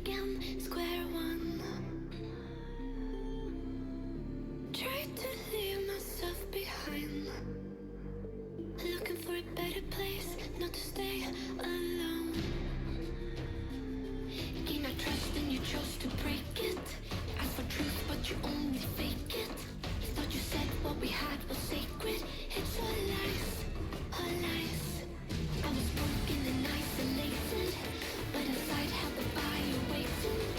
again, square one. Tried to leave myself behind, looking for a better place, not to stay alone. Gain our trust and you chose to break it. Ask for truth but you only fake it. Thought you said what we had was sacred. It's all lies, all lies. I was broken and isolated, but inside held the fire waiting.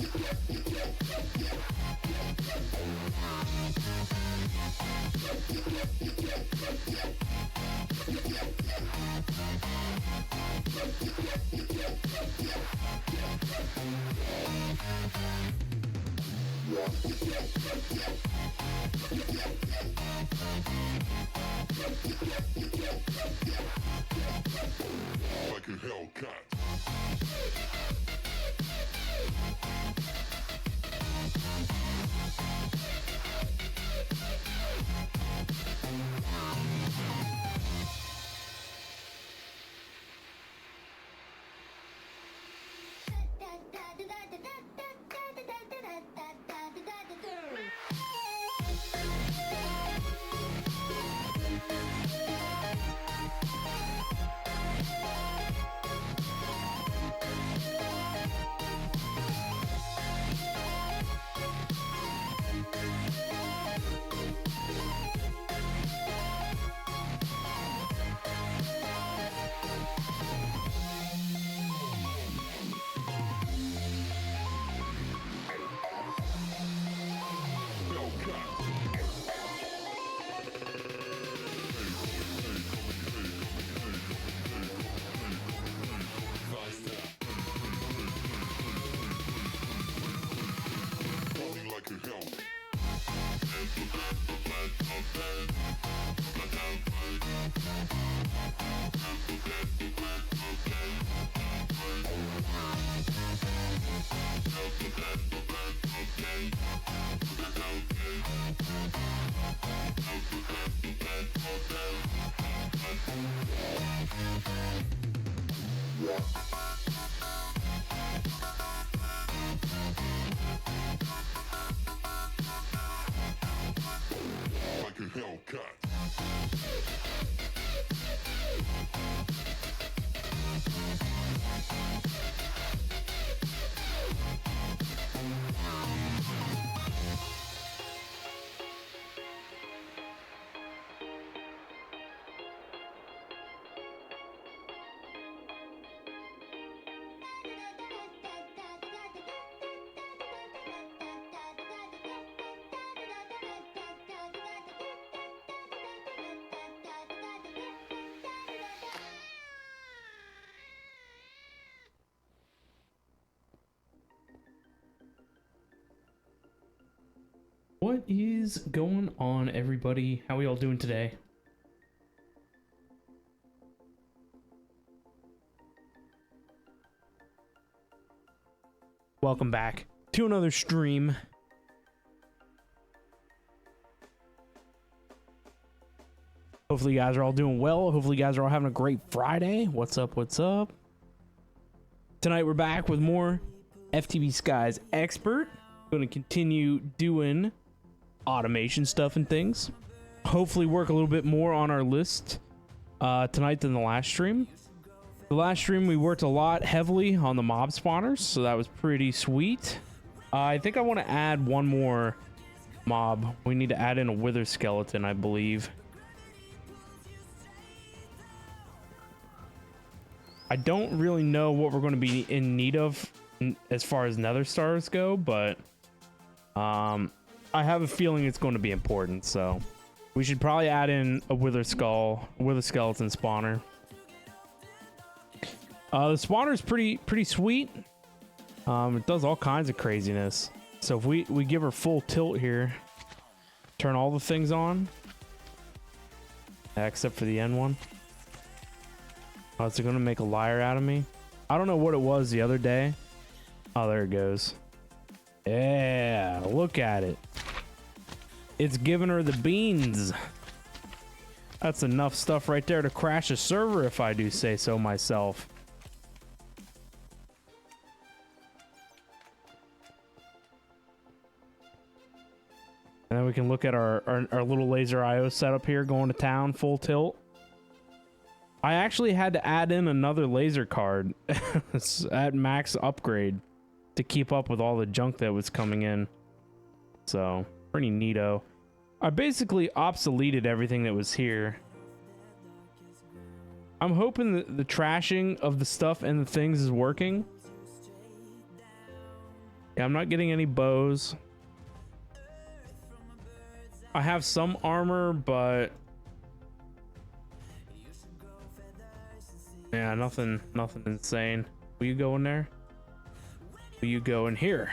Like a Hellcat. Like a Hellcat. What is going on, everybody? How are y'all doing today? Welcome back to another stream. Hopefully you guys are all doing well. Hopefully you guys are all having a great Friday. What's up? What's up? Tonight we're back with more FTB Skies Expert. Going to continue doing automation stuff and things. Hopefully work a little bit more on our list tonight than the last stream. The last stream we worked a lot heavily on the mob spawners, so that was pretty sweet. I think I want to add one more mob. We need to add in a wither skeleton, I believe. I don't really know what we're going to be in need of as far as nether stars go, but I have a feeling it's going to be important, so we should probably add in a wither skeleton spawner. The spawner is pretty sweet. It does all kinds of craziness. So if we give her full tilt here, turn all the things on, except for the end one. Oh, is it gonna make a liar out of me? I don't know what it was the other day. Oh, there it goes. Yeah, look at it. It's giving her the beans. That's enough stuff right there to crash a server, if I do say so myself. And then we can look at our little laser IO setup here, going to town, full tilt. I actually had to add in another laser card at max upgrade to keep up with all the junk that was coming in. So, pretty neato. I basically obsoleted everything that was here. I'm hoping that the trashing of the stuff and the things is working. Yeah, I'm not getting any bows. I have some armor, but yeah, nothing insane. Will you go in there? Will you go in here?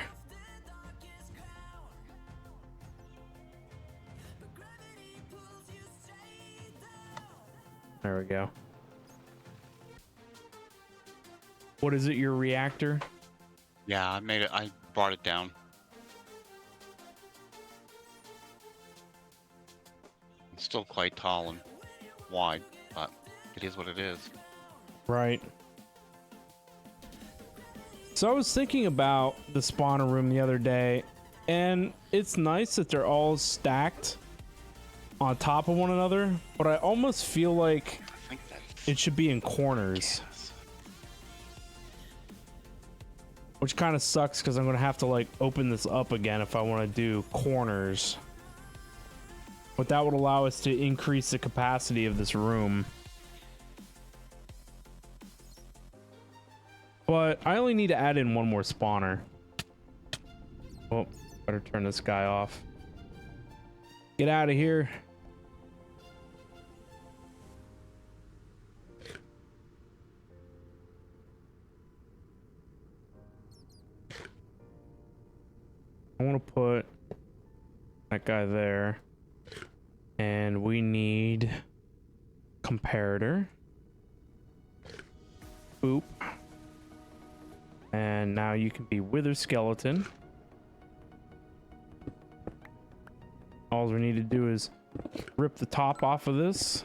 There we go. What is it, your reactor? Yeah, I made it. I brought it down. It's still quite tall and wide, but it is what it is. Right. So I was thinking about the spawner room the other day, and it's nice that they're all stacked on top of one another, but I almost feel like I think that's it should be in corners, yes. which kind of sucks because I'm going to have to like open this up again if I want to do corners. But that would allow us to increase the capacity of this room. But I only need to add in one more spawner. Oh, better turn this guy off. Get out of here. I want to put that guy there. And we need comparator. Boop. And now you can be Wither Skeleton. All we need to do is rip the top off of this.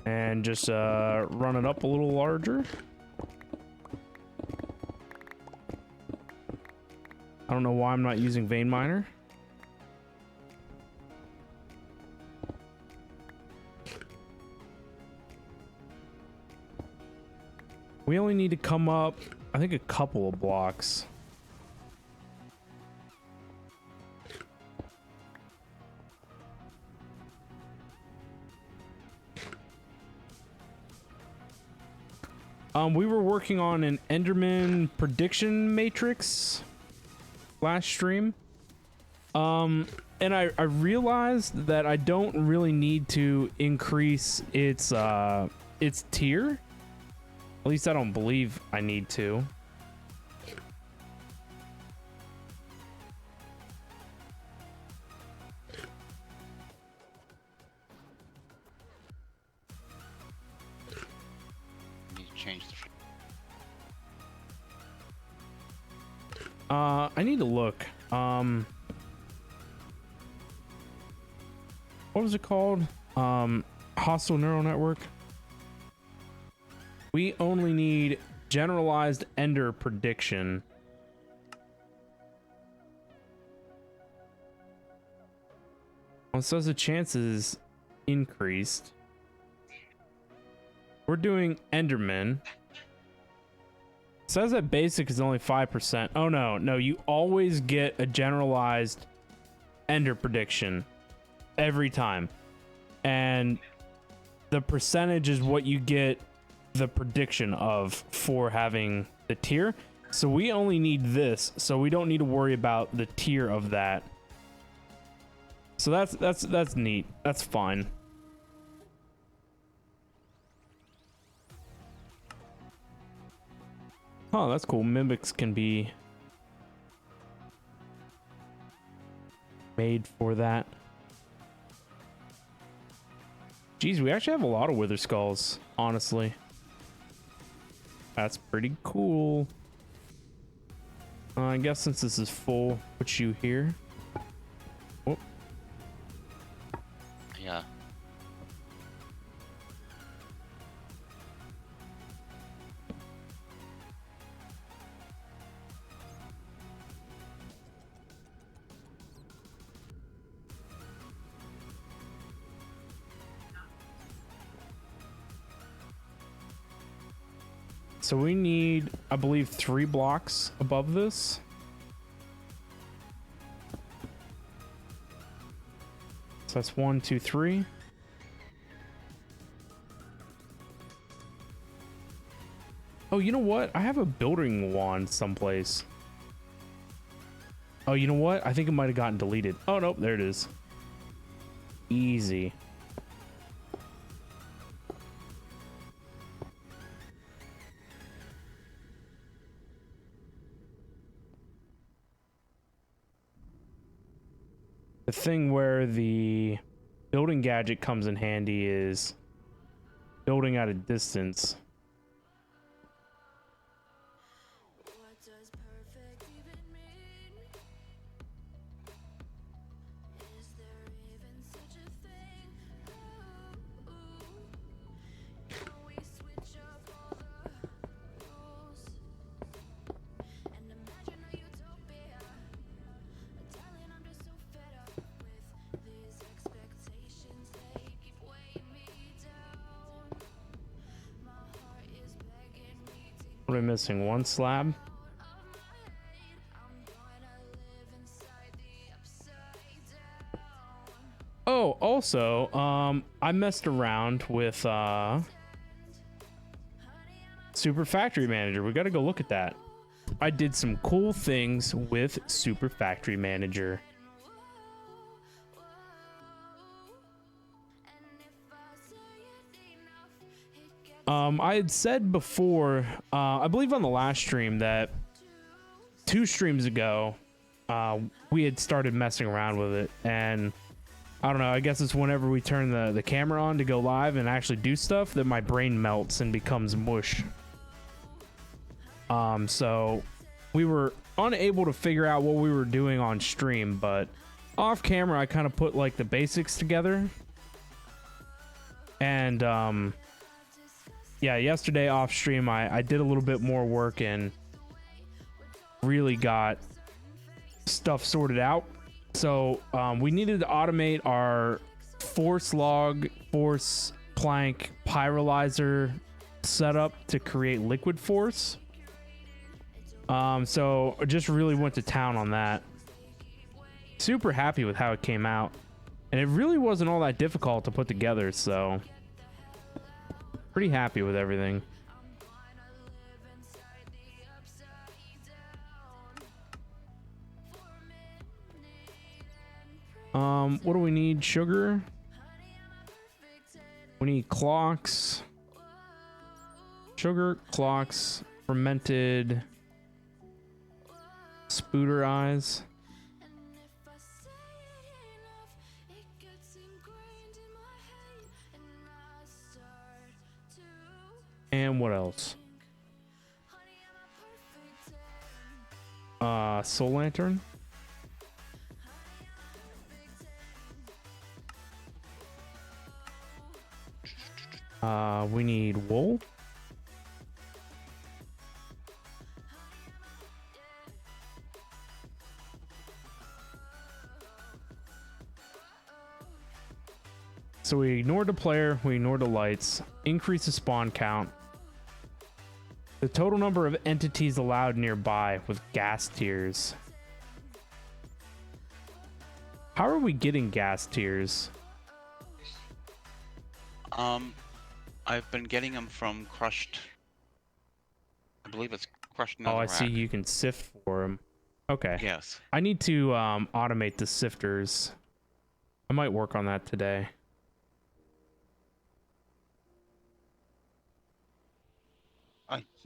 And just run it up a little larger. I don't know why I'm not using vein miner. We only need to come up, I think, a couple of blocks. We were working on an Enderman prediction matrix last stream. And I realized that I don't really need to increase its tier. At least I don't believe I need to. Need to change the. I need to look. What was it called? Hostile neural network. We only need generalized ender prediction. Well, it says the chances increased. We're doing Enderman. It says that basic is only 5%. Oh no, you always get a generalized ender prediction every time. And the percentage is what you get the prediction of for having the tier. So we only need this, so we don't need to worry about the tier of that. So that's neat. That's fine. Oh, that's cool. Mimics can be made for that. Geez, we actually have a lot of wither skulls, honestly. That's pretty cool. I guess since this is full, put you here. Oh. Yeah. So we need, I believe, 3 blocks above this. So that's 1, 2, 3. Oh, you know what? I have a building wand someplace. Oh, you know what? I think it might have gotten deleted. Oh, nope. There it is. Easy. The thing where the building gadget comes in handy is building at a distance. What does perfect even mean? Is there even such a thing? Can we switch up all the rules and imagine a utopia? Darling, I'm just so fed up with these expectations. They keep weighing me down. My heart is begging me to What am I missing? One slab? Oh, also, I messed around with Super Factory Manager. We got to go look at that. I did some cool things with Super Factory Manager. I had said before, I believe on the last stream that 2 streams ago, we had started messing around with it, and I don't know, I guess it's whenever we turn the camera on to go live and actually do stuff that my brain melts and becomes mush. So we were unable to figure out what we were doing on stream, but off camera I kind of put like the basics together. And yeah, yesterday off stream I did a little bit more work and really got stuff sorted out. So we needed to automate our force log, force plank, pyrolyzer setup to create liquid force. So I just really went to town on that. Super happy with how it came out. And it really wasn't all that difficult to put together, so pretty happy with everything. What do we need? Sugar? We need clocks. Sugar, clocks, fermented spooter eyes. And what else? Soul Lantern. We need wool. So we ignored the player, we ignored the lights, increase the spawn count. The total number of entities allowed nearby with gas tiers. How are we getting gas tiers? I've been getting them from crushed. I believe it's crushed. Oh, I see. You can sift for them. Okay. Yes. I need to automate the sifters. I might work on that today.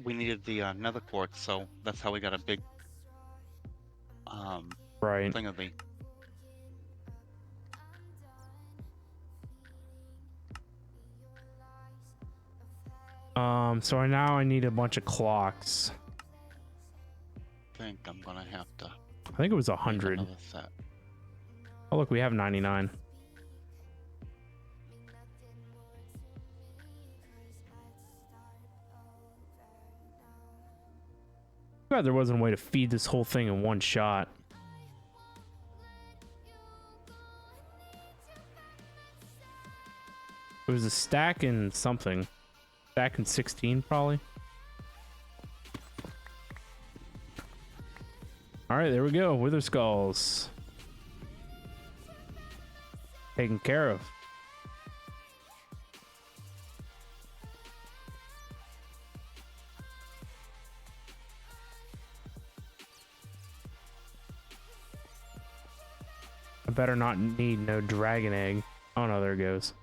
We needed the nether quartz, so that's how we got a big Right. thing of the. So now I need a bunch of clocks. I think I'm gonna have to. I think it was 100. Another set. Oh look, we have 99. Glad there wasn't a way to feed this whole thing in one shot. It was a stack in something. Stack in 16 probably. Alright, there we go. Wither skulls. Taken care of. I better not need no dragon egg. Oh no, there it goes.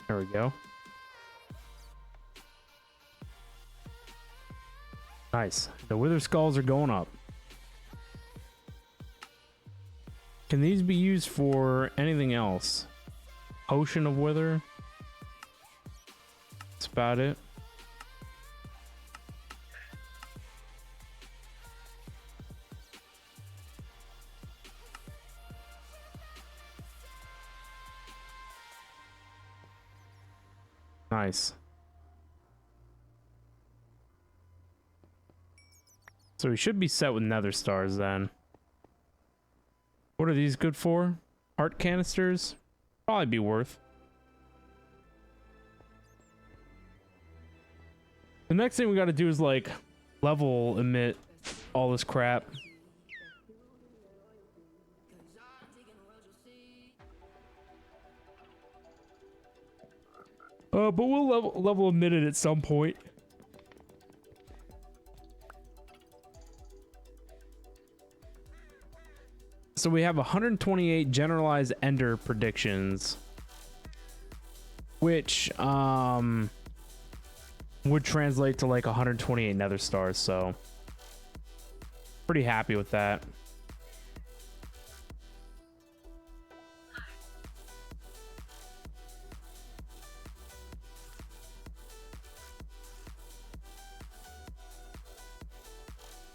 There we go. Nice. The wither skulls are going up. Can these be used for anything else? Potion of wither? That's about it. Nice. So we should be set with nether stars then. What are these good for? Heart canisters? Probably be worth. The next thing we gotta do is like level emit all this crap. But we'll level emit it at some point. So we have 128 generalized ender predictions, which would translate to like 128 nether stars, so pretty happy with that.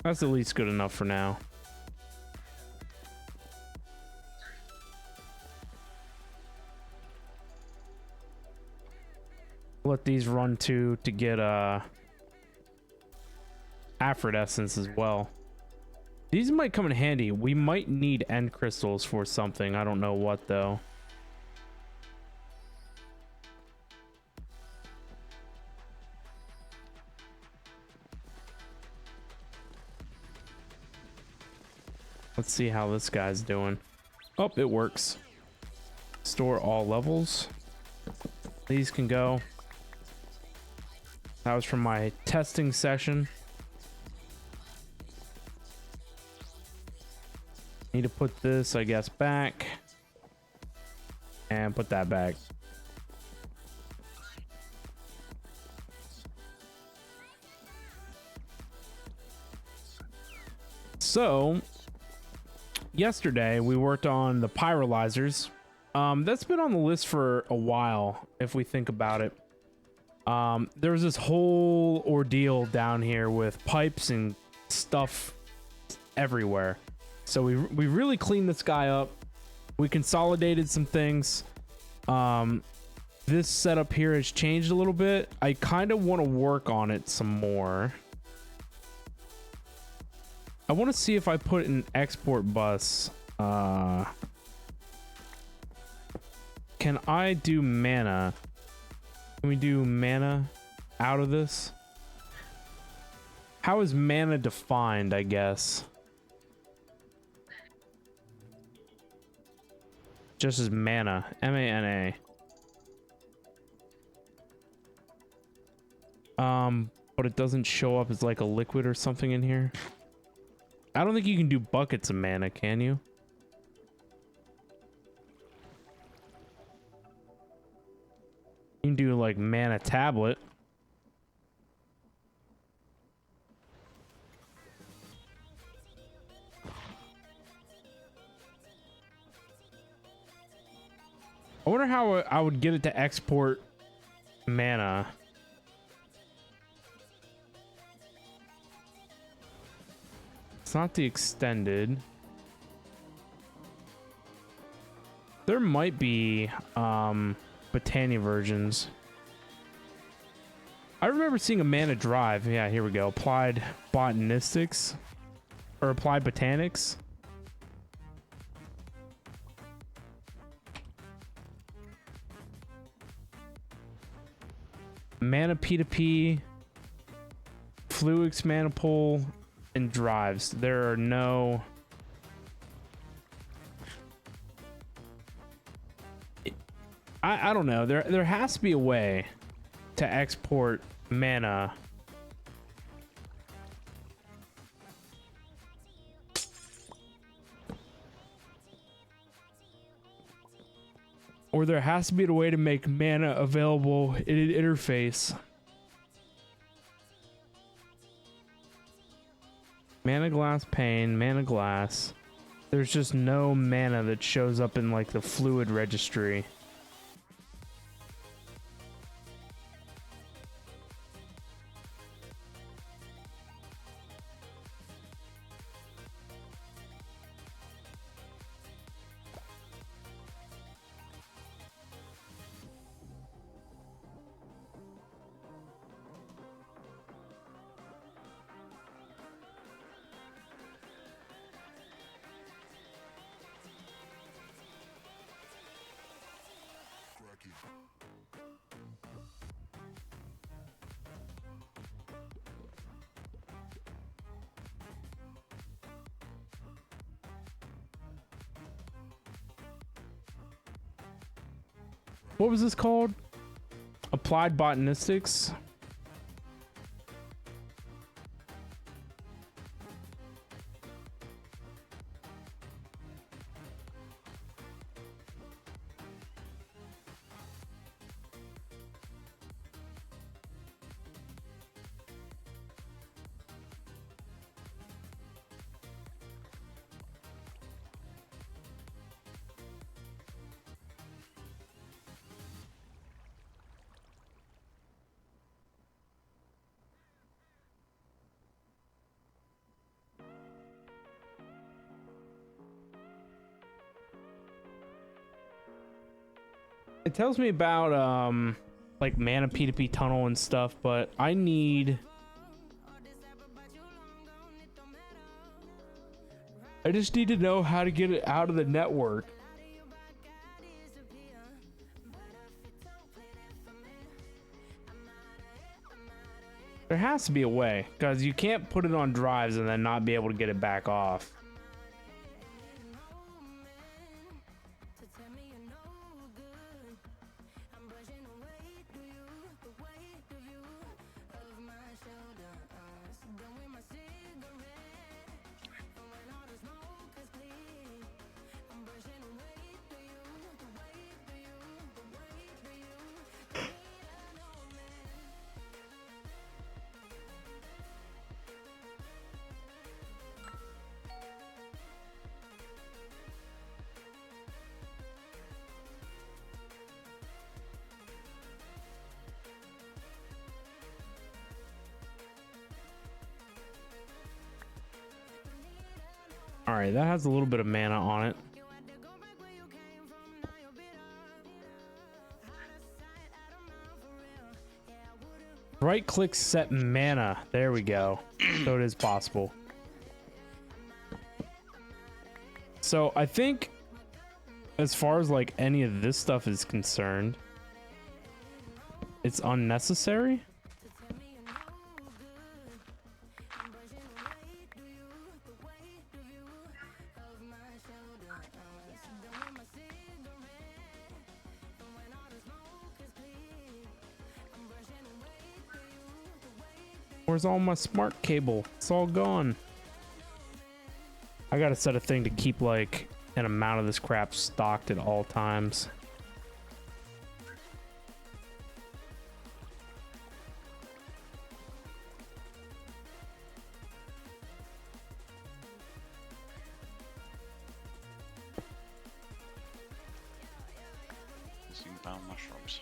That's at least good enough for now. Let these run to get Aphrodite essence as well. These might come in handy. We might need end crystals for something. I don't know what though. Let's see how this guy's doing. Oh, it works. Store all levels. These can go. That was from my testing session. Need to put this, I guess, back. And put that back. So, yesterday we worked on the pyrolyzers. That's been on the list for a while, if we think about it. There was this whole ordeal down here with pipes and stuff everywhere. So we really cleaned this guy up. We consolidated some things. This setup here has changed a little bit. I kind of want to work on it some more. I want to see if I put an export bus. Can I do mana? Can we do mana out of this? How is mana defined, I guess? Just as mana. M-A-N-A. But it doesn't show up as like a liquid or something in here. I don't think you can do buckets of mana, can you? You can do like mana tablet. I wonder how I would get it to export mana. It's not the extended. There might be Botania versions. I remember seeing a mana drive. Yeah, here we go. Applied botanistics or applied botanics. Mana P2P, Fluix mana pool, and drives. There are no. I don't know. There has to be a way to export mana. Or there has to be a way to make mana available in an interface. Mana glass pane, mana glass. There's just no mana that shows up in like the fluid registry. What was this called? Applied botanistics. It tells me about like mana P2P tunnel and stuff, but I just need to know how to get it out of the network. There has to be a way, because you can't put it on drives and then not be able to get it back off. All right, that has a little bit of mana on it. Right click, set mana. There we go. So it is possible. So I think as far as like any of this stuff is concerned, it's unnecessary. Where's all my smart cable? It's all gone. I gotta set a thing to keep like an amount of this crap stocked at all times. Using bound mushrooms.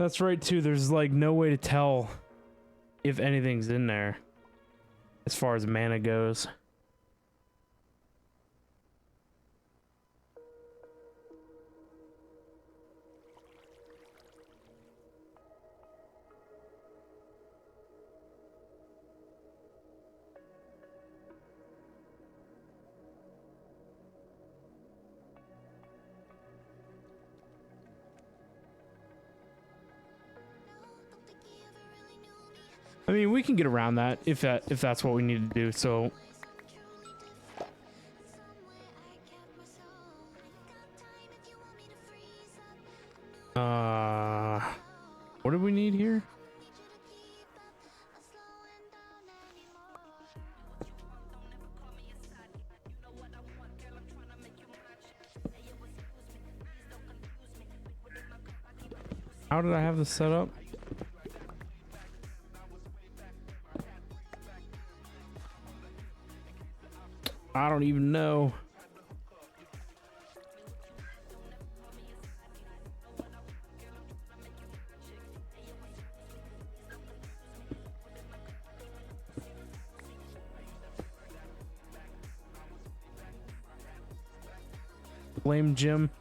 That's right too. There's like no way to tell if anything's in there as far as mana goes. I mean, we can get around that if that's what we need to do. So, what do we need here? How did I have this set up? I don't even know. Blame Jim.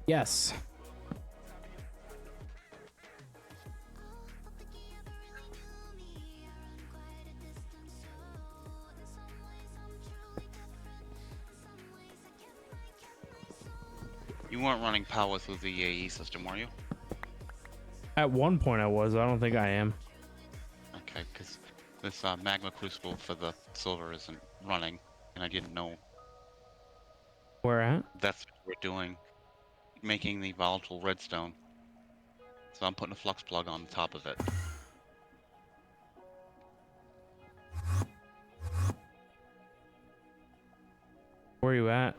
Yes. You weren't running power through the AE system, were you? At one point I was. I don't think I am. Okay, because this magma crucible for the silver isn't running, and I didn't know Where at? that's what we're doing, making the volatile redstone. So I'm putting a flux plug on the top of it. Where are you at?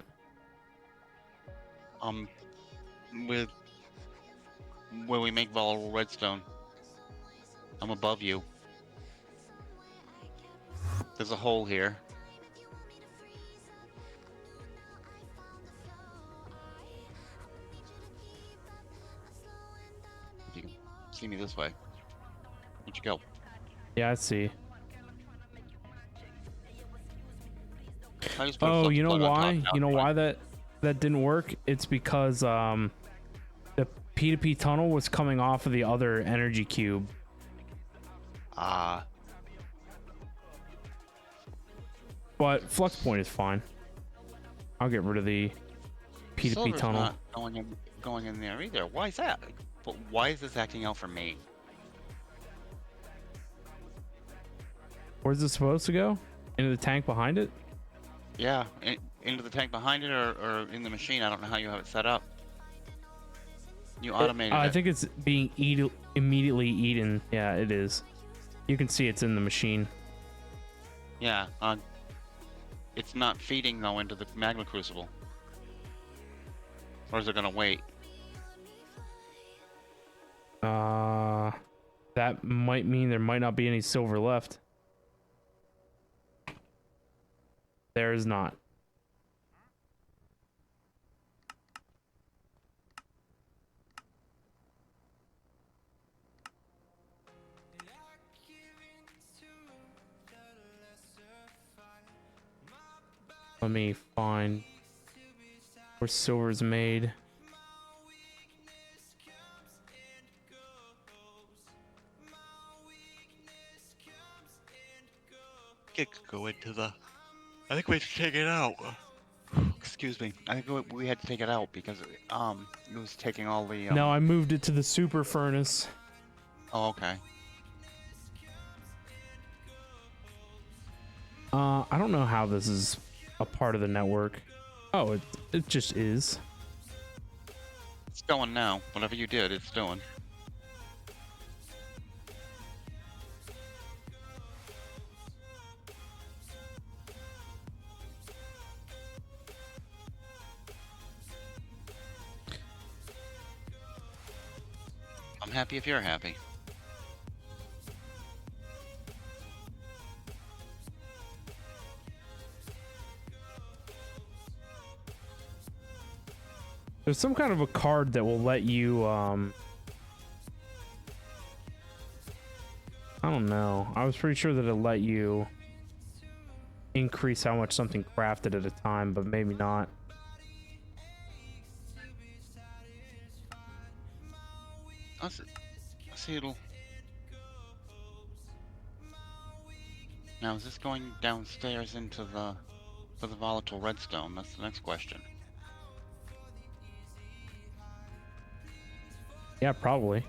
With where we make volatile redstone. I'm above you. There's a hole here. If you can see me this way. Where'd you go? Yeah, I see. I just put a Oh, flux you know plug on top why? now, You know right? why that didn't work? It's because the P2P tunnel was coming off of the other energy cube. Ah, But flux point is fine. I'll get rid of the P2P silver's tunnel. not going in there either. Why is that? But why is this acting out for me? Where's it supposed to go? Into the tank behind it? Yeah, into the tank behind it or in the machine. I don't know how you have it set up. You automated I it. think it's being immediately eaten. Yeah, it is. You can see it's in the machine. Yeah, it's not feeding though into the magma crucible. Or is it gonna wait? That might mean there might not be any silver left. There is not. Let me find where silver's made. It could go into the. I think we have to take it out. Excuse me. I think we had to take it out because it was taking all the. No, I moved it to the super furnace. Oh, okay. I don't know how this is a part of the network. Oh, it just is. It's going now. Whatever you did, it's doing. I'm happy if you're happy. There's some kind of a card that will let you I don't know. I was pretty sure that it let you increase how much something crafted at a time, but maybe not. Let's see, it'll... Now, is this going downstairs into the... for the volatile redstone? That's the next question. Yeah, probably.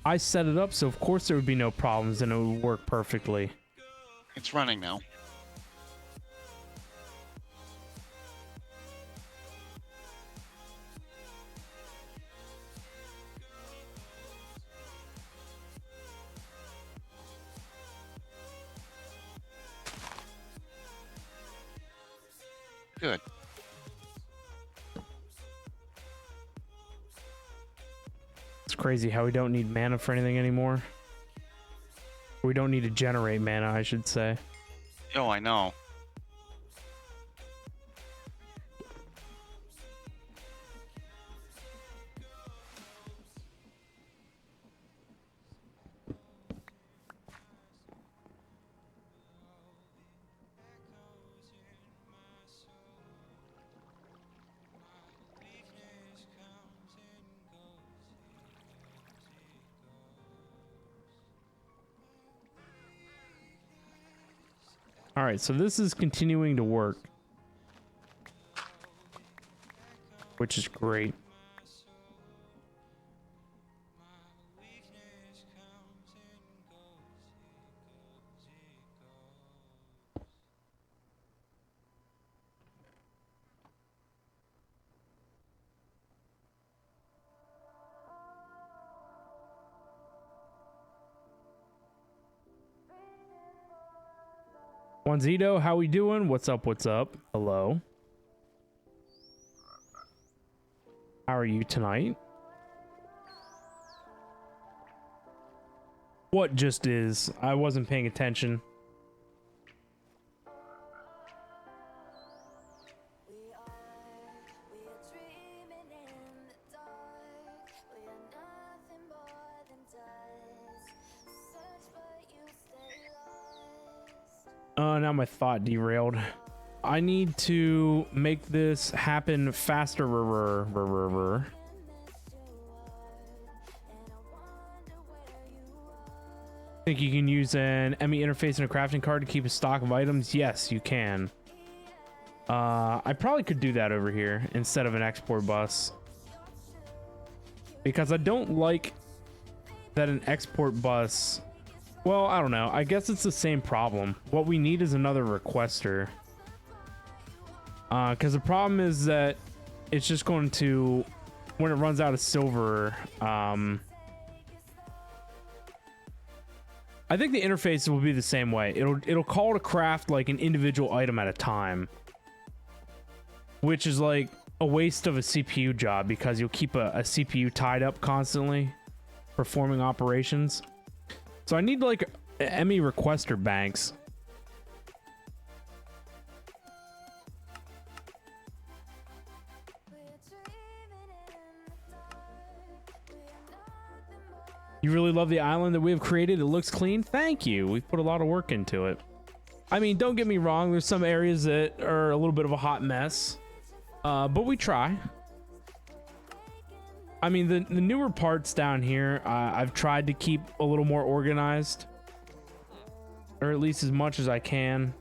I set it up so of course there would be no problems and it would work perfectly. It's running now. Good. It's crazy how we don't need mana for anything anymore. We don't need to generate mana, I should say. Oh, I know. All right, so this is continuing to work, which is great. Juanzito, how we doing? What's up? What's up? Hello. How are you tonight? What just is? I wasn't paying attention. Now my thought derailed. I need to make this happen faster. Think you can use an ME interface and a crafting card to keep a stock of items? Yes, you can. I probably could do that over here instead of an export bus, because I don't like that an export bus. Well, I don't know. I guess it's the same problem. What we need is another requester. Because the problem is that it's just going to, when it runs out of silver, I think the interface will be the same way. It'll call to craft like an individual item at a time, which is like a waste of a CPU job because you'll keep a CPU tied up constantly performing operations. So I need like ME requester banks. You really love the island that we have created? It looks clean. Thank you. We've put a lot of work into it. I mean, don't get me wrong. There's some areas that are a little bit of a hot mess, but we try. I mean, the newer parts down here, I've tried to keep a little more organized, or at least as much as I can.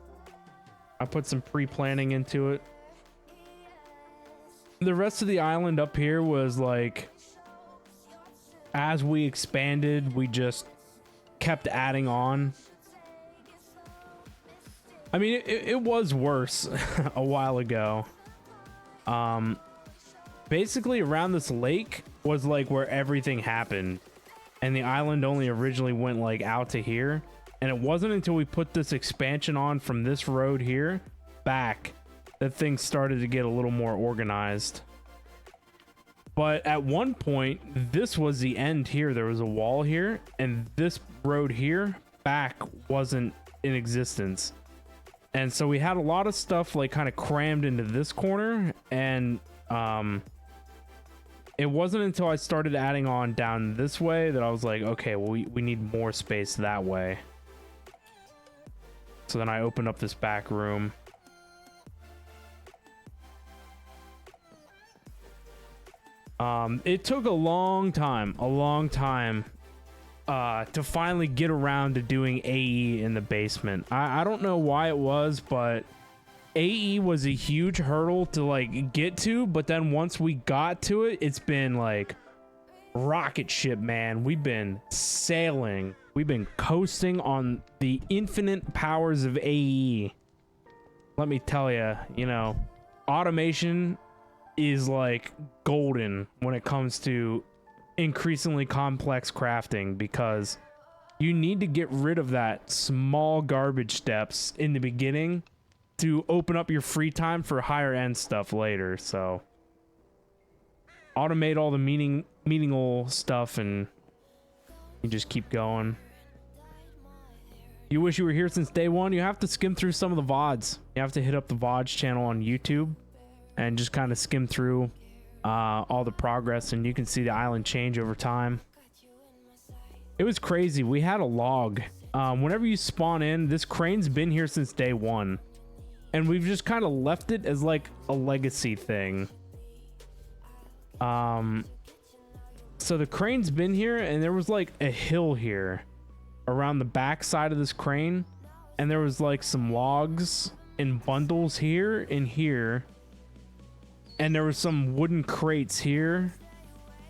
I put some pre-planning into it. The rest of the island up here was like, as we expanded, we just kept adding on. I mean, it was worse a while ago. Basically around this lake was like where everything happened, and the island only originally went like out to here, and it wasn't until we put this expansion on from this road here back that things started to get a little more organized. But at one point, this was the end here. There was a wall here, and this road here back wasn't in existence. And so we had a lot of stuff like kind of crammed into this corner, and it wasn't until I started adding on down this way that I was like, okay, well, we need more space that way. So then I opened up this back room. It took a long time to finally get around to doing AE in the basement. I don't know why it was, but AE was a huge hurdle to like get to, but then once we got to it, it's been like rocket ship, man. We've been sailing. We've been coasting on the infinite powers of AE. Let me tell you, you know, automation is like golden when it comes to increasingly complex crafting, because you need to get rid of that small garbage steps in the beginning to open up your free time for higher end stuff later. So automate all the meaningful stuff and you just keep going. You wish you were here since day one? You have to skim through some of the VODs. You have to hit up the VODs channel on YouTube and just kind of skim through all the progress, and you can see the island change over time. It was crazy. We had a log. Whenever you spawn in, this crane's been here since day one, and we've just kind of left it as like a legacy thing. So the crane's been here, and there was like a hill here around the back side of this crane, and there was like some logs in bundles here and here, and there was some wooden crates here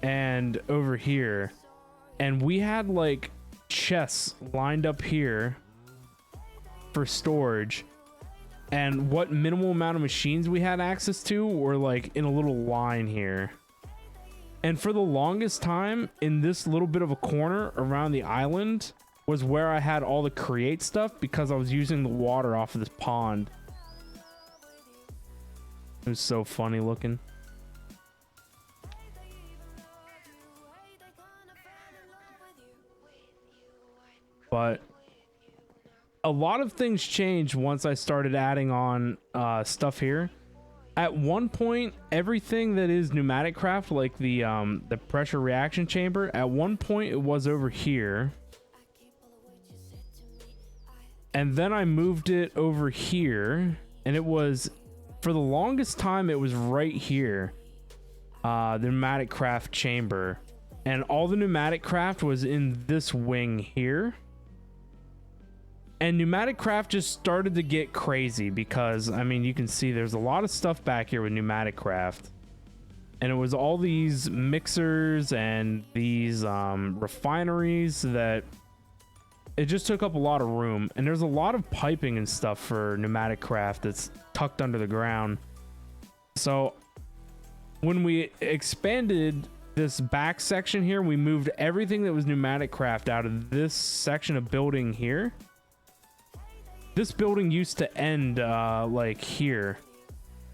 and over here, and we had like chests lined up here for storage, and what minimal amount of machines we had access to were like in a little line here. And for the longest time, in this little bit of a corner around the island was where I had all the create stuff, because I was using the water off of this pond. It was so funny looking. But a lot of things changed once I started adding on stuff here. At one point, everything that is pneumatic craft, like the pressure reaction chamber, at one point it was over here. And then I moved it over here, and it was, for the longest time, it was right here, the pneumatic craft chamber, and all the pneumatic craft was in this wing here. And pneumatic craft just started to get crazy because, I mean, you can see there's a lot of stuff back here with pneumatic craft, and it was all these mixers and these refineries that it just took up a lot of room. And there's a lot of piping and stuff for pneumatic craft that's tucked under the ground. So when we expanded this back section here, we moved everything that was pneumatic craft out of this section of building here. This building used to end like here,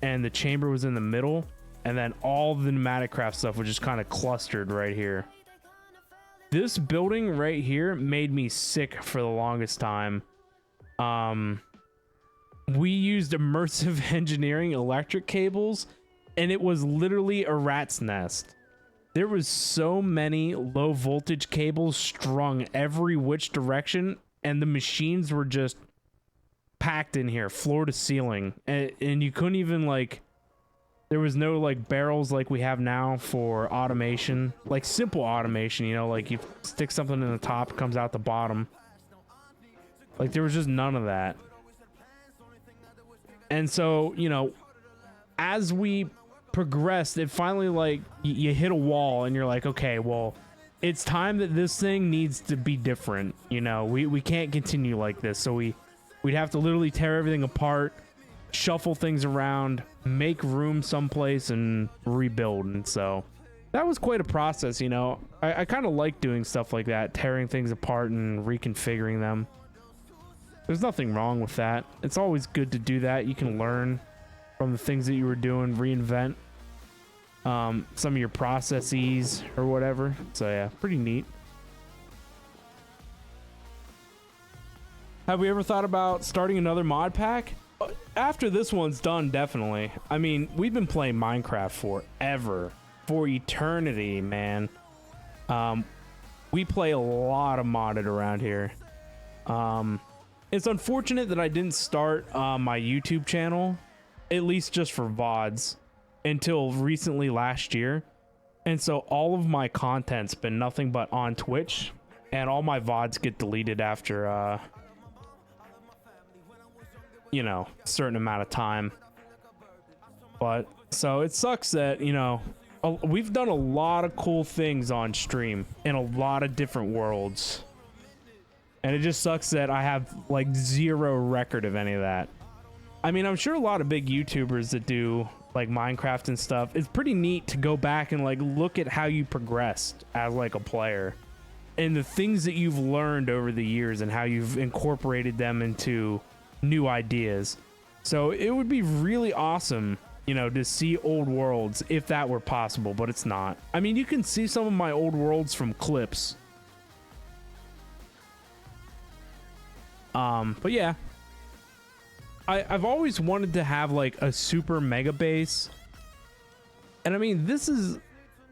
and the chamber was in the middle, and then all the pneumatic craft stuff was just kind of clustered right here. This building right here made me sick for the longest time. We used immersive engineering electric cables, and it was literally a rat's nest. There was so many low voltage cables strung every which direction, and the machines were just packed in here, floor to ceiling, and you couldn't even, like, there was no like barrels like we have now for automation, like simple automation, you know, like you stick something in the top, it comes out the bottom. Like there was just none of that. And so, you know, as we progressed, it finally, like, you hit a wall and you're like, okay, well, it's time that this thing needs to be different. You know, we can't continue like this. So we'd have to literally tear everything apart, shuffle things around, make room someplace, and rebuild. And so that was quite a process, you know. I kind of like doing stuff like that, tearing things apart and reconfiguring them. There's nothing wrong with that. It's always good to do that. You can learn from the things that you were doing, reinvent some of your processes or whatever. So yeah, pretty neat. Have we ever thought about starting another mod pack? After this one's done, definitely. I mean, we've been playing Minecraft forever. for eternity, man. We play a lot of modded around here. It's unfortunate that I didn't start my YouTube channel, at least just for VODs, until recently last year. And so all of my content's been nothing but on Twitch, and all my VODs get deleted after, you know, a certain amount of time. But so it sucks that, you know, we've done a lot of cool things on stream in a lot of different worlds. And it just sucks that I have like zero record of any of that. I mean, I'm sure a lot of big YouTubers that do like Minecraft and stuff, it's pretty neat to go back and like look at how you progressed as like a player and the things that you've learned over the years and how you've incorporated them into new ideas. So it would be really awesome, you know, to see old worlds if that were possible, but it's not. I mean, you can see some of my old worlds from clips. But yeah, I've always wanted to have like a super mega base. And I mean, this is,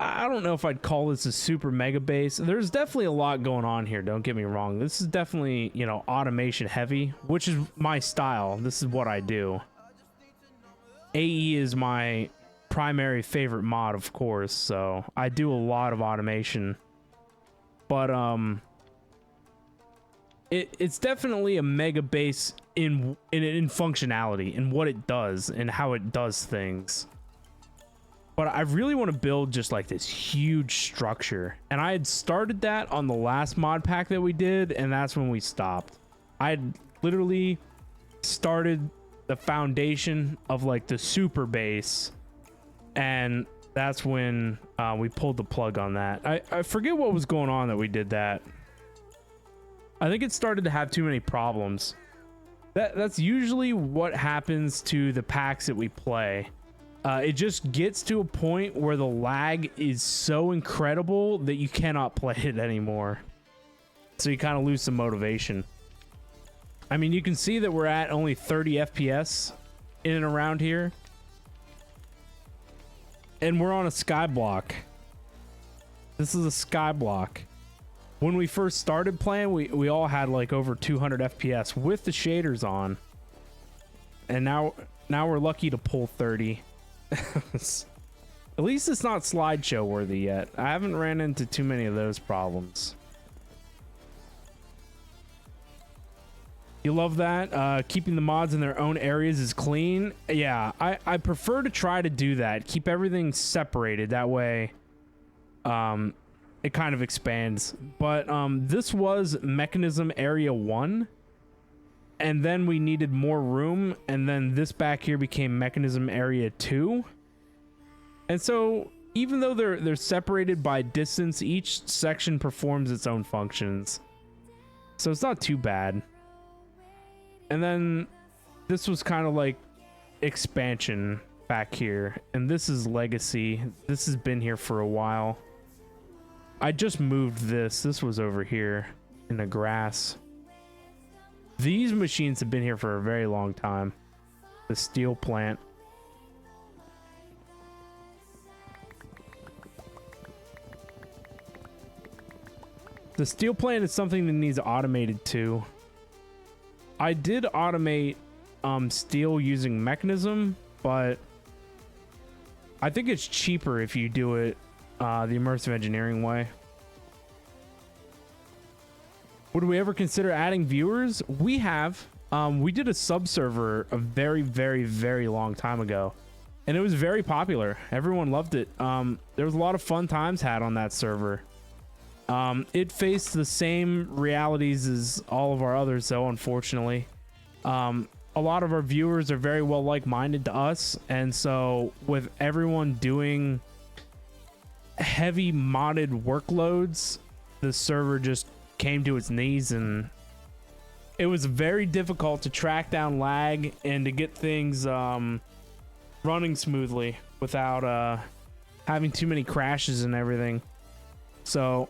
I don't know if I'd call this a super mega base. There's definitely a lot going on here. Don't get me wrong. This is definitely, you know, automation heavy, which is my style. This is what I do. AE is my primary favorite mod, of course. So I do a lot of automation, but, it's definitely a mega base in functionality and what it does and how it does things. But I really want to build just like this huge structure, and I had started that on the last mod pack that we did, and that's when we stopped. I had literally started the foundation of like the super base, and that's when we pulled the plug on that. I forget what was going on that we did that. I think it started to have too many problems. That's usually what happens to the packs that we play. It just gets to a point where the lag is so incredible that you cannot play it anymore. So you kind of lose some motivation. I mean, you can see that we're at only 30 FPS in and around here. And we're on a sky block. This is a sky block. When we first started playing, we all had like over 200 FPS with the shaders on. And now we're lucky to pull 30. At least it's not slideshow worthy yet. I haven't ran into too many of those problems. You love that? Keeping the mods in their own areas is clean. Yeah, I prefer to try to do that. Keep everything separated. That way, it kind of expands. But this was mechanism area 1, and then we needed more room, and then this back here became mechanism area 2. And so even though they're separated by distance, each section performs its own functions, so it's not too bad. And then this was kind of like expansion back here, and this is legacy. This has been here for a while. I just moved this. This was over here in the grass. These machines have been here for a very long time. The steel plant. The steel plant is something that needs automated too. I did automate steel using mechanism, but I think it's cheaper if you do it the immersive engineering way. Would we ever consider adding viewers? We have. We did a sub server a very, very, very long time ago, and it was very popular. Everyone loved it. There was a lot of fun times had on that server. It faced the same realities as all of our others, though, unfortunately. A lot of our viewers are very well like-minded to us, and so with everyone doing heavy modded workloads, the server just came to its knees, and it was very difficult to track down lag and to get things running smoothly without having too many crashes and everything. So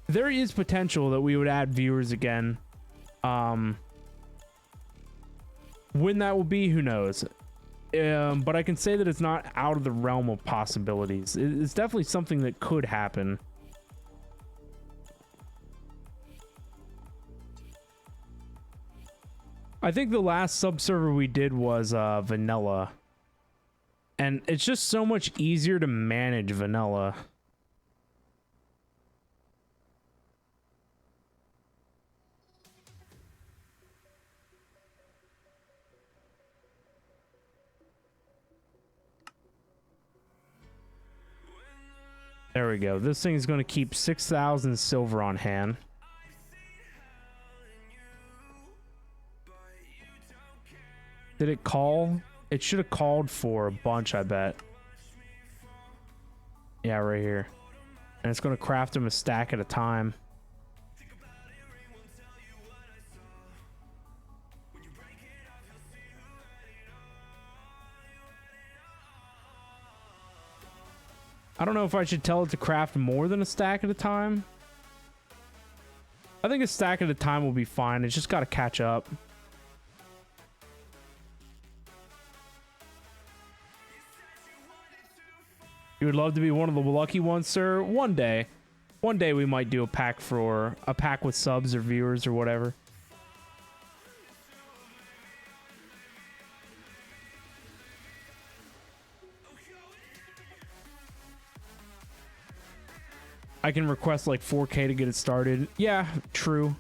there is potential that we would add viewers again. When that will be, who knows? but I can say that it's not out of the realm of possibilities. It's definitely something that could happen. I think the last subserver we did was vanilla. And it's just so much easier to manage vanilla. There we go. This thing is going to keep 6,000 silver on hand. Did it call? It should have called for a bunch, I bet. Yeah, right here. And it's going to craft them a stack at a time. I don't know if I should tell it to craft more than a stack at a time. I think a stack at a time will be fine. It's just got to catch up. You would love to be one of the lucky ones, sir? One day. One day we might do a pack with subs or viewers or whatever. I can request like 4K to get it started. Yeah, true.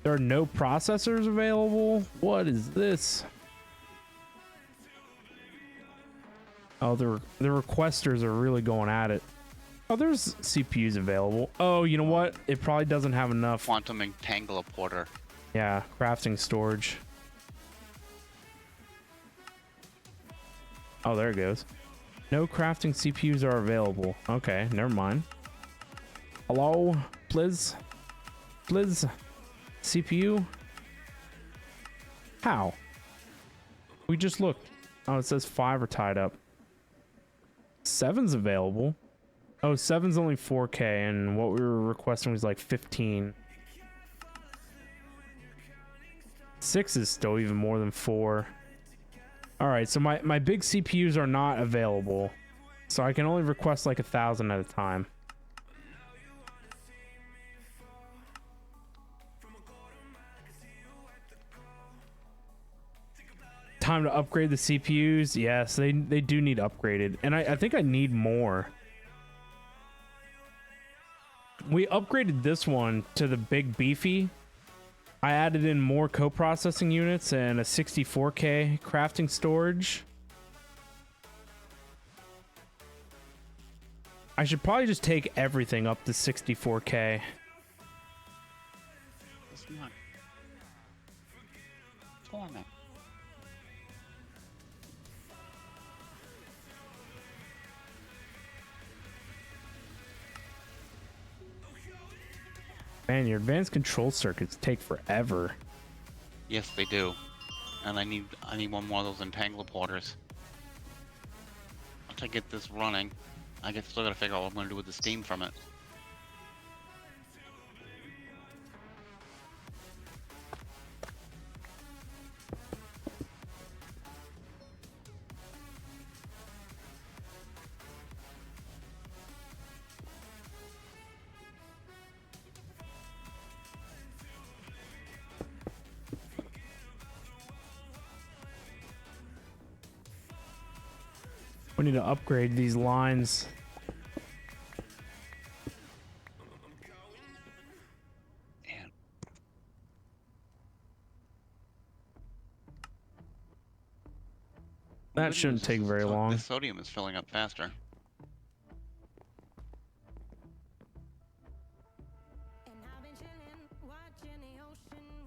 There are no processors available. What is this? Oh, the requesters are really going at it. Oh, there's CPUs available. Oh, you know what? It probably doesn't have enough. Quantum Entangler Porter. Yeah, crafting storage. Oh, there it goes. No crafting CPUs are available. Okay, never mind. Hello, please? Please? CPU? How? We just looked. Oh, it says 5 are tied up. 7's available. Oh, 7's only 4K, and what we were requesting was like 15. 6 is still even more than 4. Alright, so my big CPUs are not available. So I can only request like 1,000 at a time. Time to upgrade the CPUs. Yes, they do need upgraded. And I think I need more. We upgraded this one to the big beefy. I added in more co-processing units and a 64K crafting storage. I should probably just take everything up to 64K. It's not. Go on, man. Man, your advanced control circuits take forever. Yes, they do. And I need one more of those Entangler Porters. Once I get this running, still gotta figure out what I'm gonna do with the steam from it. We need to upgrade these lines. Man. That shouldn't take very long. The sodium is filling up faster.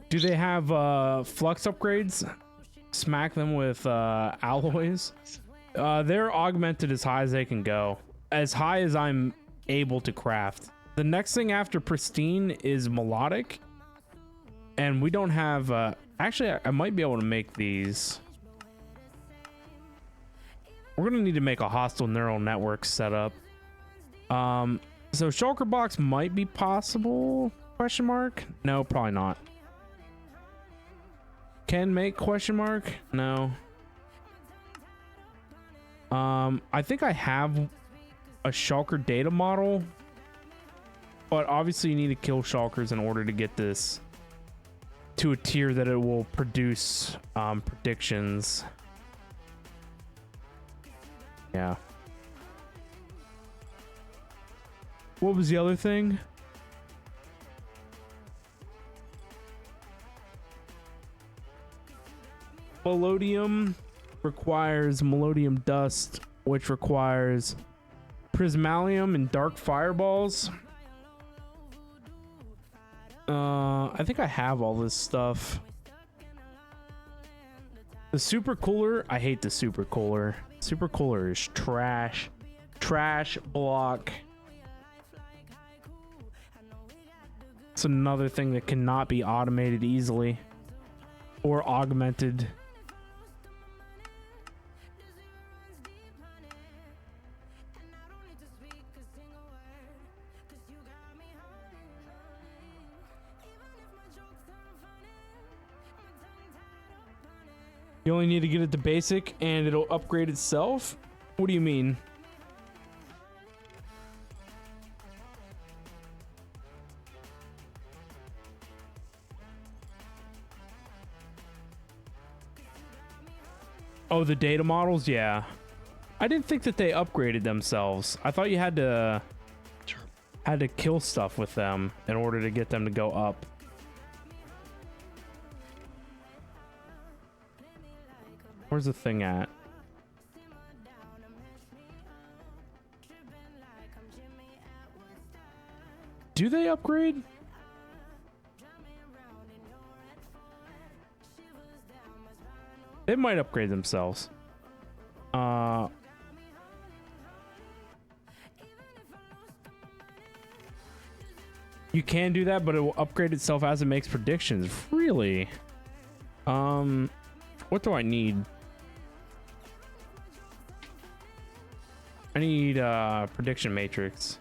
Do they have flux upgrades? Smack them with alloys? They're augmented as high as they can go. As high as I'm able to craft. The next thing after pristine is melodic. And we don't have... actually, I might be able to make these. We're going to need to make a hostile neural network setup. So shulker box might be possible? Question mark? No, probably not. can make question mark? No. I think I have a shulker data model, but obviously you need to kill shulkers in order to get this to a tier that it will produce predictions. Yeah. What was the other thing? Melodium requires melodium dust, which requires prismalium and dark fireballs. I think I have all this stuff. The super cooler, I hate the super cooler. Super cooler is trash. Trash block. It's another thing that cannot be automated easily or augmented. You only need to get it to basic and it'll upgrade itself? What do you mean? Oh, the data models? Yeah. I didn't think that they upgraded themselves. I thought you had to kill stuff with them in order to get them to go up. Where's the thing at? Do they upgrade? They might upgrade themselves. You can do that, but it will upgrade itself as it makes predictions. Really? What do I need? I need prediction matrix.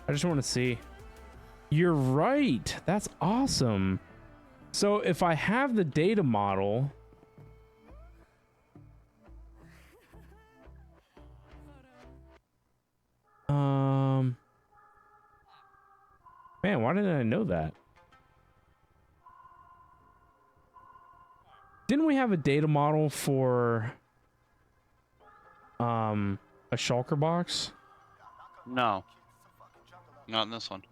I just want to see. You're right. That's awesome. So if I have the data model, man, why didn't I know that? Didn't we have a data model for a shulker box? No. Not in this one.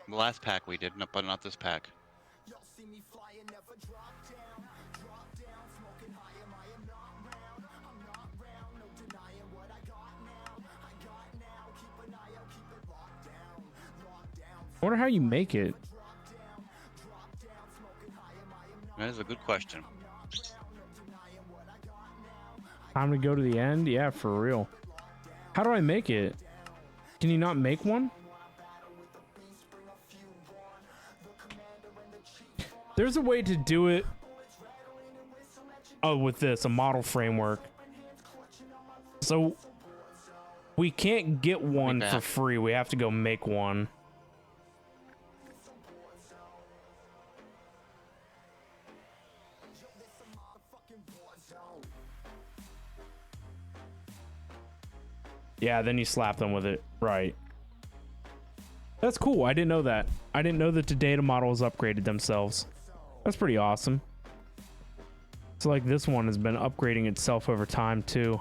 The last pack we did, but not this pack. I wonder how you make it. That is a good question. Time to go to the end? Yeah, for real. How do I make it? Can you not make one? There's a way to do it. Oh, with this, a model framework. So we can't get one for free. We have to go make one. Yeah, then you slap them with it. Right. That's cool. I didn't know that. I didn't know that the data models upgraded themselves. That's pretty awesome. So like this one has been upgrading itself over time too.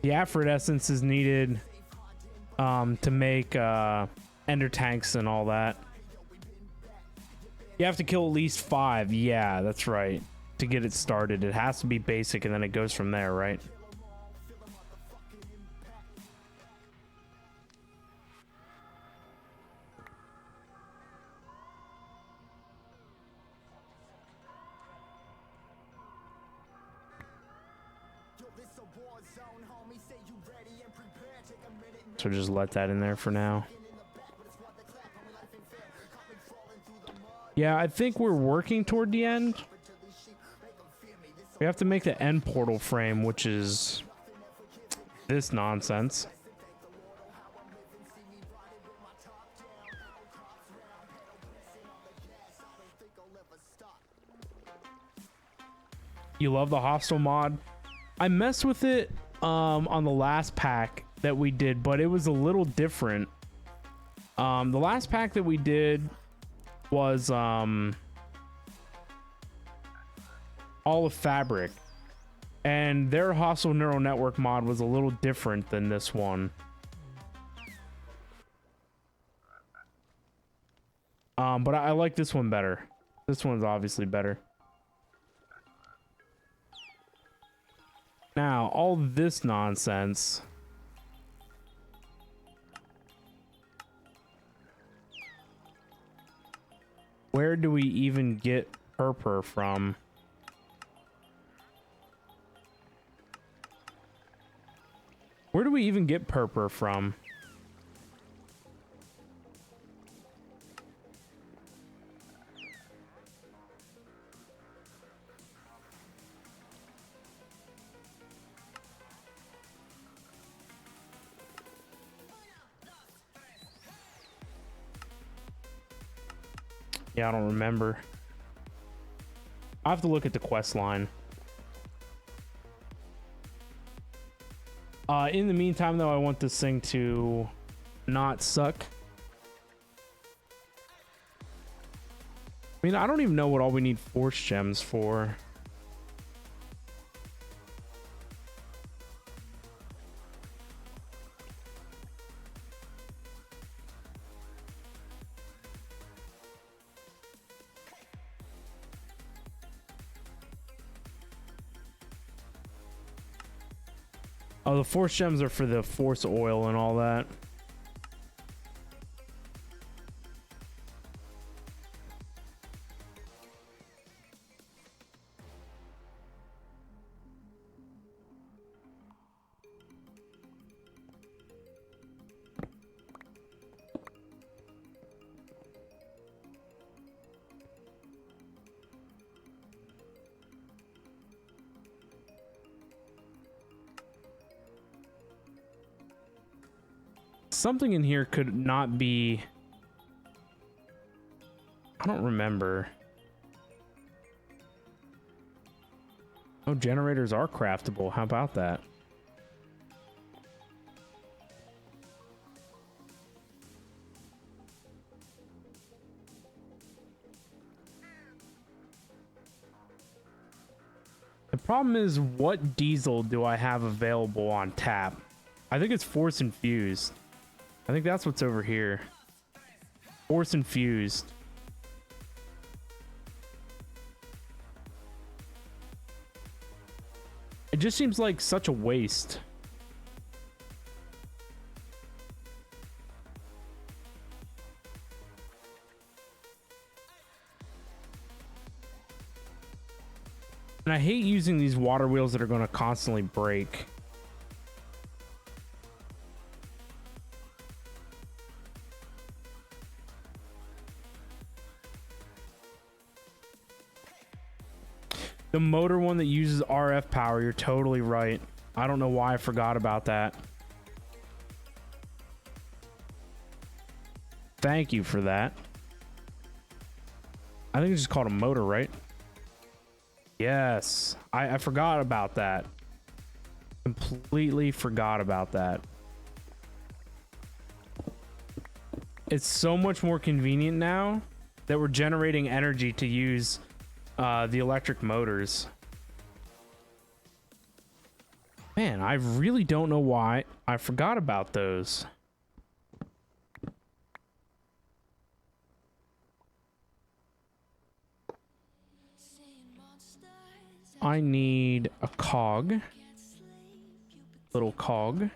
The Afrit essence is needed to make ender tanks and all that. You have to kill at least 5. Yeah, that's right. To get it started, it has to be basic and then it goes from there, right? So just let that in there for now. Yeah, I think we're working toward the end. We have to make the end portal frame, which is this nonsense. You love the hostile mod? I messed with it on the last pack that we did, but it was a little different. The last pack that we did was all of Fabric, and their hostile neural network mod was a little different than this one. But I like this one better. This one's obviously better. Now, all this nonsense. Where do we even get Purpur from? Where do we even get Purpur from? Yeah, I don't remember. I have to look at the quest line. In the meantime, though, I want this thing to not suck. I mean, I don't even know what all we need force gems for. Oh, the force gems are for the force oil and all that. Something in here could not be... I don't remember. Oh, generators are craftable. How about that? The problem is, what diesel do I have available on tap? I think it's force infused. I think that's what's over here. Force infused. It just seems like such a waste. And I hate using these water wheels that are going to constantly break. The motor one that uses RF power, you're totally right. I don't know why I forgot about that. Thank you for that. I think it's just called a motor, right? Yes. I forgot about that. Completely forgot about that. It's so much more convenient now that we're generating energy to use the electric motors. Man, I really don't know why I forgot about those. I need a cog. Little cog.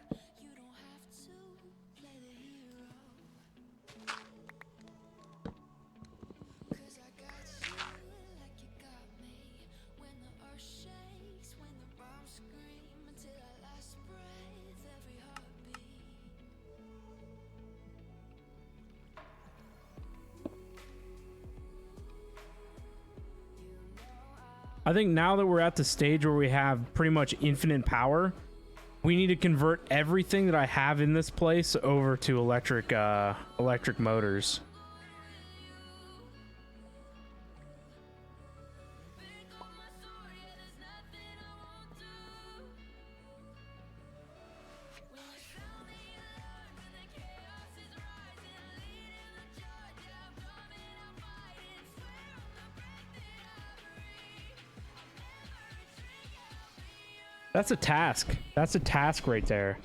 I think now that we're at the stage where we have pretty much infinite power, we need to convert everything that I have in this place over to electric motors. That's a task. That's a task right there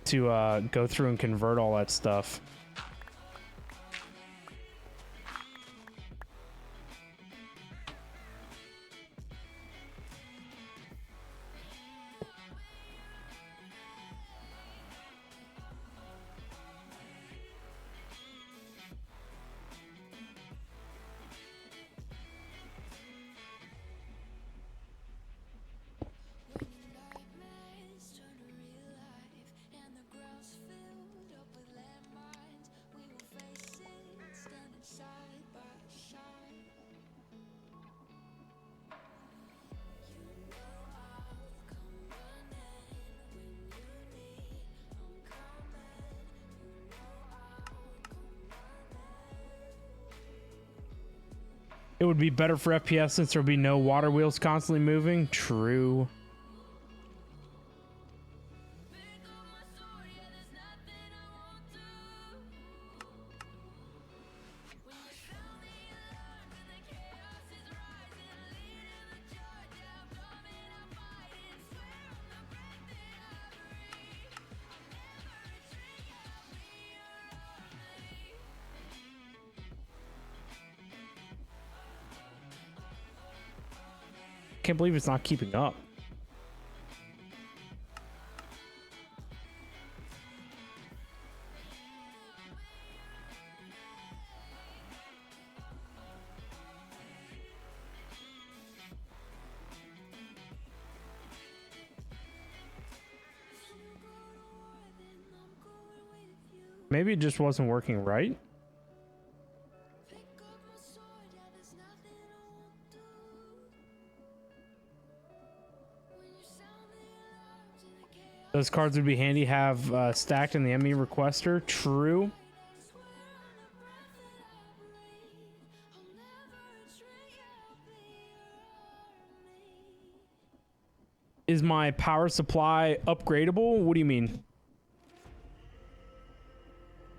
to go through and convert all that stuff. Nightmares turn to real life, and the ground's filled up with landmines. We will face it, standing side by side. You know I'll come running when you need. I'm coming. You know I'll come running. It would be better for FPS since there would be no water wheels constantly moving. True. Pick up my sword, yeah, there's nothing I won't do. When you sound the alarm and the chaos is rising, leading the charge, yeah, I'm coming, I'm fighting. Swear on the breath that I breathe, I'll never retreat. I'll be your army. Can't believe it's not keeping up. Maybe it just wasn't working right. Pick up my sword, yeah, there's nothing I won't do. When you sound the alarms and the chaos, Those cards would be handy to have stacked in the ME requester. True. swear on the breath that I breathe, I'll never retreat. I'll be your army. Is my power supply upgradable? What do you mean?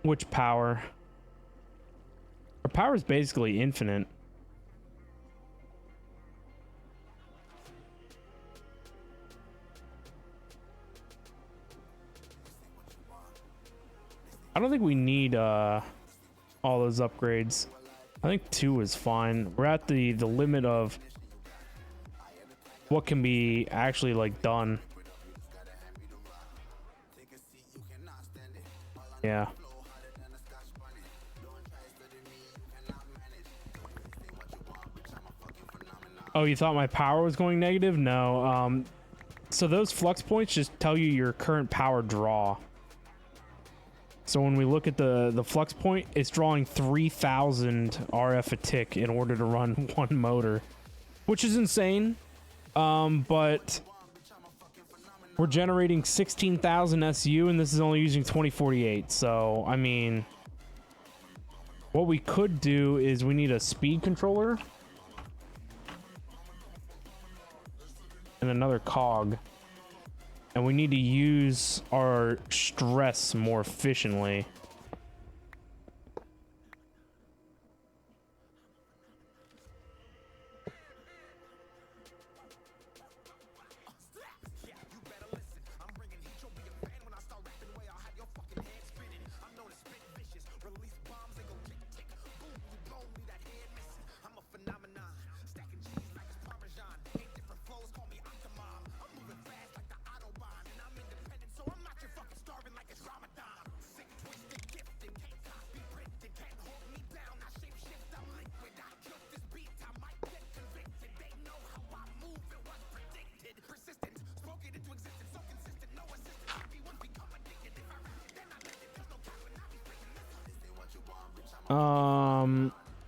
Which power? Our power is basically infinite. I don't think we need all those upgrades. I think 2 is fine. We're at the limit of what can be actually like done. Yeah. Oh, you thought my power was going negative? No. So those flux points just tell you your current power draw. So when we look at the flux point, it's drawing 3,000 RF a tick in order to run one motor, which is insane. But we're generating 16,000 SU, and this is only using 2048. So, I mean, what we could do is we need a speed controller and another cog, and we need to use our stress more efficiently.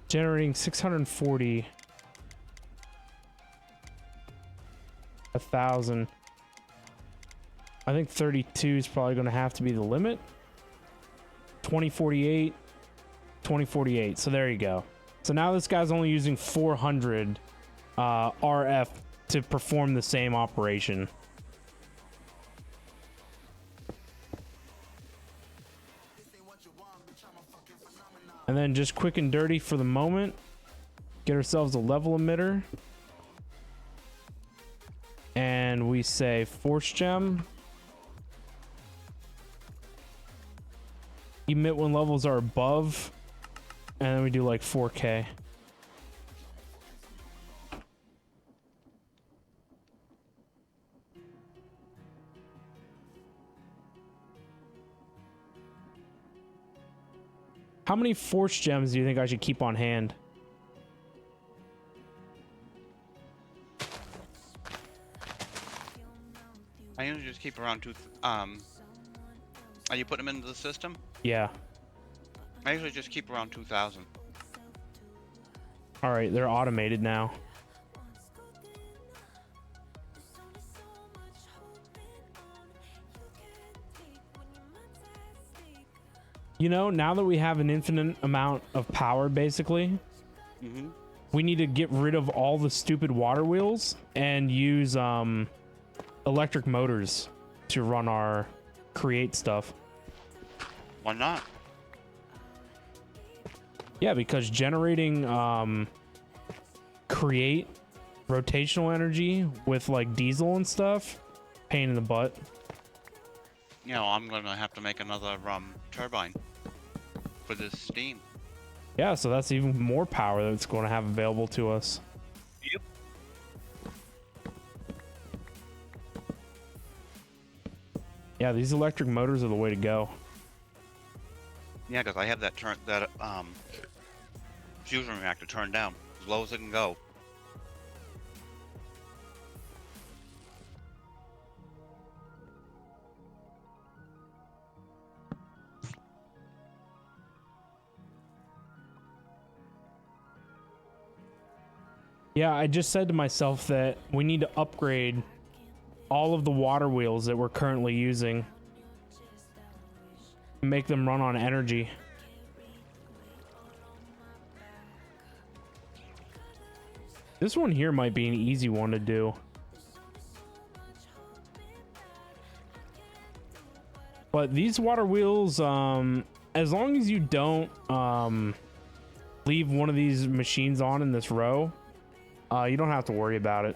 Generating 640. 1,000. I think 32 is probably going to have to be the limit. 2048, 2048. So there you go. So now this guy's only using 400 RF to perform the same operation. And then just quick and dirty for the moment, get ourselves a level emitter. And we say force gem. Emit when levels are above. And then we do like 4K. How many force gems do you think I should keep on hand? I usually just keep around are you putting them into the system? Yeah. I usually just keep around 2,000. All right, they're automated now. You know, now that we have an infinite amount of power, basically, we need to get rid of all the stupid water wheels and use electric motors to run our create stuff. Why not? Yeah, because generating create rotational energy with like diesel and stuff, pain in the butt. You know, I'm gonna have to make another turbine for this steam. Yeah, so that's even more power that it's going to have available to us. Yep. Yeah, these electric motors are the way to go. Yeah, because I have that fusion reactor turned down as low as it can go. Yeah, I just said to myself that we need to upgrade all of the water wheels that we're currently using. Make them run on energy. This one here might be an easy one to do. But these water wheels, as long as you don't leave one of these machines on in this row, you don't have to worry about it.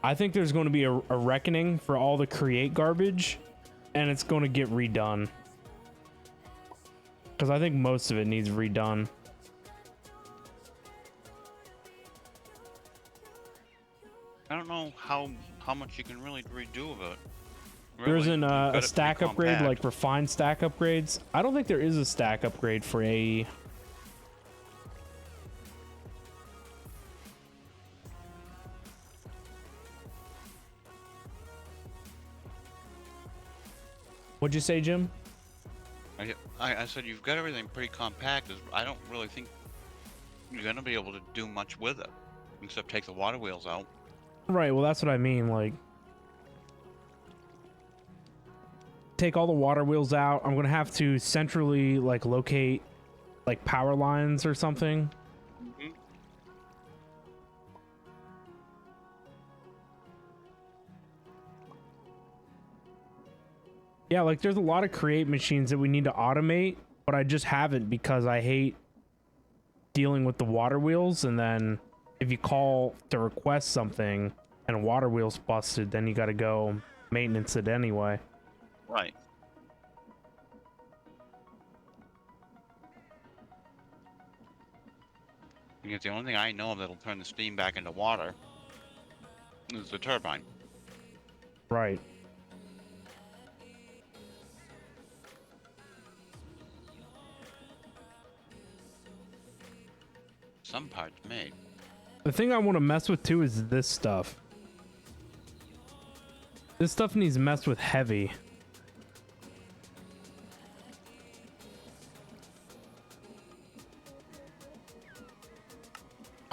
I think there's going to be a reckoning for all the create garbage, and it's going to get redone. Because I think most of it needs redone. I don't know how much you can really redo of it. There isn't You've got a it stack pretty upgrade, compact. like refined stack upgrades. I don't think there is a stack upgrade for AE. What'd you say, Jim? I said you've got everything pretty compact. I don't really think you're gonna be able to do much with it, except take the water wheels out. Right, well, that's what I mean. Like, take all the water wheels out. I'm gonna have to centrally like locate like power lines or something. Yeah, like there's a lot of create machines that we need to automate, but I just haven't because I hate dealing with the water wheels. And then if you call to request something and a water wheel's busted, then you got to go maintenance it anyway. Right. Because the only thing I know of that'll turn the steam back into water is the turbine. Right. Some parts made. The thing I want to mess with too is this stuff. This stuff needs messed with heavy.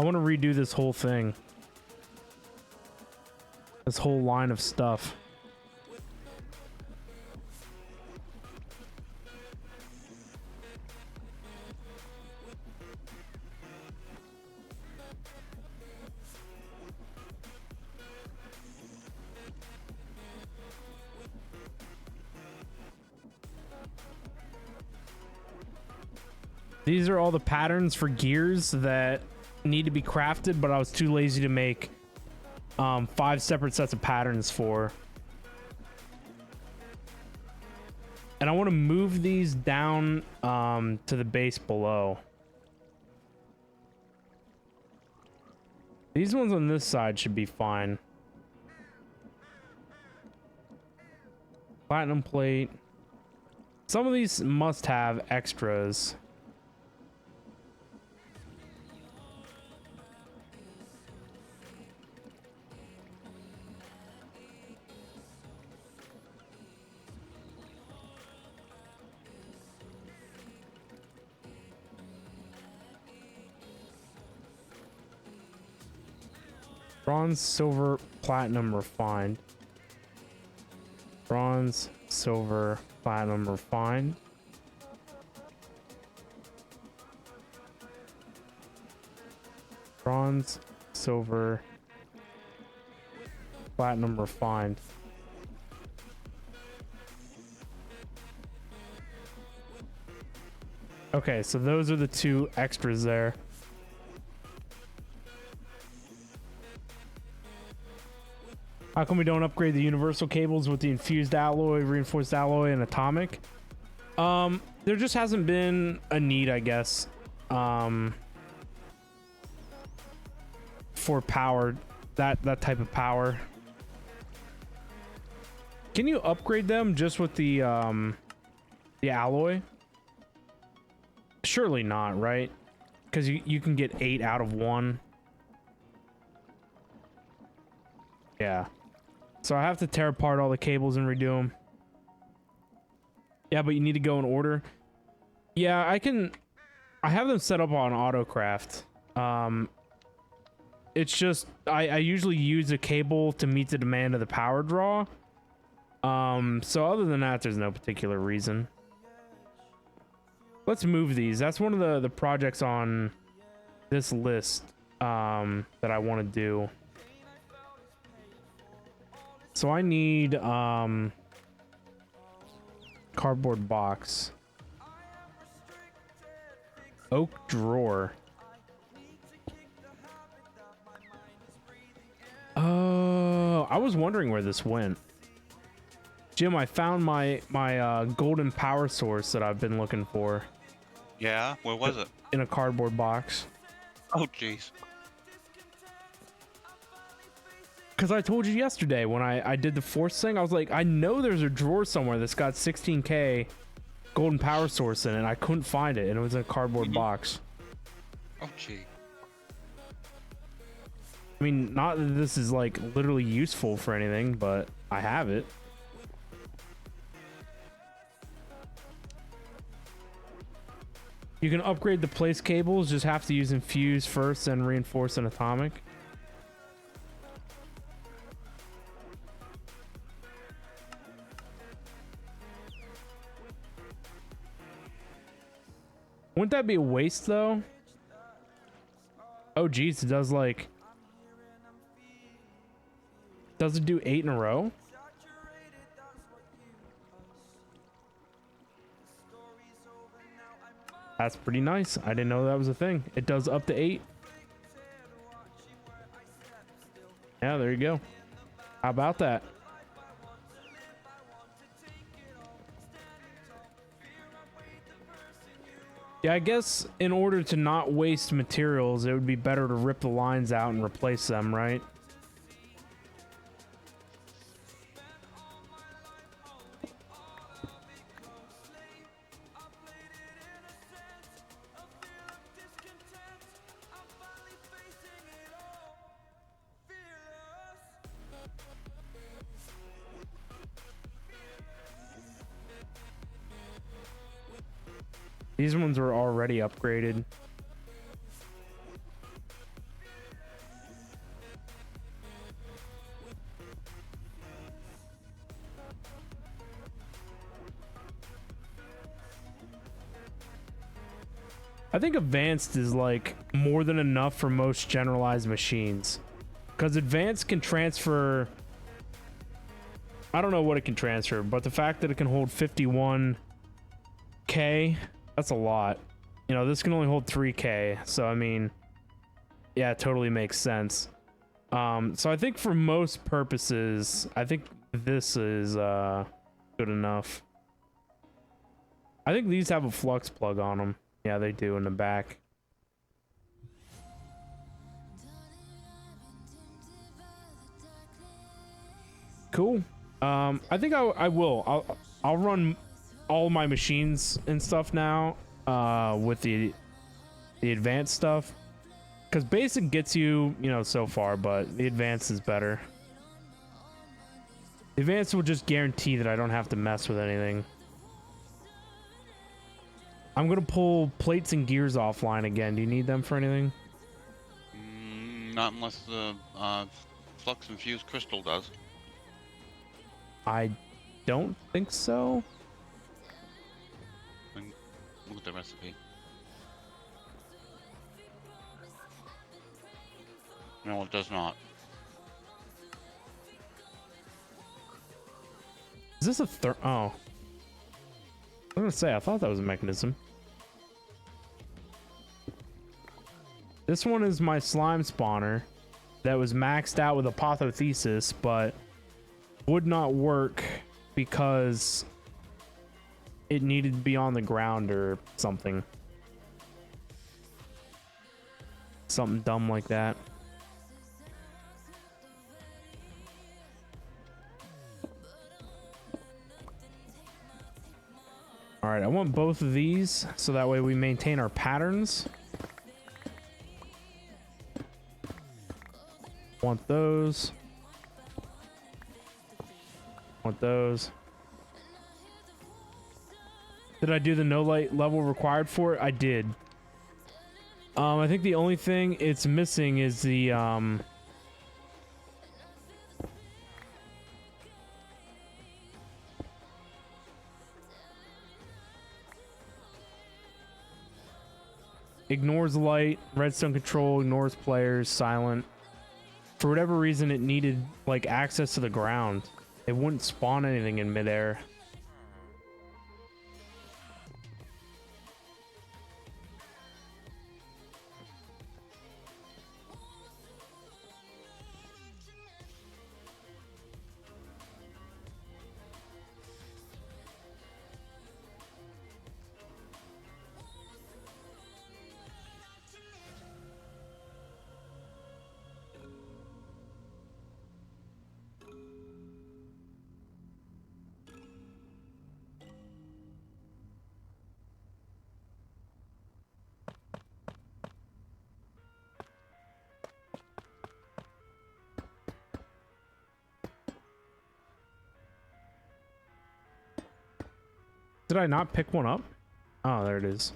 I want to redo this whole thing. This whole line of stuff. These are all the patterns for gears that need to be crafted, but I was too lazy to make 5 separate sets of patterns for. And I want to move these down to the base below. These ones on this side should be fine. Platinum plate. Some of these must have extras. Bronze, silver, platinum, refined. Bronze, silver, platinum, refined. Bronze, silver, platinum, refined. Okay, so those are the 2 extras there. How come we don't upgrade the universal cables with the infused alloy, reinforced alloy, and atomic? There just hasn't been a need, I guess, for power, that type of power. Can you upgrade them just with the alloy? Surely not, right? Because you can get 8 out of 1. Yeah. So I have to tear apart all the cables and redo them. Yeah, but you need to go in order. Yeah, I have them set up on autocraft. It's just I usually use a cable to meet the demand of the power draw. So other than that, there's no particular reason. Let's move these. That's one of the projects on this list that I want to do. So I need cardboard box. Oak drawer. Oh, I was wondering where this went. Jim, I found my golden power source that I've been looking for. Yeah? Where was it? In a cardboard box. Oh, jeez. Because I told you yesterday when I did the force thing, I was like, I know there's a drawer somewhere that's got 16K golden power source in it. And I couldn't find it, and it was in a cardboard box. Oh, gee. I mean, not that this is like literally useful for anything, but I have it. You can upgrade the place cables, just have to use infuse first and reinforce an atomic. Wouldn't that be a waste though? Oh geez, it does like... Does it do 8 in a row? That's pretty nice. I didn't know that was a thing. It does up to 8. Yeah, there you go. How about that? Yeah, I guess in order to not waste materials, it would be better to rip the lines out and replace them, right? These ones were already upgraded. I think advanced is like more than enough for most generalized machines, because advanced can transfer, I don't know what it can transfer, but the fact that it can hold 51k, that's a lot. You know, this can only hold 3k, so I mean, yeah, it totally makes sense. So I think for most purposes, I think this is good enough. I think these have a flux plug on them. Yeah, they do in the back. Cool. I think I will. I'll run all my machines and stuff now with the advanced stuff, because basic gets you, you know, so far, but the advanced is better. The advanced will just guarantee that I don't have to mess with anything. I'm gonna pull plates and gears offline again. Do you need them for anything? Not unless the flux infused crystal does. I don't think so. Look at the recipe. No, it does not. Is this a oh. I was gonna say, I thought that was a mechanism. This one is my slime spawner that was maxed out with apotheosis, but would not work because it needed to be on the ground or something. Something dumb like that. All right, I want both of these so that way we maintain our patterns. Want those. Want those. Did I do the no light level required for it? I did. I think the only thing it's missing is the ignores light, redstone control, ignores players, silent. For whatever reason, it needed like access to the ground. It wouldn't spawn anything in midair. Did I not pick one up? Oh, there it is.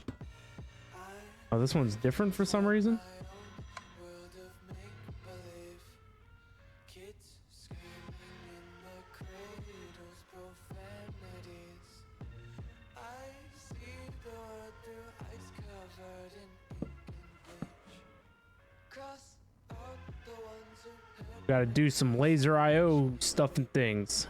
Oh, this one's different for some reason. Gotta do some laser IO stuff and things.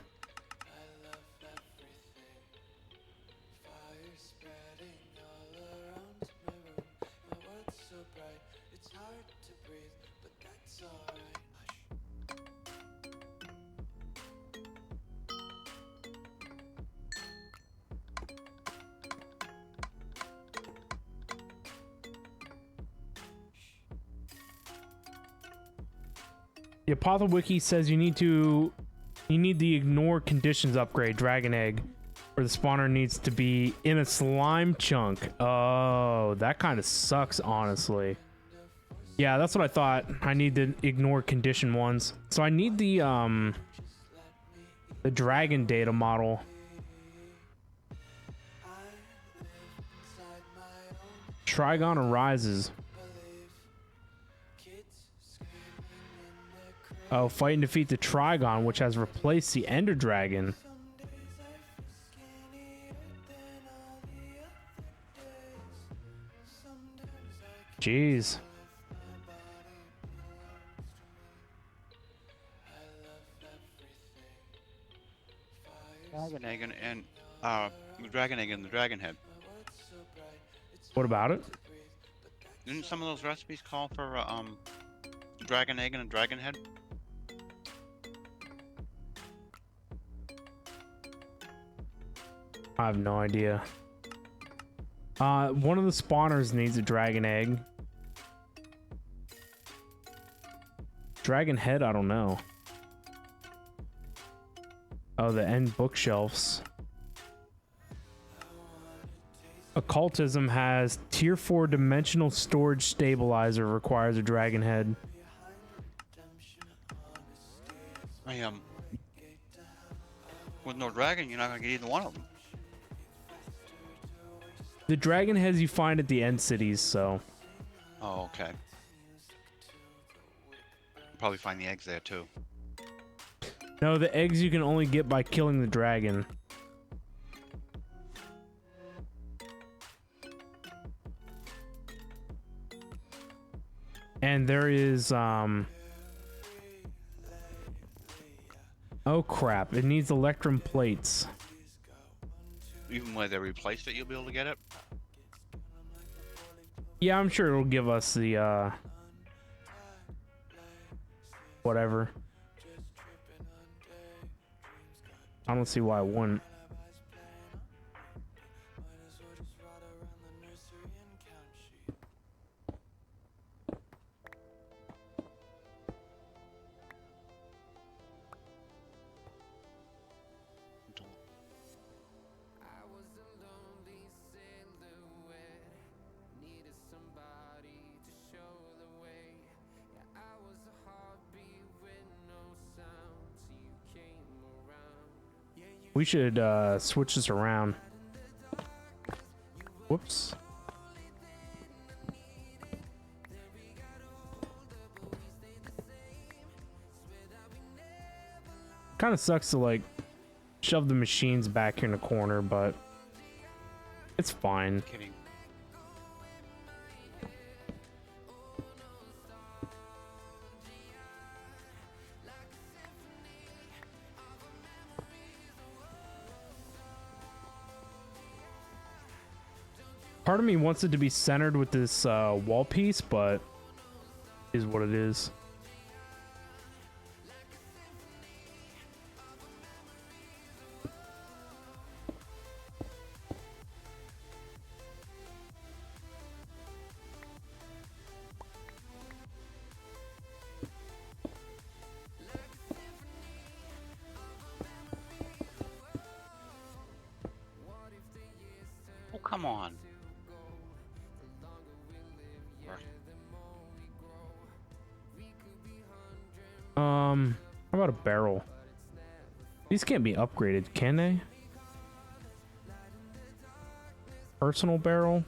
The Apotha Wiki says you need the ignore conditions upgrade, Dragon Egg, where the spawner needs to be in a slime chunk. Oh, that kind of sucks, honestly. Yeah, that's what I thought. I need the ignore condition ones. So I need the dragon data model. Trigon arises. Oh, fight and defeat the Trigon, which has replaced the Ender Dragon. Jeez. Dragon egg and the dragon egg and the dragon head. What about it? Didn't some of those recipes call for dragon egg and a dragon head? I have no idea. One of the spawners needs a dragon egg. Dragon head, I don't know. Oh, the end bookshelves. Occultism has tier 4 dimensional storage stabilizer, requires a dragon head. With no dragon, you're not gonna get either one of them. The dragon heads you find at the end cities, so. Oh, okay. Probably find the eggs there too. No, the eggs you can only get by killing the dragon. And there is, oh crap, it needs electrum plates. Even where they replaced it, you'll be able to get it? Yeah, I'm sure it'll give us the, whatever. I don't see why I wouldn't. We should switch this around. Whoops. Kind of sucks to like shove the machines back here in the corner, but it's fine. Kidding. Part of me wants it to be centered with this wall piece, but it is what it is. Oh, come on. How about a barrel? These can't be upgraded, can they? Personal barrel?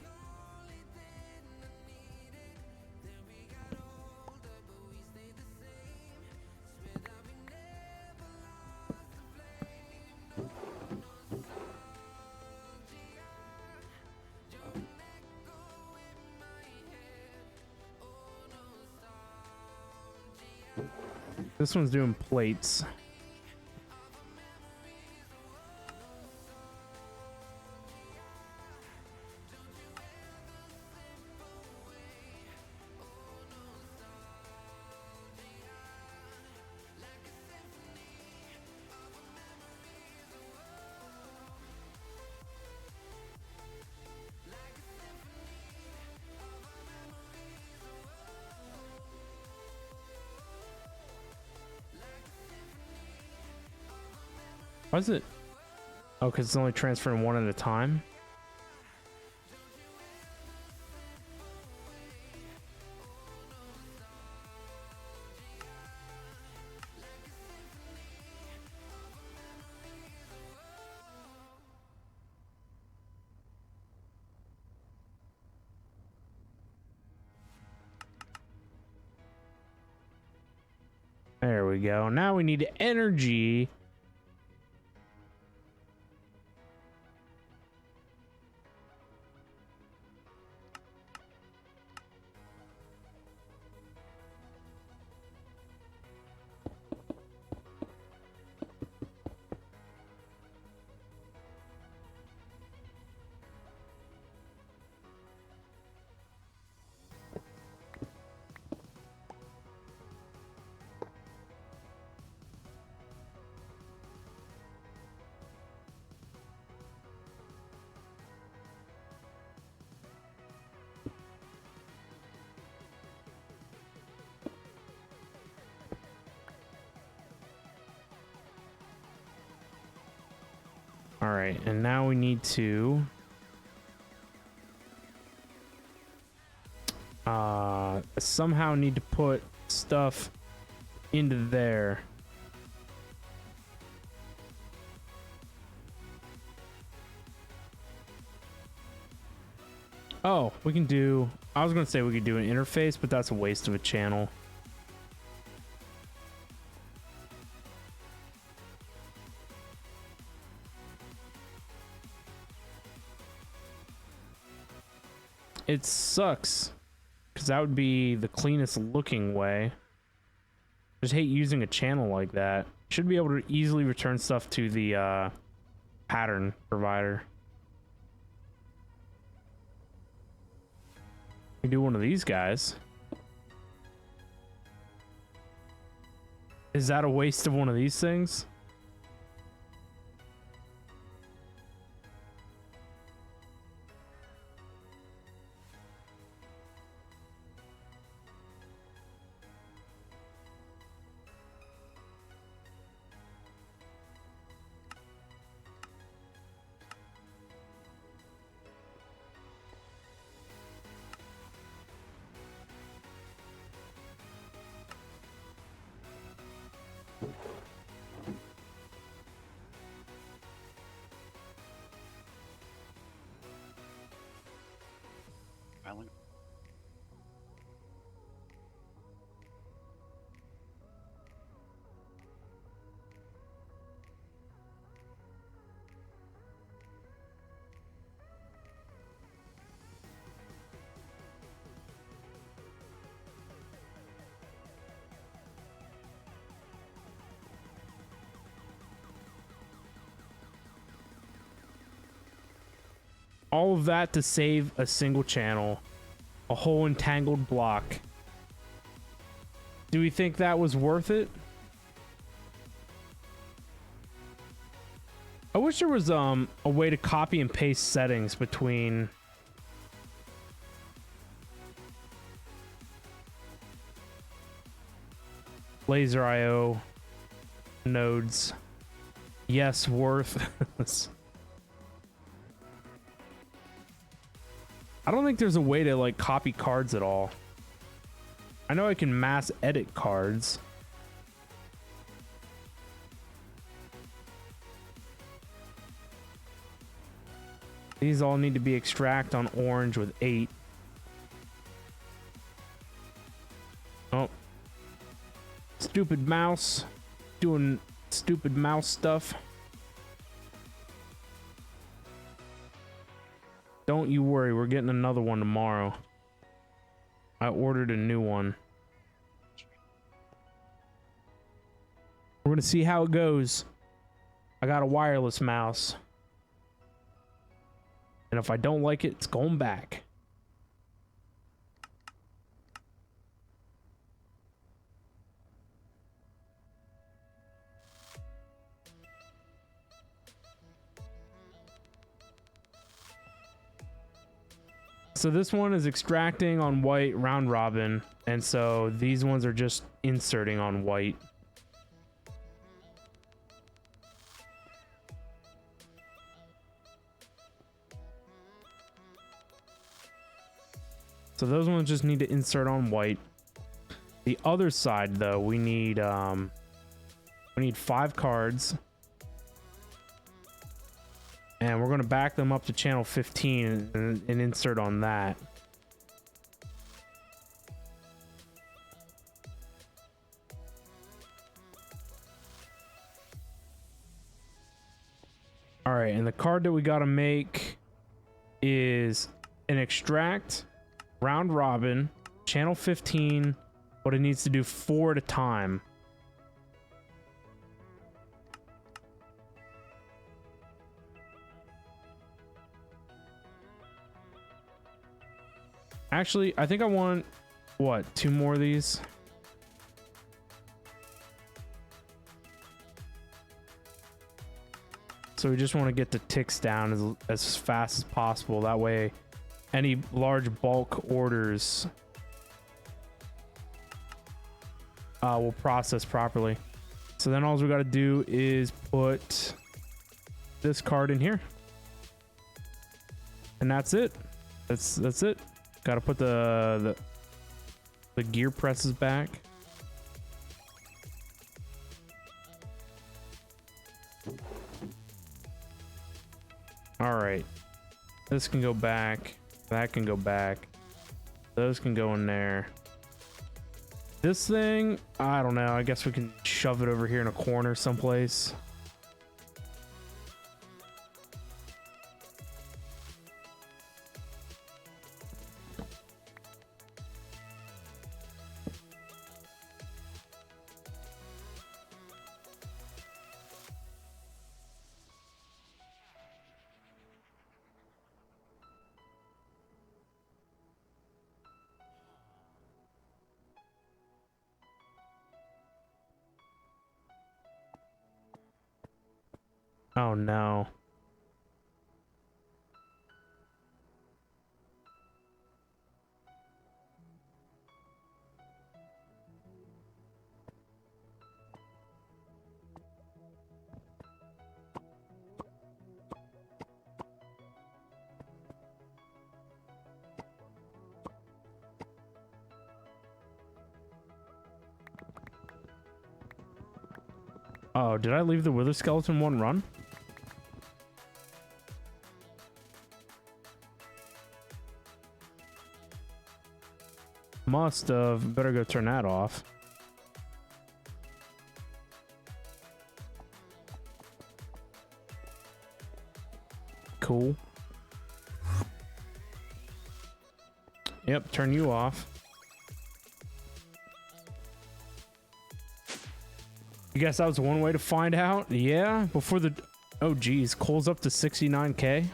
This one's doing plates. Why is it? Oh, because it's only transferring one at a time? There we go. Now we need energy. All right, and now we need to somehow need to put stuff into there. Oh, we can do, I was gonna say we could do an interface, but that's a waste of a channel. It sucks, because that would be the cleanest looking way. I just hate using a channel like that. Should be able to easily return stuff to the pattern provider. We do one of these guys. Is that a waste of one of these things? Island. All of that to save a single channel, a whole entangled block. Do we think that was worth it? I wish there was a way to copy and paste settings between laser IO nodes. Yes, worth. I don't think there's a way to like copy cards at all. I know I can mass edit cards. These all need to be extract on orange with 8. Oh. Stupid mouse. Doing stupid mouse stuff. Don't you worry, we're getting another one tomorrow. I ordered a new one. We're gonna see how it goes. I got a wireless mouse. And if I don't like it, it's going back. So this one is extracting on white round robin, and so these ones are just inserting on white. So those ones just need to insert on white. The other side though, we need 5 cards. And we're going to back them up to channel 15 and insert on that. All right, and the card that we got to make is an extract, round robin, channel 15, but it needs to do 4 at a time. Actually, I think I want, what, 2 more of these? So we just want to get the ticks down as fast as possible. That way, any large bulk orders will process properly. So then all we got to do is put this card in here. And that's it. That's it. Got to put the gear presses back. All right. This can go back. That can go back. Those can go in there. This thing, I don't know. I guess we can shove it over here in a corner someplace. Oh no. Oh, did I leave the wither skeleton one run? Must have. Better go turn that off. Cool. Yep, turn you off. You guess that was one way to find out? Yeah, before the... Oh, geez. Coal's up to 69K.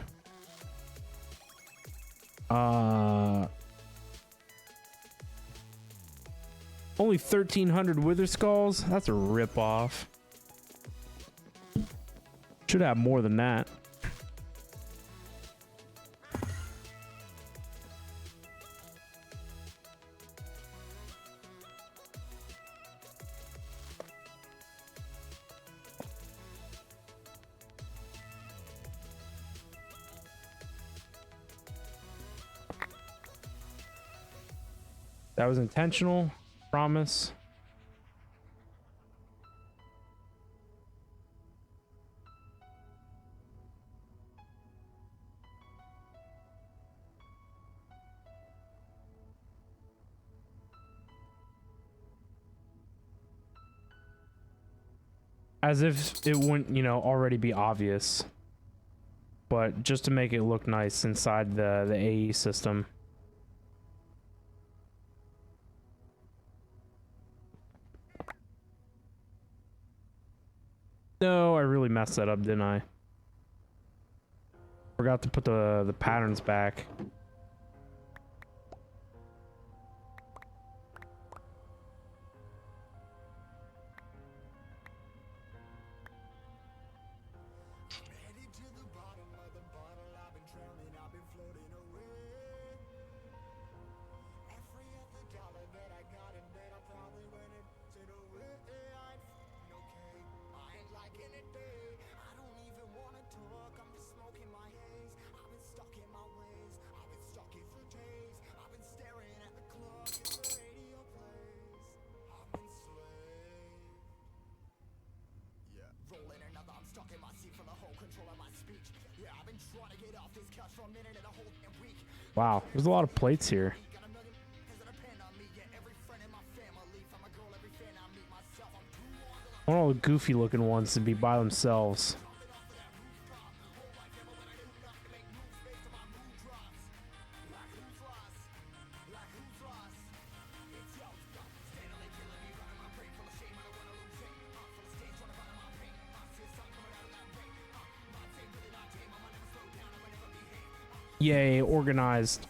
Only 1,300 wither skulls? That's a rip-off. Should have more than that. That was intentional. Promise. As if it wouldn't, you know, already be obvious. But just to make it look nice inside the AE system. No, I really messed that up, didn't I? Forgot to put the patterns back. Wow, there's a lot of plates here. I want all the goofy looking ones to be by themselves. Yay, organized.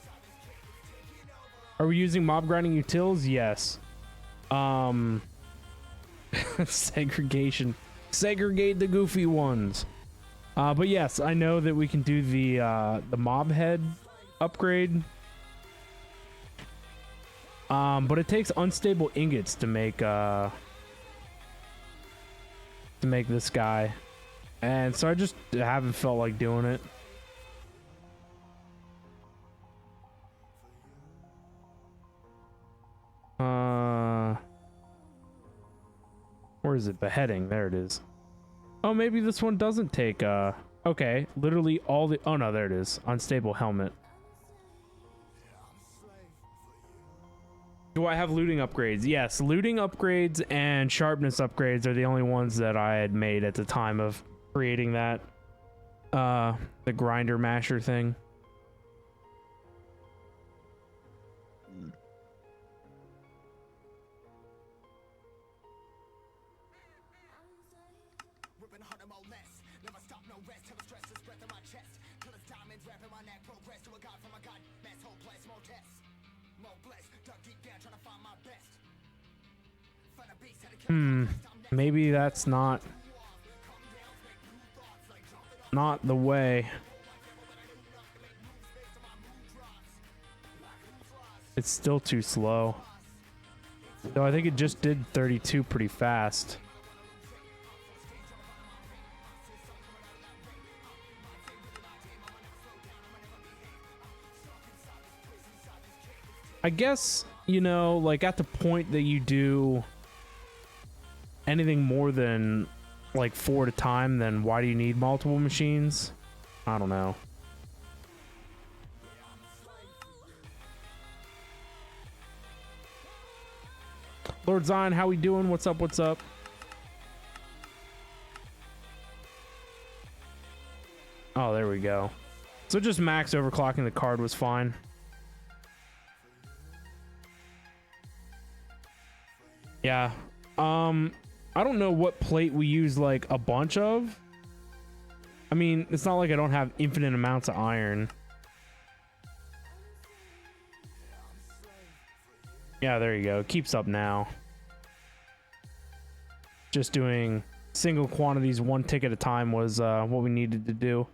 Are we using mob grinding utils? Yes. Segregation. Segregate the goofy ones. But yes, I know that we can do the mob head upgrade. But it takes unstable ingots to make this guy. And so I just haven't felt like doing it. Where is it? Beheading. There it is. Oh, maybe this one doesn't take, okay. Literally all the, oh no, there it is. Unstable helmet. Do I have looting upgrades? Yes, looting upgrades and sharpness upgrades are the only ones that I had made at the time of creating that, the grinder masher thing. Maybe that's not the way. It's still too slow. Though I think it just did 32 pretty fast. I guess, you know, like at the point that you do anything more than like 4 at a time, then why do you need multiple machines? I don't know. Lord Zion, how we doing? What's up? What's up? Oh, there we go. So just max overclocking the card was fine. Yeah. I don't know what plate we use like a bunch of. I mean, it's not like I don't have infinite amounts of iron. Yeah, there you go. It keeps up now. Just doing single quantities, one tick at a time was what we needed to do.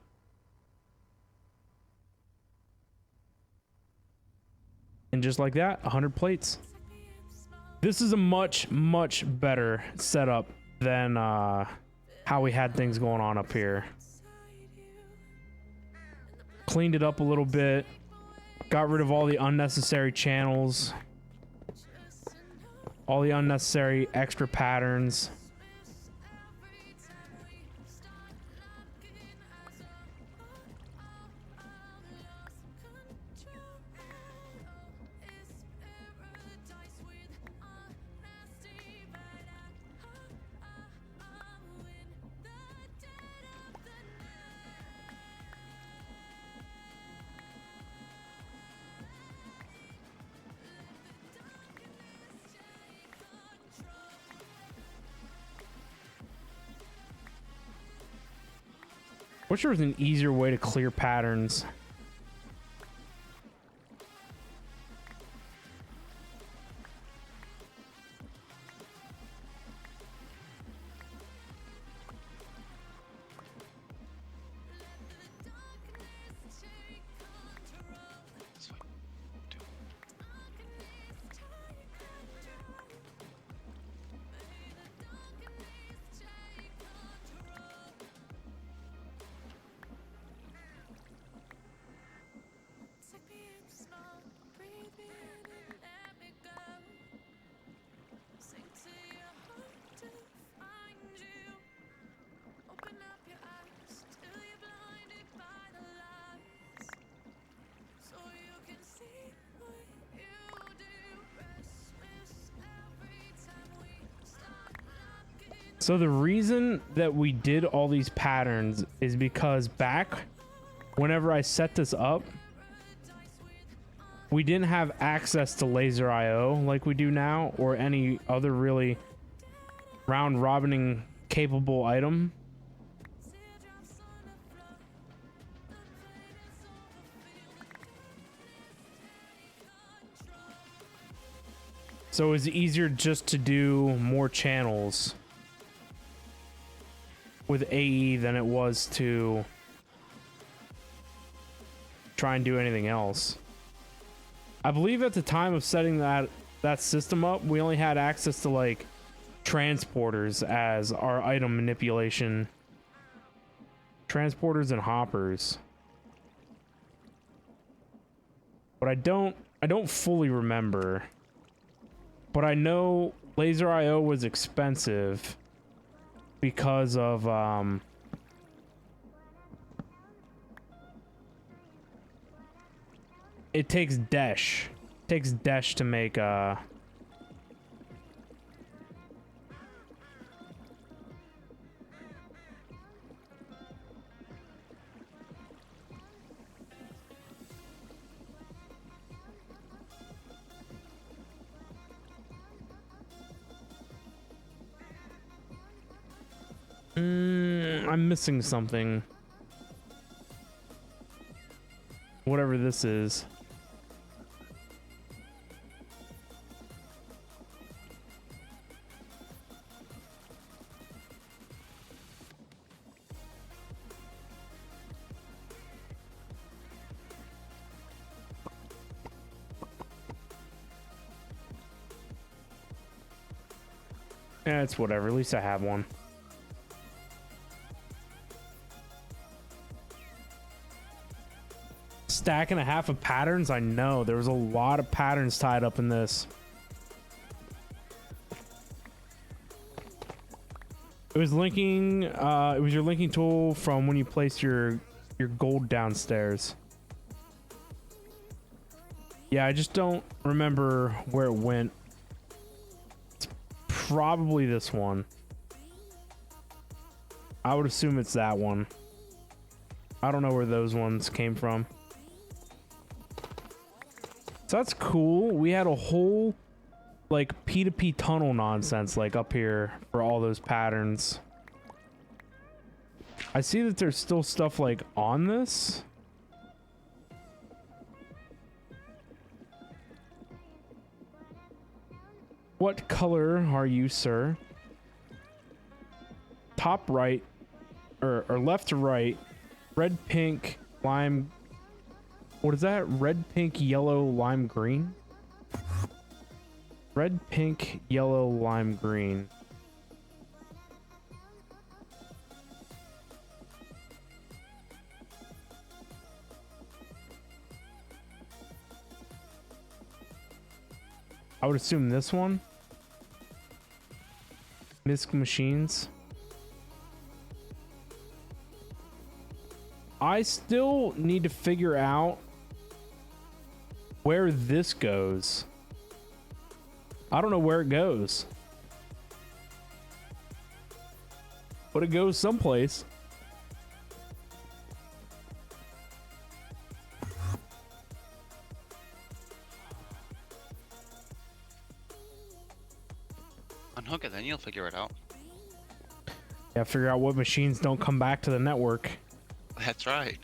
And just like that, 100 plates. This is a much, much better setup than how we had things going on up here. Cleaned it up a little bit. Got rid of all the unnecessary channels. All the unnecessary extra patterns. Wish there was an easier way to clear patterns. So the reason that we did all these patterns is because back whenever I set this up, we didn't have access to laser IO like we do now, or any other really round robining capable item. So it was easier just to do more channels with AE than it was to try and do anything else. I believe at the time of setting that system up, we only had access to like transporters as our item manipulation transporters and hoppers. But I don't fully remember. But I know laser IO was expensive because of it takes Desh. It takes Desh to make I'm missing something. Whatever this is. Yeah, it's whatever. At least I have one. Stack and a half of patterns? I know. There was a lot of patterns tied up in this. It was linking, it was your linking tool from when you placed your gold downstairs. Yeah, I just don't remember where it went. It's probably this one. I would assume it's that one. I don't know where those ones came from. So that's cool. We had a whole like P2P tunnel nonsense like up here for all those patterns. I see that there's still stuff like on this. What color are you, sir? Top right, or left to right. Red, pink, lime. What is that? Red, pink, yellow, lime, green? Red, pink, yellow, lime, green. I would assume this one. Misc machines. I still need to figure out where this goes. I don't know where it goes. But it goes someplace. Unhook it, then you'll figure it out. Yeah, figure out what machines don't come back to the network. That's right.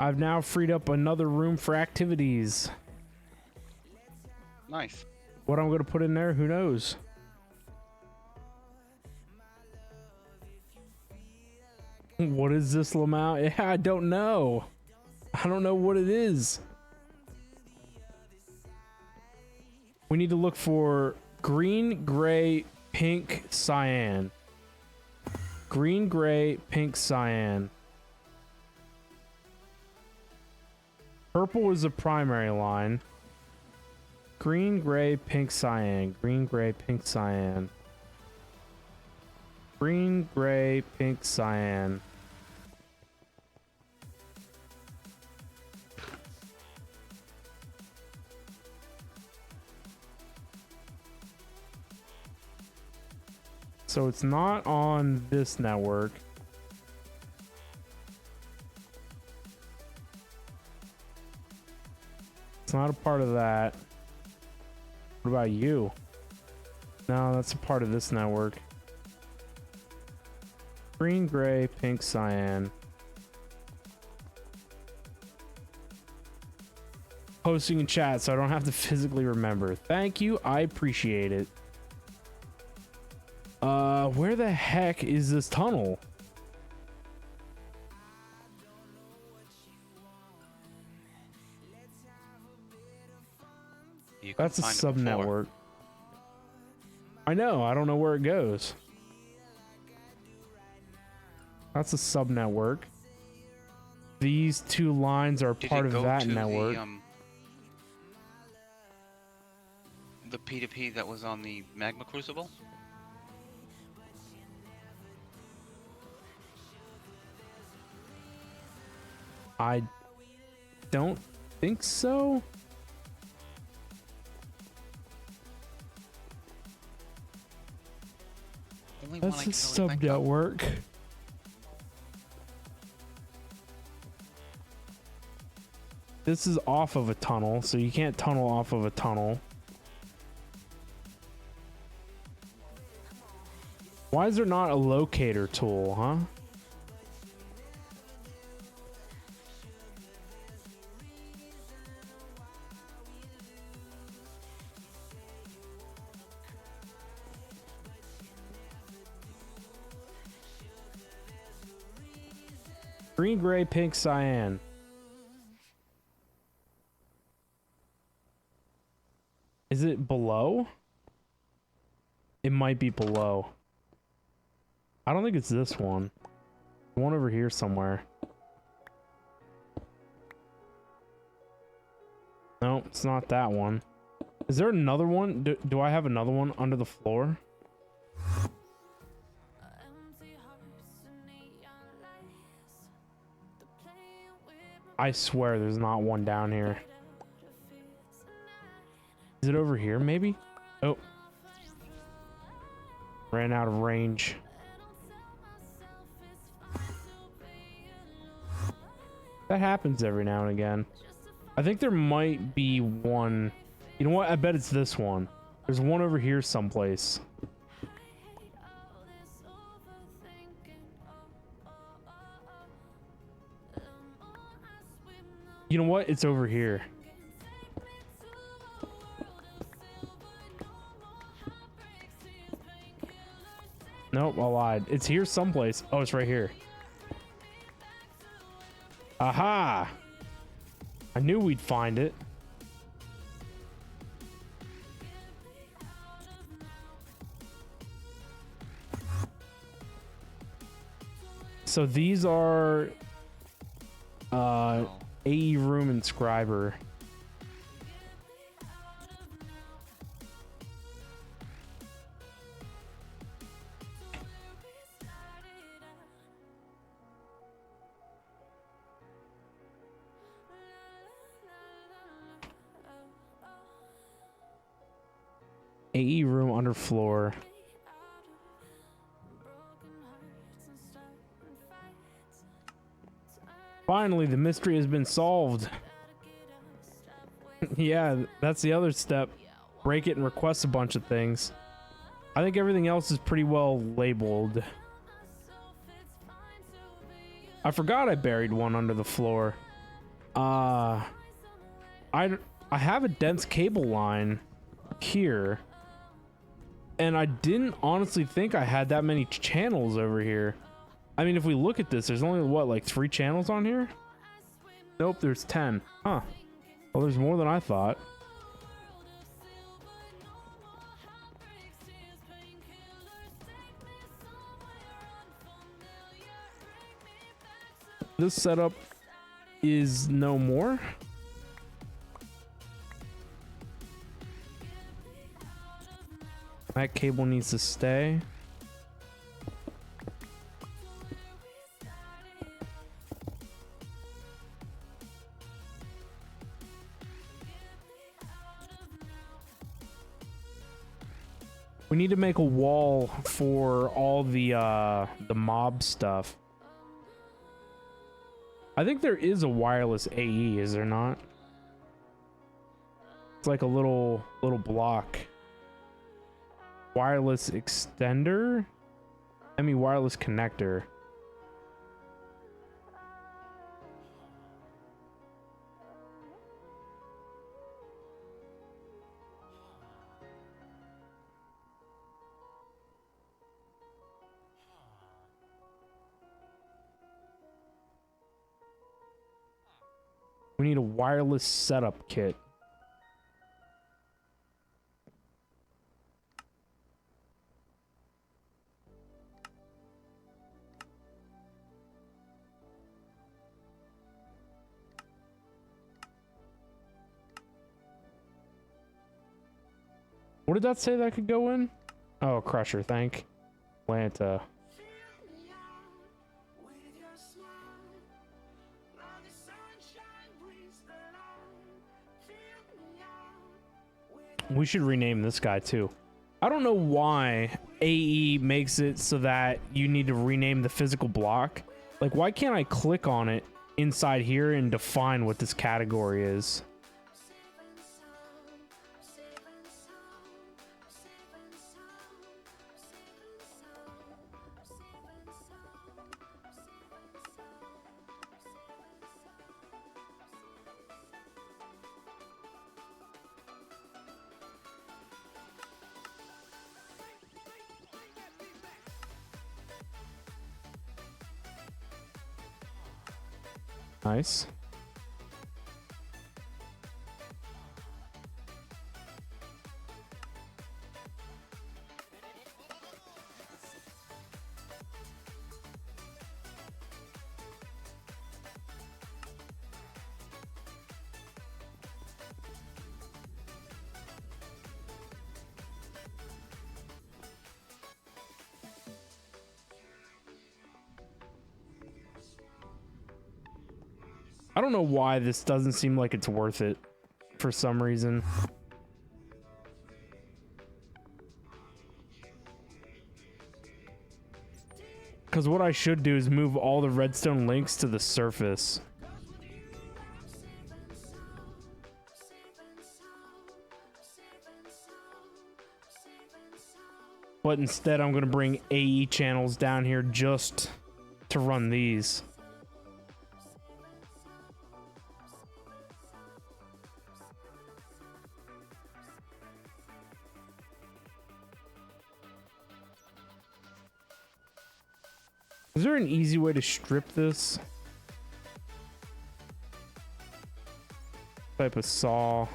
I've now freed up another room for activities. Nice. What I'm going to put in there, who knows? What is this, Lamau? Yeah, I don't know. I don't know what it is. We need to look for green, gray, pink, cyan. Green, gray, pink, cyan. Purple is the primary line. Green, gray, pink, cyan. Green, gray, pink, cyan. Green, gray, pink, cyan. So it's not on this network. It's not a part of that. What about you? No, that's a part of this network. Green, gray, pink, cyan. Posting in chat so I don't have to physically remember. Thank you. I appreciate it. Where the heck is this tunnel? You can That's a find it sub before. network. I know. I don't know where it goes. That's a sub network. These two lines are Did part it of go that to network. The P2P that was on the Magma Crucible? I don't think so. Only one I That's can a really sub think of. network. This is off of a tunnel, so you can't tunnel off of a tunnel. Why is there not a locator tool, huh? Green, gray, pink, cyan. Is it below? It might be below. I don't think it's this one. One over here somewhere. No, it's not that one. Is there another one? Do I have another one under the floor? I swear there's not one down here. Is it over here, maybe? Oh. Ran out of range. That happens every now and again. I think there might be one. You know what? I bet it's this one. There's one over here someplace. You know what? It's over here. Nope, I lied. It's here someplace. Oh, it's right here. Aha! I knew we'd find it. So these are AE room inscriber. AE room underfloor. Finally, the mystery has been solved. Yeah, that's the other step. Break it and request a bunch of things. I think everything else is pretty well labeled. I forgot I buried one under the floor. I have a dense cable line here. And I didn't honestly think I had that many channels over here. I mean, if we look at this, there's only, what, like 3 channels on here? Nope, there's 10. Huh. Well, there's more than I thought. This setup is no more. That cable needs to stay. We need to make a wall for all the mob stuff. I think there is a wireless AE, is there not? It's like a little block. Wireless extender? I mean wireless connector. We need a wireless setup kit. What did that say that could go in? Oh, crusher, thank Atlanta. We should rename this guy too. I don't know why AE makes it so that you need to rename the physical block. Like, why can't I click on it inside here and define what this category is? Nice. I don't know why this doesn't seem like it's worth it for some reason. Because what I should do is move all the redstone links to the surface. But instead I'm going to bring AE channels down here just to run these. Is there an easy way to strip this? Type of saw.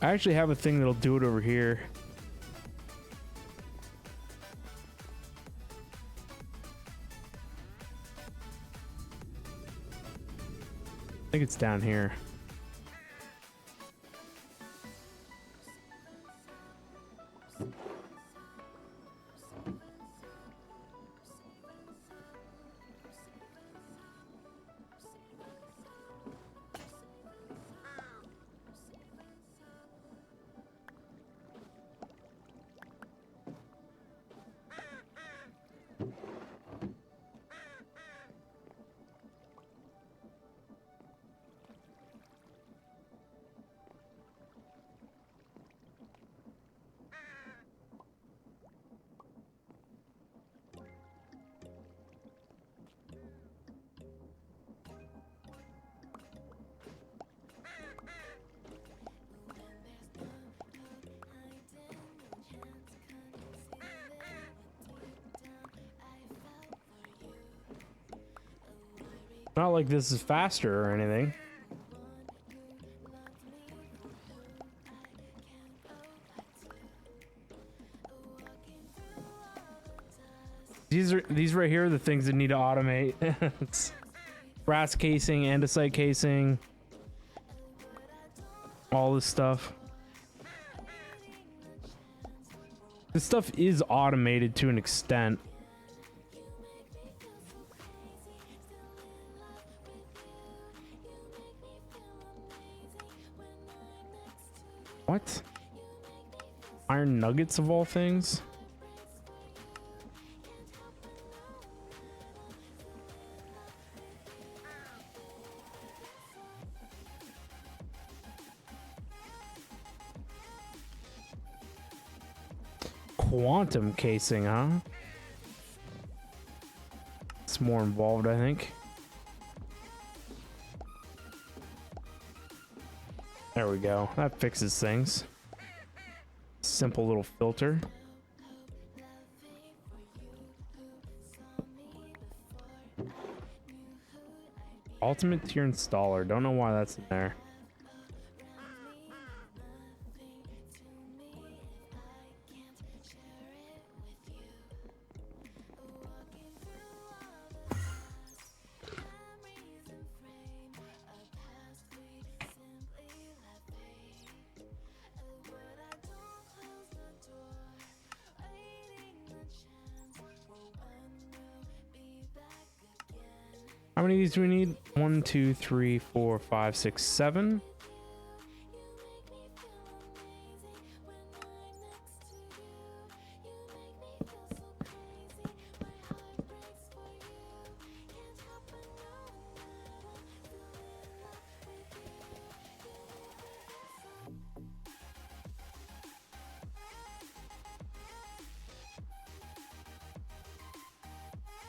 I actually have a thing that'll do it over here. I think it's down here. Not like this is faster or anything. These right here are the things that need to automate. It's brass casing, andesite casing, all this stuff. This stuff is automated to an extent. What? Iron nuggets of all things? quantum casing, huh? It's more involved, I think. There we go. That fixes things. Simple little filter. Ultimate tier installer. Don't know why that's in there. How many of these do we need? 1, 2, 3, 4, 5, 6, 7.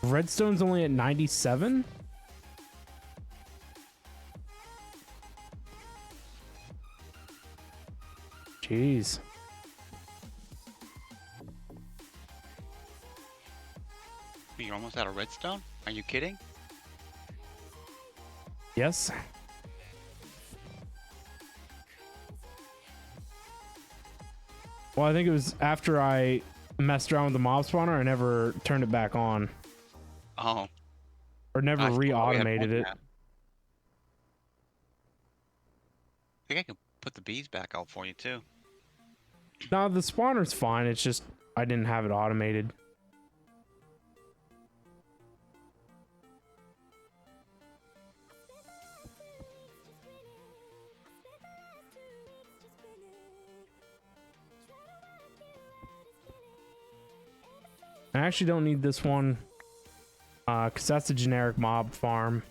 Redstone's only at 97? Jeez. You're almost out of redstone? Are you kidding? Yes. Well, I think it was after I messed around with the mob spawner, I never turned it back on. Oh. Or never I thought we had more re-automated than it. that. I think I can put the bees back out for you too. No, the spawner's fine. It's just I didn't have it automated. I actually don't need this one because that's a generic mob farm.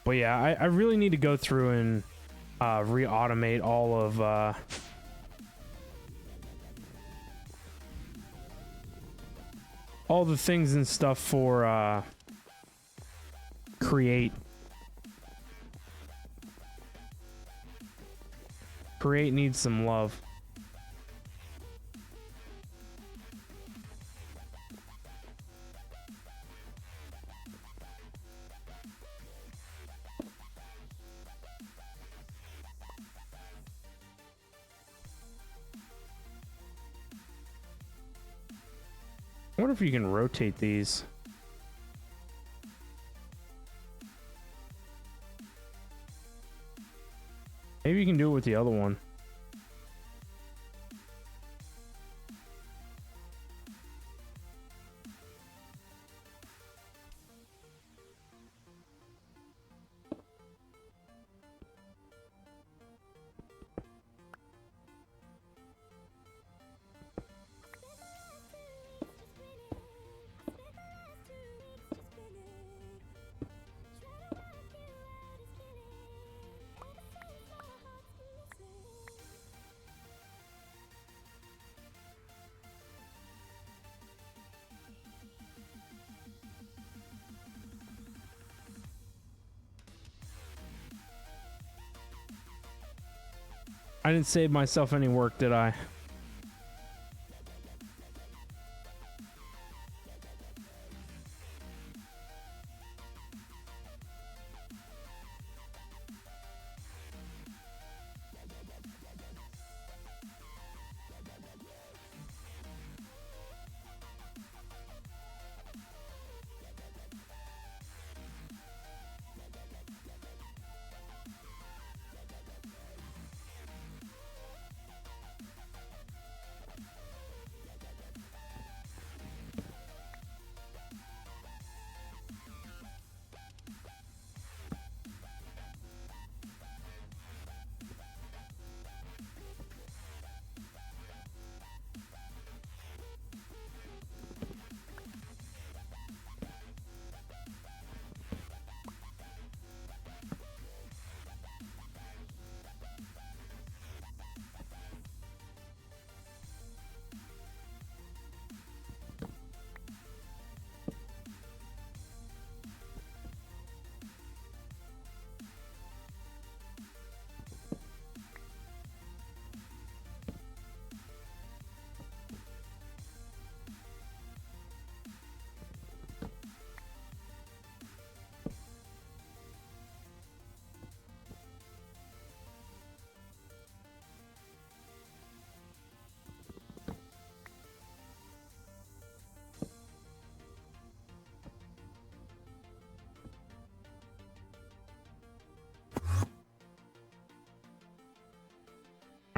But yeah, I really need to go through and re-automate all of all the things and stuff for create. Create needs some love. I wonder if you can rotate these. Maybe you can do it with the other one. I didn't save myself any work, did I?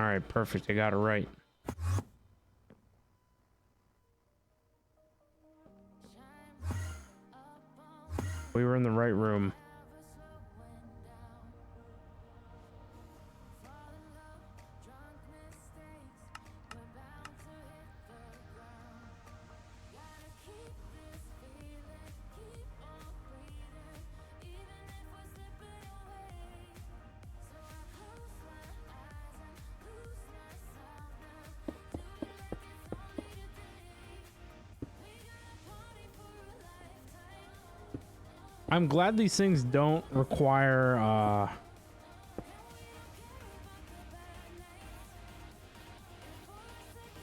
All right, perfect. I got it right. We were in the right room. I'm glad these things don't require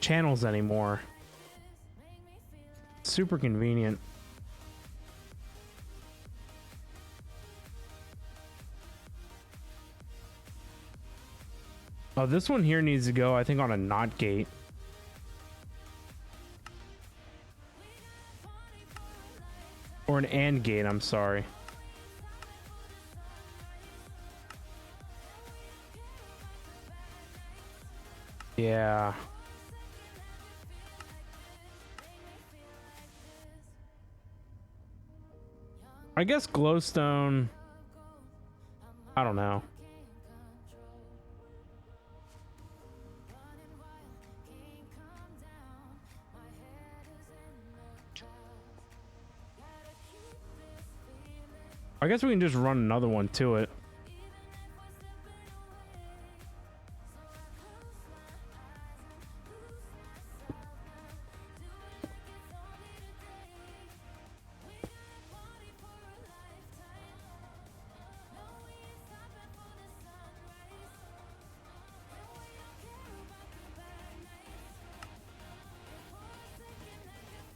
channels anymore. Super convenient. Oh, this one here needs to go, I think, on a NOT gate. Or an AND gate, I'm sorry. Yeah. I guess glowstone. I don't know. I guess we can just run another one to it.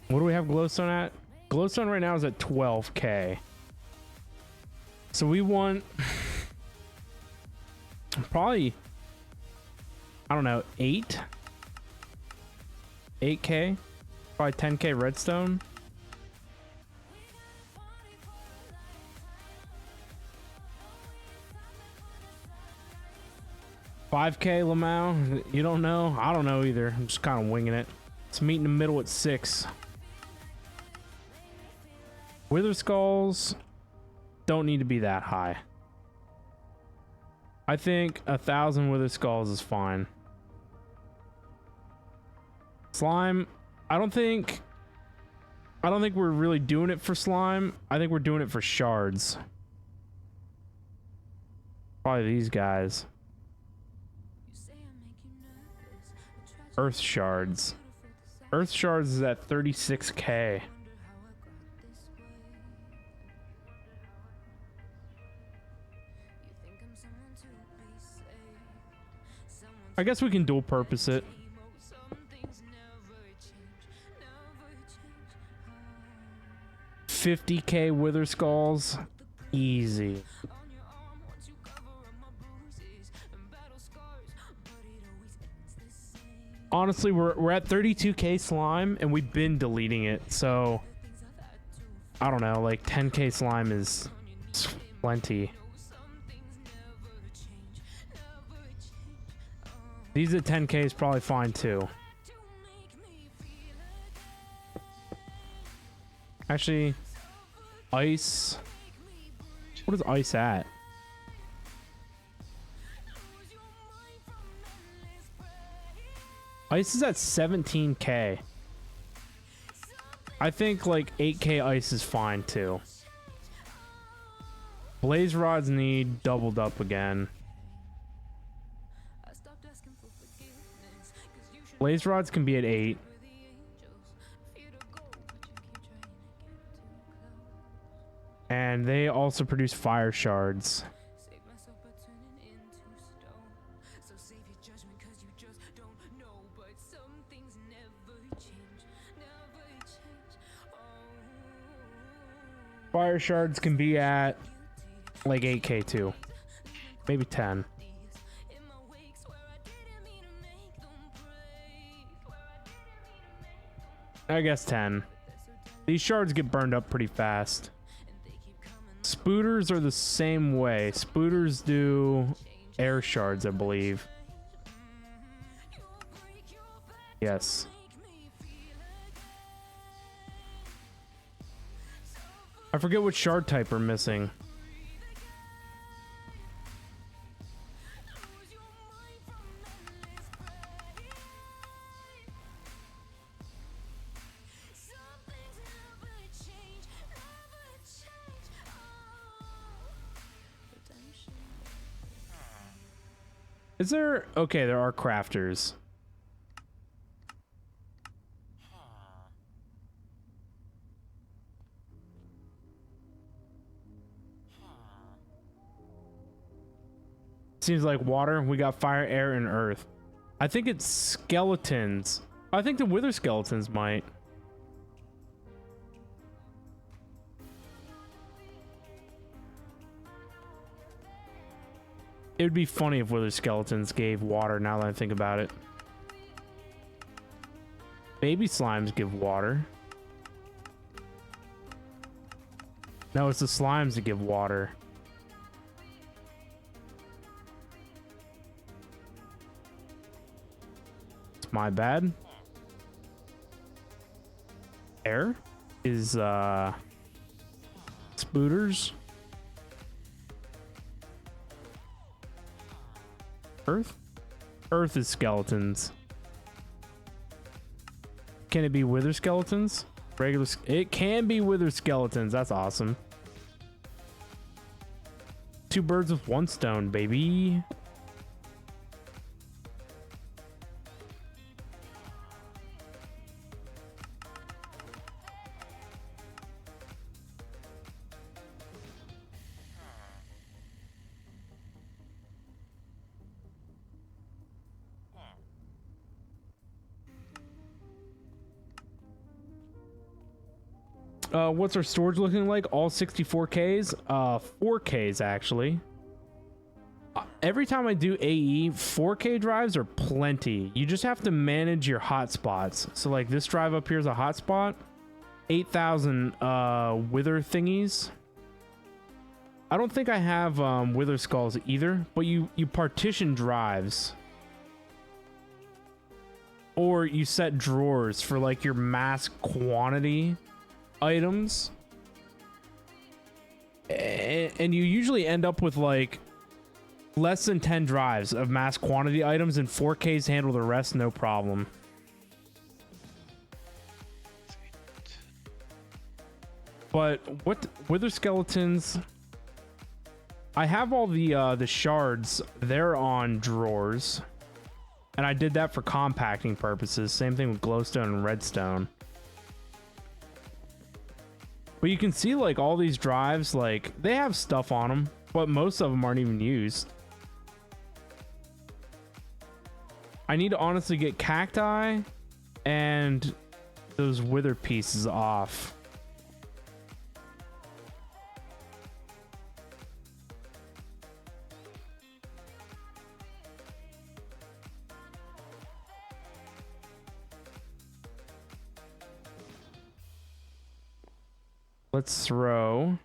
What do we have glowstone at? Glowstone right now is at 12K. So we want probably, I don't know, 8K, probably 10K redstone. $5K Lamau. You don't know? I don't know either. I'm just kind of winging it. Let's meet in the middle at 6. Wither skulls don't need to be that high. I think 1,000 wither skulls is fine. Slime, I don't think we're really doing it for slime. I think we're doing it for shards. Probably these guys. Earth shards. Earth shards is at 36K. I guess we can dual purpose it. 50K wither skulls. Easy. Honestly, we're at 32K slime and we've been deleting it, so I don't know, like 10K slime is plenty. These at 10K is probably fine too. Actually, ice. What is ice at? Ice is at 17K. I think like 8K ice is fine too. Blaze rods need doubled up again. Blaze rods can be at 8. And they also produce fire shards. Fire shards can be at like 8K too. Maybe 10. I guess 10. These shards get burned up pretty fast. Spooters are the same way. Spooters do air shards, I believe. Yes. I forget what shard type we're missing. Is there... Okay, there are crafters. Seems like water. We got fire, air, and earth. I think it's skeletons. I think the wither skeletons might. It would be funny if wither skeletons gave water, now that I think about it. Baby slimes give water. No, it's the slimes that give water. It's my bad. Air is spooters. Earth? Earth is skeletons. Can it be wither skeletons? Regular. It can be wither skeletons. That's awesome. Two birds with one stone, baby. What's our storage looking like? All 64Ks? 4Ks actually. Every time I do AE, 4K drives are plenty. You just have to manage your hotspots. So like this drive up here is a hotspot. 8,000 wither thingies. I don't think I have wither skulls either, but you partition drives. Or you set drawers for like your mass quantity items, and you usually end up with like less than 10 drives of mass quantity items, and 4Ks handle the rest no problem. But what wither skeletons? I have all the shards. They're on drawers, and I did that for compacting purposes. Same thing with glowstone and redstone. But you can see like all these drives, like they have stuff on them, but most of them aren't even used. I need to honestly get cacti and those wither pieces off. Let's throw.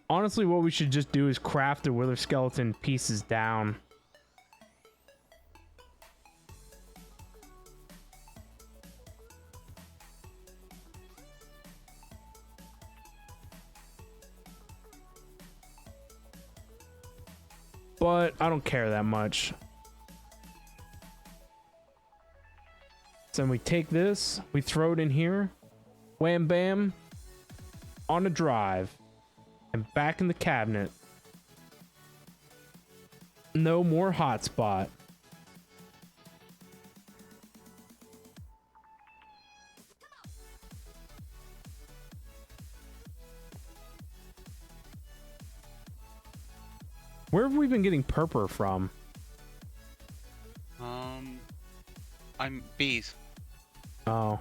Honestly, what we should just do is craft the wither skeleton pieces down. But I don't care that much. So then we take this, we throw it in here, wham bam, on a drive, and back in the cabinet. No more hotspot. Where have we been getting purpur from? I'm bees. Oh.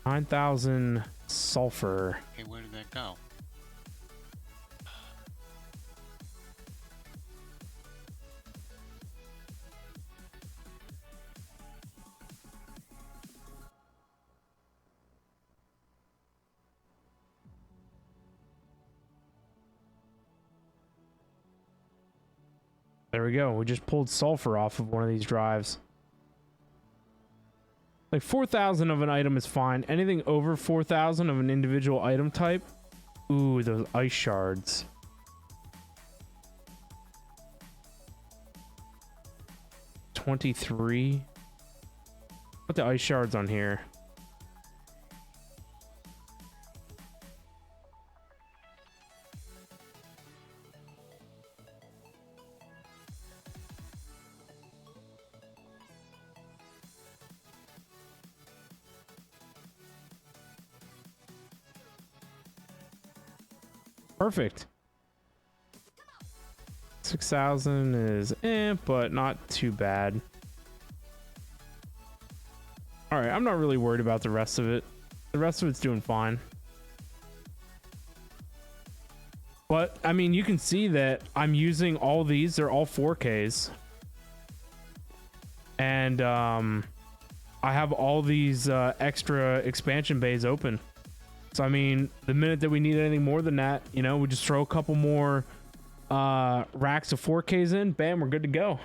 9,000 sulfur. Okay, where did that go? There we go. We just pulled sulfur off of one of these drives. Like 4,000 of an item is fine. Anything over 4,000 of an individual item type. Ooh, those ice shards. $23. Put the ice shards on here. Perfect. 6,000 is but not too bad. All right, I'm not really worried about the rest of it. The rest of it's doing fine. But I mean, you can see that I'm using all these. They're all 4Ks. And I have all these extra expansion bays open. So I mean, the minute that we need anything more than that, you know, we just throw a couple more racks of 4Ks in, bam, we're good to go.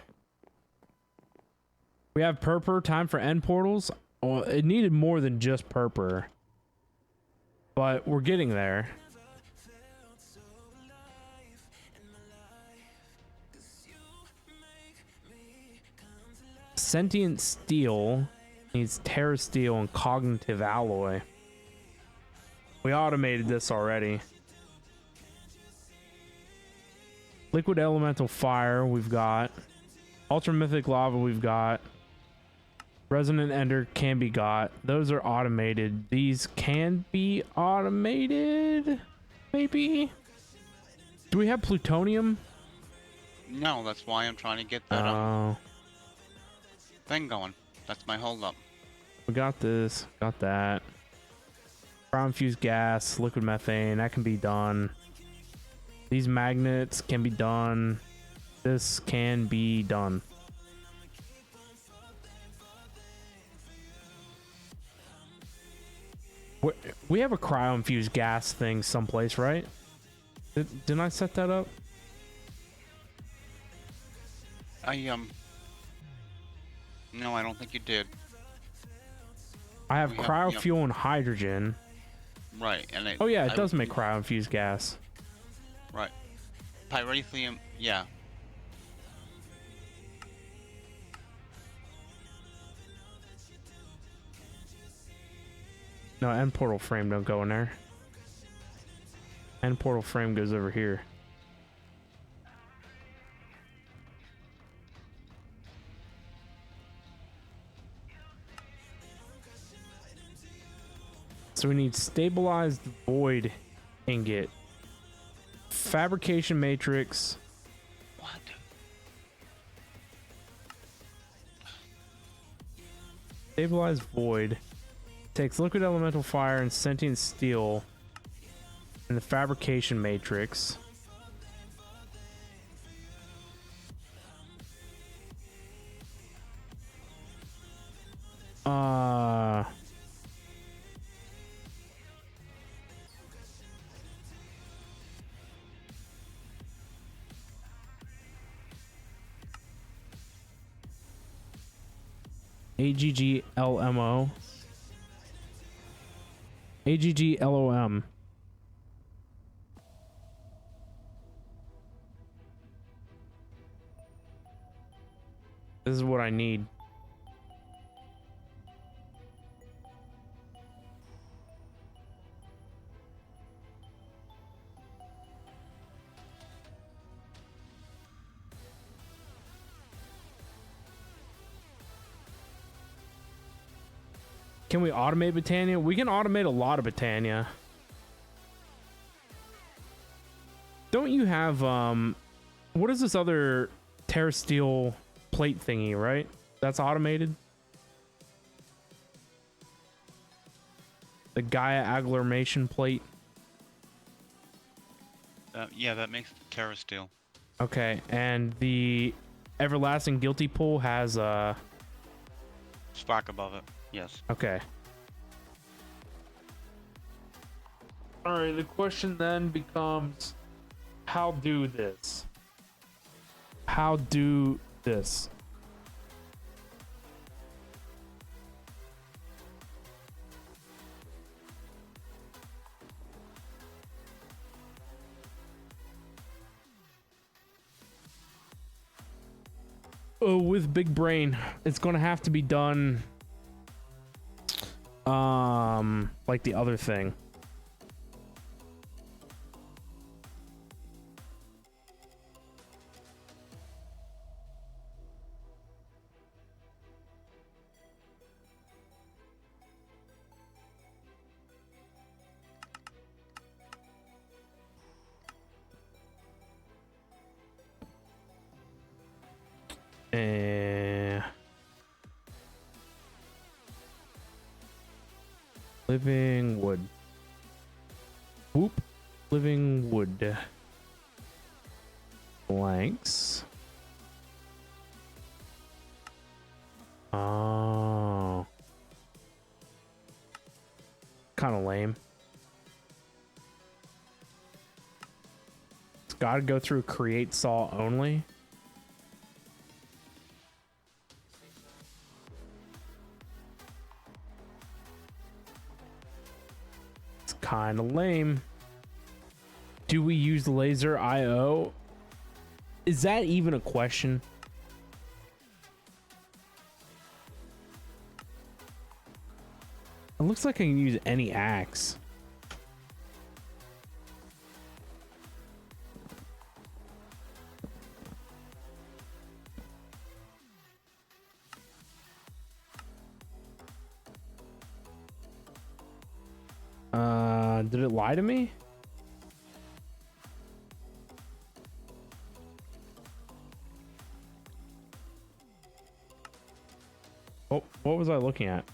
We have purpur, time for end portals. Well, it needed more than just purpur, but we're getting there. Sentient steel needs terra steel and cognitive alloy. We automated this already. Liquid elemental fire we've got. Ultra mythic lava we've got. Resonant ender can be got. Those are automated. These can be automated, maybe. Do we have plutonium? No, that's why I'm trying to get that thing going. That's my hold up. We got this. Got that. Brown fused gas, liquid methane, that can be done. These magnets can be done. This can be done. We have a cryo infused gas thing someplace, right? Didn't I set that up? No, I don't think you did. I have cryo fuel and hydrogen. Right, and oh yeah, it does make cryo infused gas. Right. Pyrethium, yeah. No, end portal frame don't go in there. End portal frame goes over here. So we need stabilized void ingot, fabrication matrix. What? Stabilized void takes liquid elemental fire and sentient steel and the fabrication matrix. AGGLMO. AGGLOM. This is what I need. Can we automate Botania? We can automate a lot of Botania. Don't you have what is this other Terra Steel plate thingy, right? That's automated. The Gaia agglomeration plate. Yeah, that makes Terra Steel. Okay, and the Everlasting Guilty Pool has Spark above it. Yes. Okay. All right, the question then becomes, how do this? How do this? Oh, with big brain, it's gonna have to be done like the other thing. Living wood. Whoop. Living wood. Blanks. Oh. Kind of lame. It's got to go through create saw only. Kind of lame. Do we use laser IO? Is that even a question? It looks like I can use any axe. Did it lie to me? Oh, what was I looking at?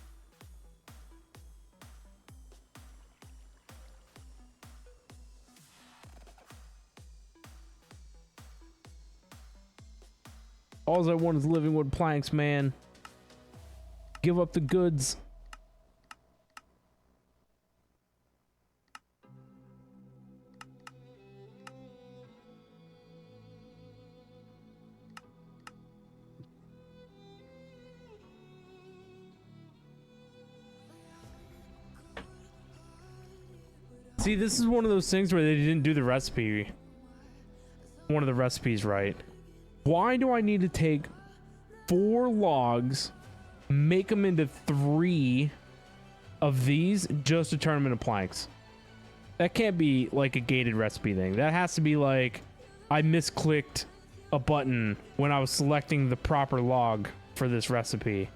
All I want is living wood planks, man. Give up the goods. See, this is one of those things where they didn't do the recipe. One of the recipes right. Why do I need to take 4 logs, make them into 3 of these just to turn them into planks? That can't be like a gated recipe thing. That has to be like I misclicked a button when I was selecting the proper log for this recipe.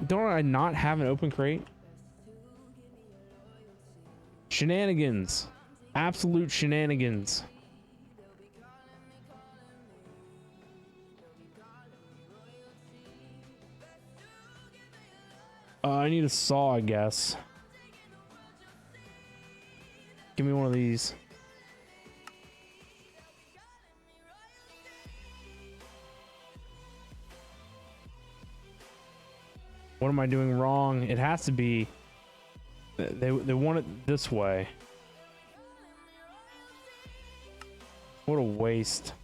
Don't I not have an open crate? Shenanigans. Absolute shenanigans. I need a saw, I guess. Give me one of these. What am I doing wrong? It has to be... They want it this way. What a waste.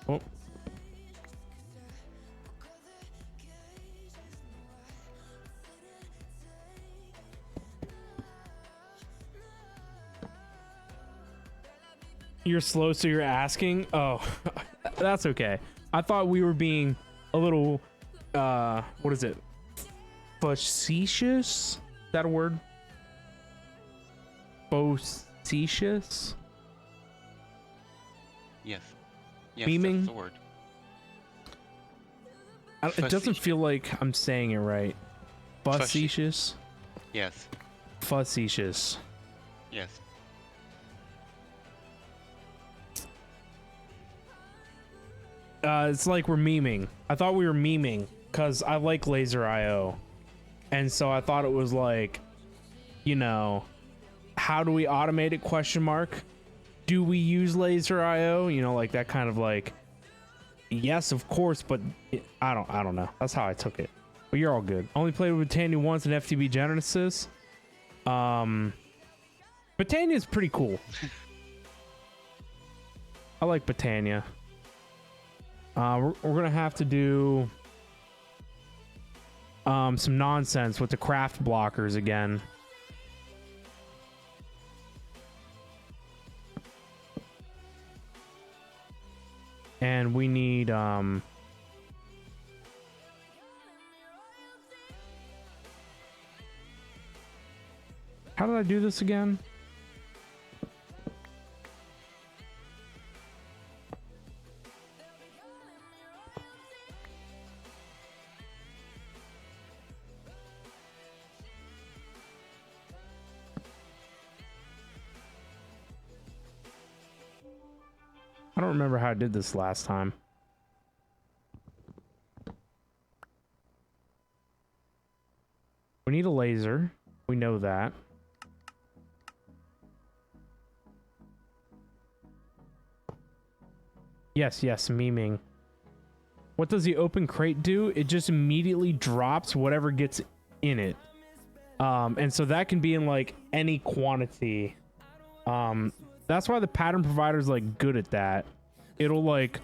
Oh. You're slow, so you're asking? Oh, that's okay. I thought we were being a little, what is it? Facetious? Is that a word? Facetious? Yes. Yes, Memeing? that's the word. It doesn't feel like I'm saying it right. Facetious? Yes. Facetious. Yes. It's like we're memeing. I thought we were memeing because I like laser IO. And so I thought it was like, you know, how do we automate it, question mark? do we use laser IO? You know, like that kind of like, yes, of course, but I don't know. That's how I took it. But you're all good. Only played with Botania once in FTB Genesis. Botania is pretty cool. I like Botania. We're gonna have to do some nonsense with the craft blockers again. And we need how did I do this again? I don't remember how I did this last time. We need a laser. We know that. Yes, memeing. What does the open crate do? It just immediately drops whatever gets in it. And so that can be in like any quantity. That's why the pattern provider is like good at that. It'll like,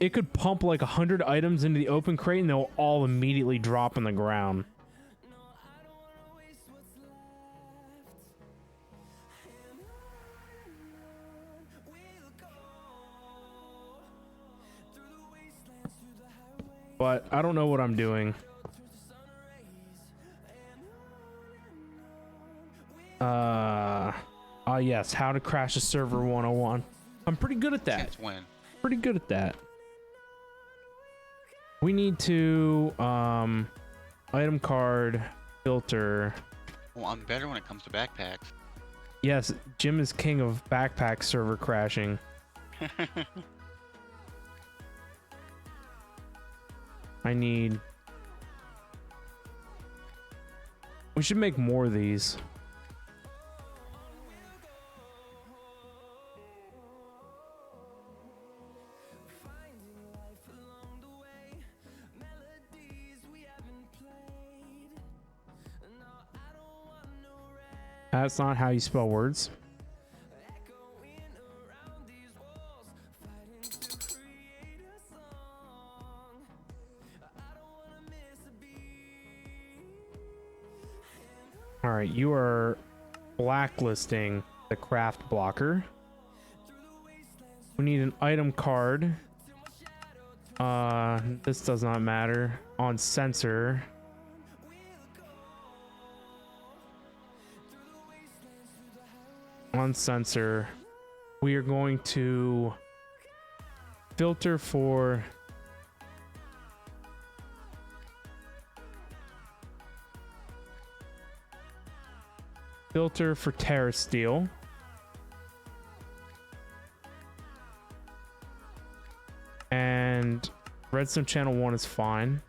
it could pump like 100 items into the open crate and they'll all immediately drop on the ground. But I don't know what I'm doing. Yes, how to crash a server 101. I'm pretty good at that. Win. Pretty good at that. We need to item card filter. Well, I'm better when it comes to backpacks. Yes, Jim is king of backpack server crashing. I need... We should make more of these. That's not how you spell words. All right, you are blacklisting the craft blocker. We need an item card. This does not matter. On sensor. On sensor, we are going to filter for terra steel. And redstone channel 1 is fine.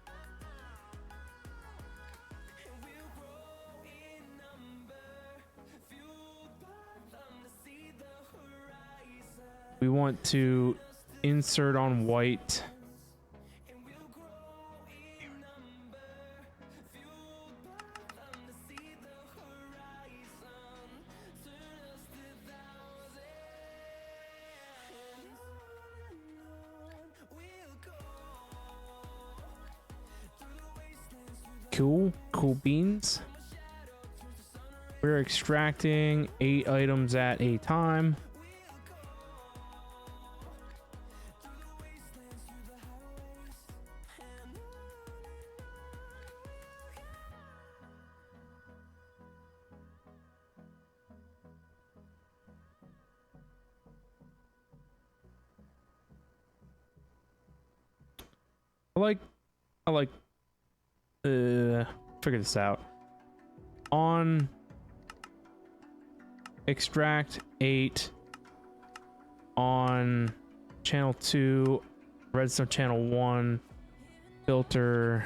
We want to insert on white. Cool beans. We're extracting 8 items at a time. I like figure this out. On extract 8 on channel 2, redstone channel 1, filter.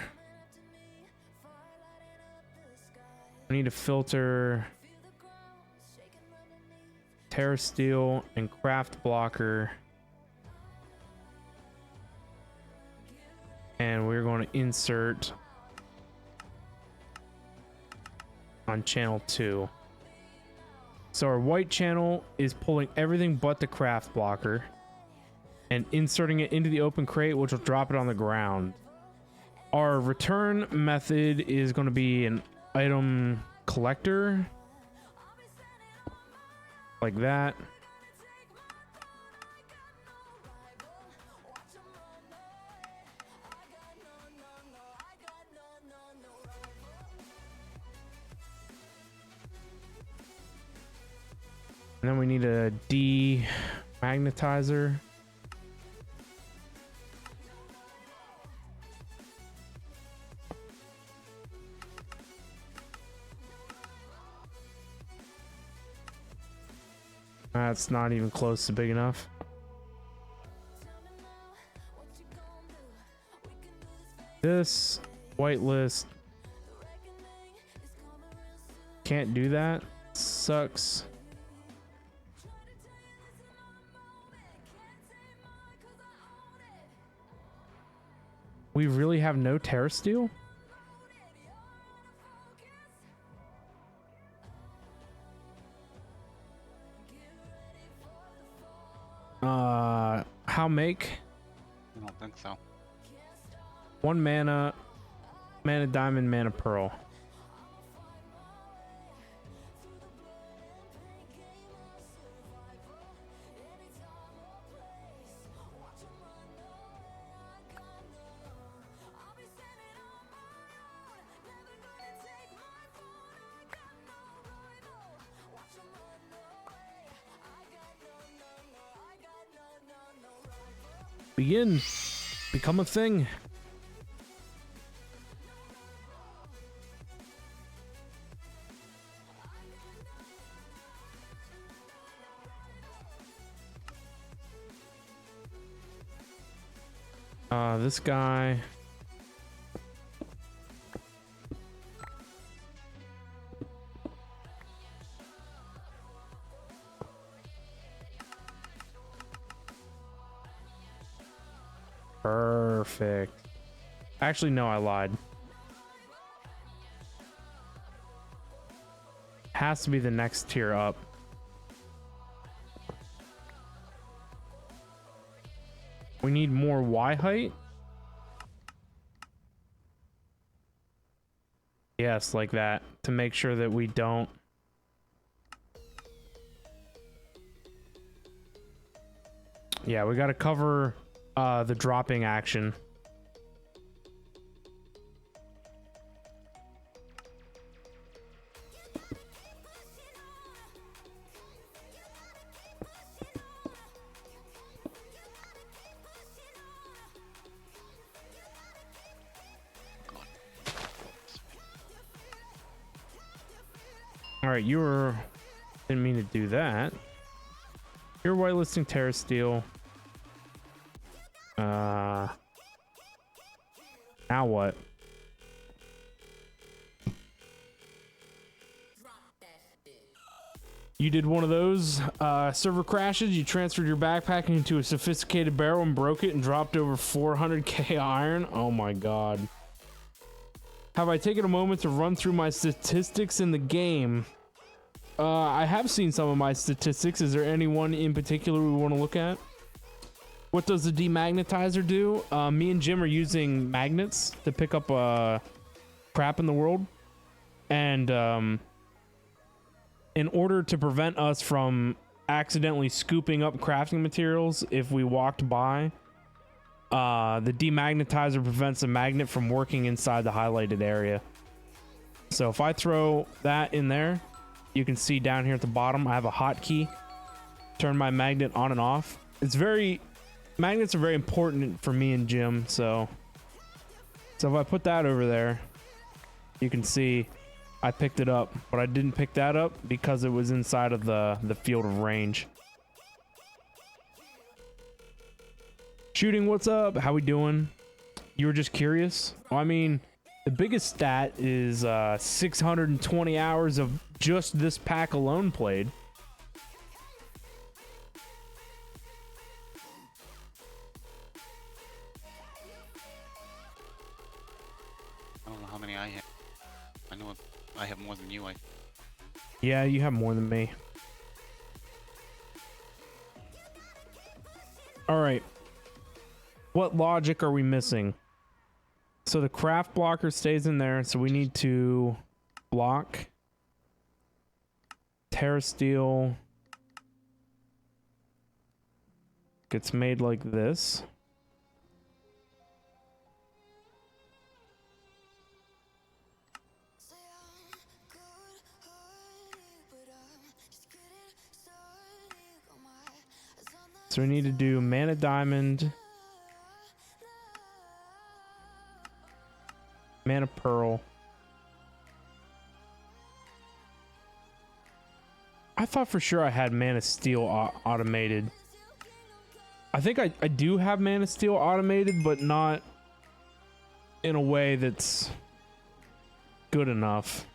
I need to filter Terra Steel, and Craft Blocker. And we're going to insert on channel 2. So our white channel is pulling everything but the Craft Blocker and inserting it into the open crate, which will drop it on the ground. Our return method is going to be an item collector, like that. And then we need a demagnetizer. That's not even close to big enough. This whitelist can't do that. Sucks. We really have no Terra Steel? How make? I don't think so. 1 mana, mana diamond, mana pearl. Begin. Become a thing. This guy. Perfect. Actually, no, I lied. Has to be the next tier up. We need more Y height. Yes, like that, to make sure that we don't. Yeah, we got to cover the dropping action. All right, you were didn't mean to do that. You're whitelisting Terra Steel. Now what? You did one of those server crashes. You transferred your backpack into a sophisticated barrel and broke it and dropped over 400k iron. Oh my god. Have I taken a moment to run through my statistics in the game? I have seen some of my statistics. Is there any one in particular we want to look at? What does the demagnetizer do? Me and Jim are using magnets to pick up crap in the world. And in order to prevent us from accidentally scooping up crafting materials if we walked by, the demagnetizer prevents a magnet from working inside the highlighted area. So if I throw that in there, you can see down here at the bottom, I have a hotkey. Turn my magnet on and off. Magnets are very important for me and Jim, so if I put that over there, you can see I picked it up, but I didn't pick that up because it was inside of the field of range. Shooting, what's up? How we doing? You were just curious? Well, I mean, the biggest stat is 620 hours of just this pack alone played. I don't know how many I have. I know I have more than you. Yeah, you have more than me. All right. What logic are we missing? So the craft blocker stays in there, so we need to block Terra Steel gets made like this. So we need to do mana diamond, mana pearl. I thought for sure I had mana steel automated. I think I do have mana steel automated, but not in a way that's good enough.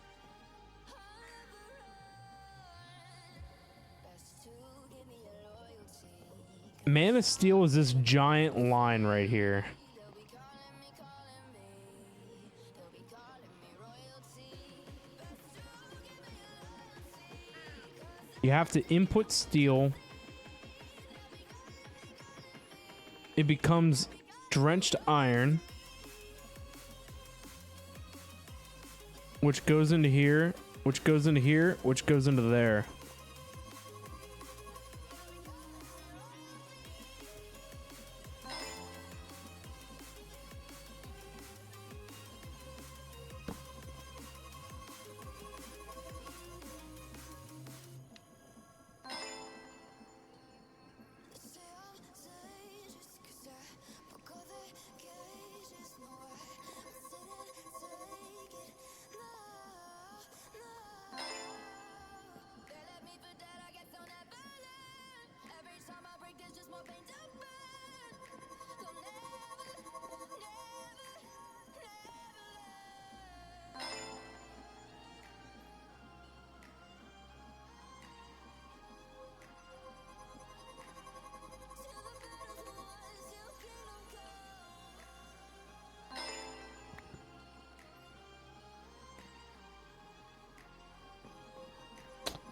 Mana steel is this giant line right here. You have to input steel. It becomes drenched iron, which goes into here, which goes into here, which goes into there.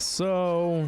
So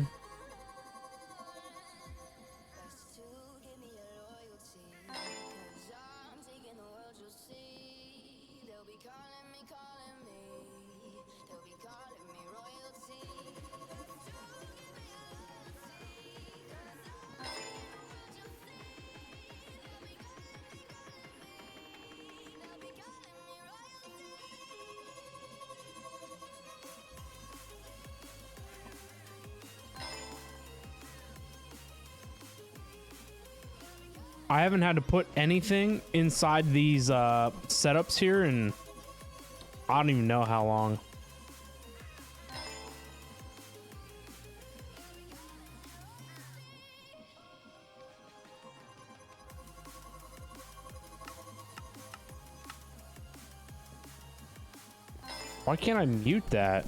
I haven't had to put anything inside these setups here, and I don't even know how long. Why can't I mute that?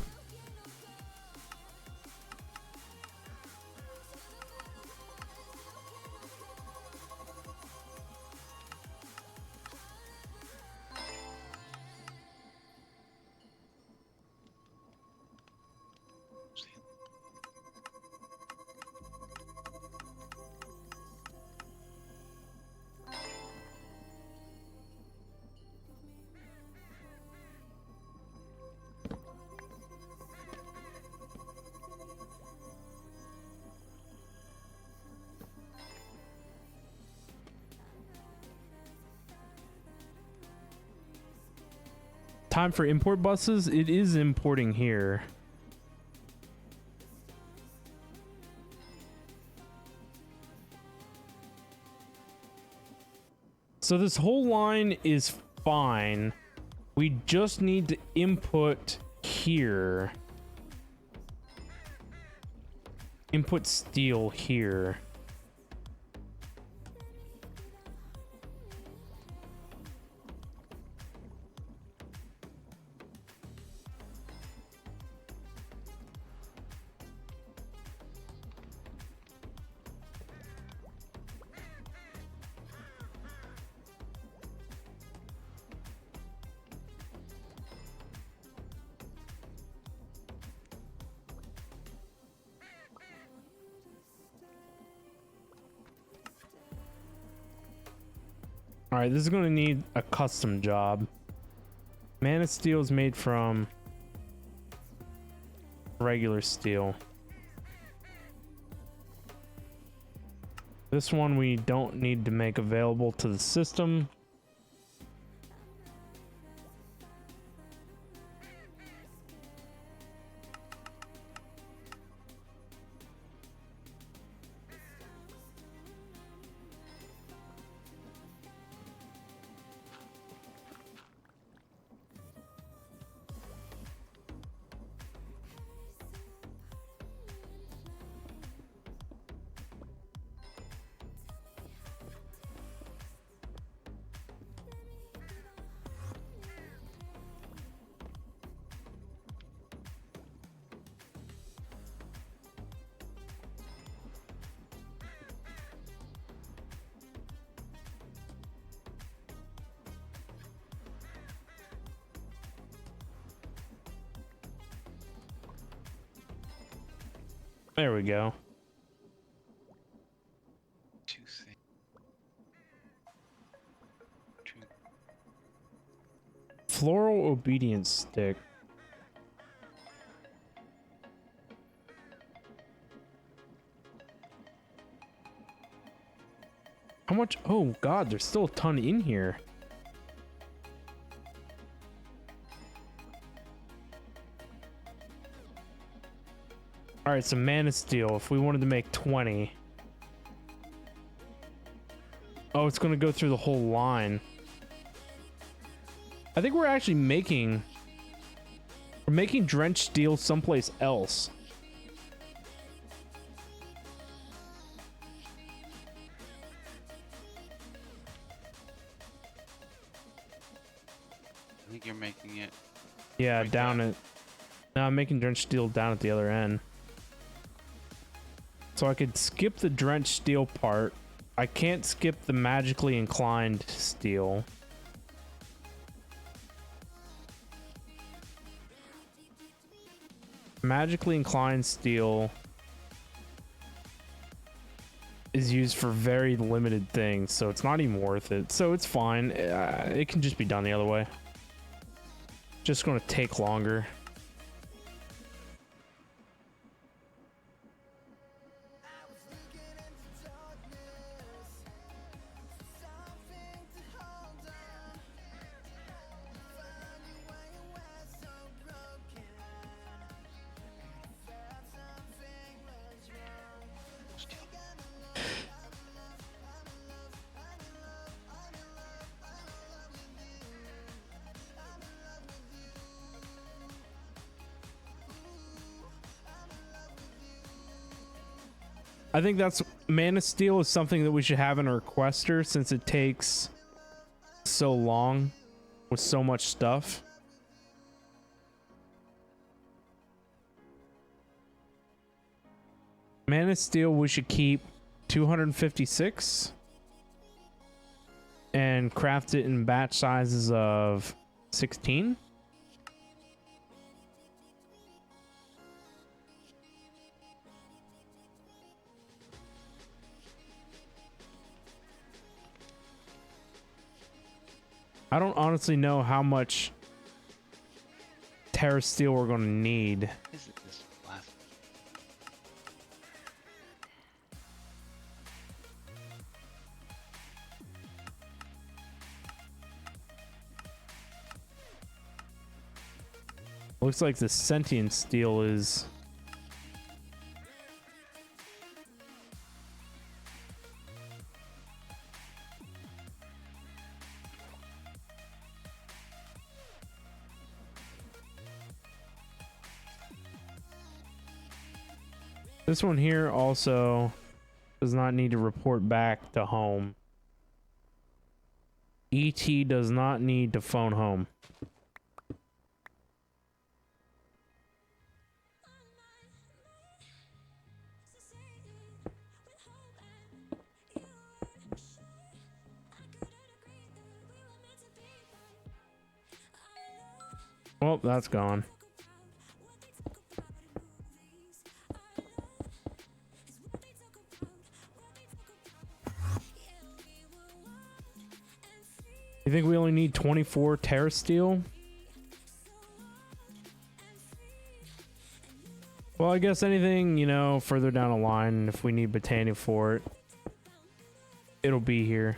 Time for import buses. It is importing here. So this whole line is fine. We just need to input here. Input steel here. All right, this is going to need a custom job. Man of Steel is made from regular steel. This one we don't need to make available to the system. There we go. Floral obedience stick. How much? Oh god, there's still a ton in here. All right, so Man of Steel, if we wanted to make 20. Oh, it's going to go through the whole line. I think we're actually making drenched steel someplace else. I think you're making it. Yeah, right down there. it. No, I'm making drenched steel down at the other end. So I could skip the drenched steel part. I can't skip the magically inclined steel. Magically inclined steel is used for very limited things, so it's not even worth it. So it's fine. It can just be done the other way. Just going to take longer. I think that's Man of Steel is something that we should have in a requester since it takes so long with so much stuff. Man of Steel we should keep 256 and craft it in batch sizes of 16. I don't honestly know how much Terra Steel we're going to need. Is it this last? Looks like the sentient steel is... This one here also does not need to report back to home. ET does not need to phone home. Well, that's gone. need 24 Terra Steel. Well, I guess anything, you know, further down the line, if we need Botania for it, it'll be here.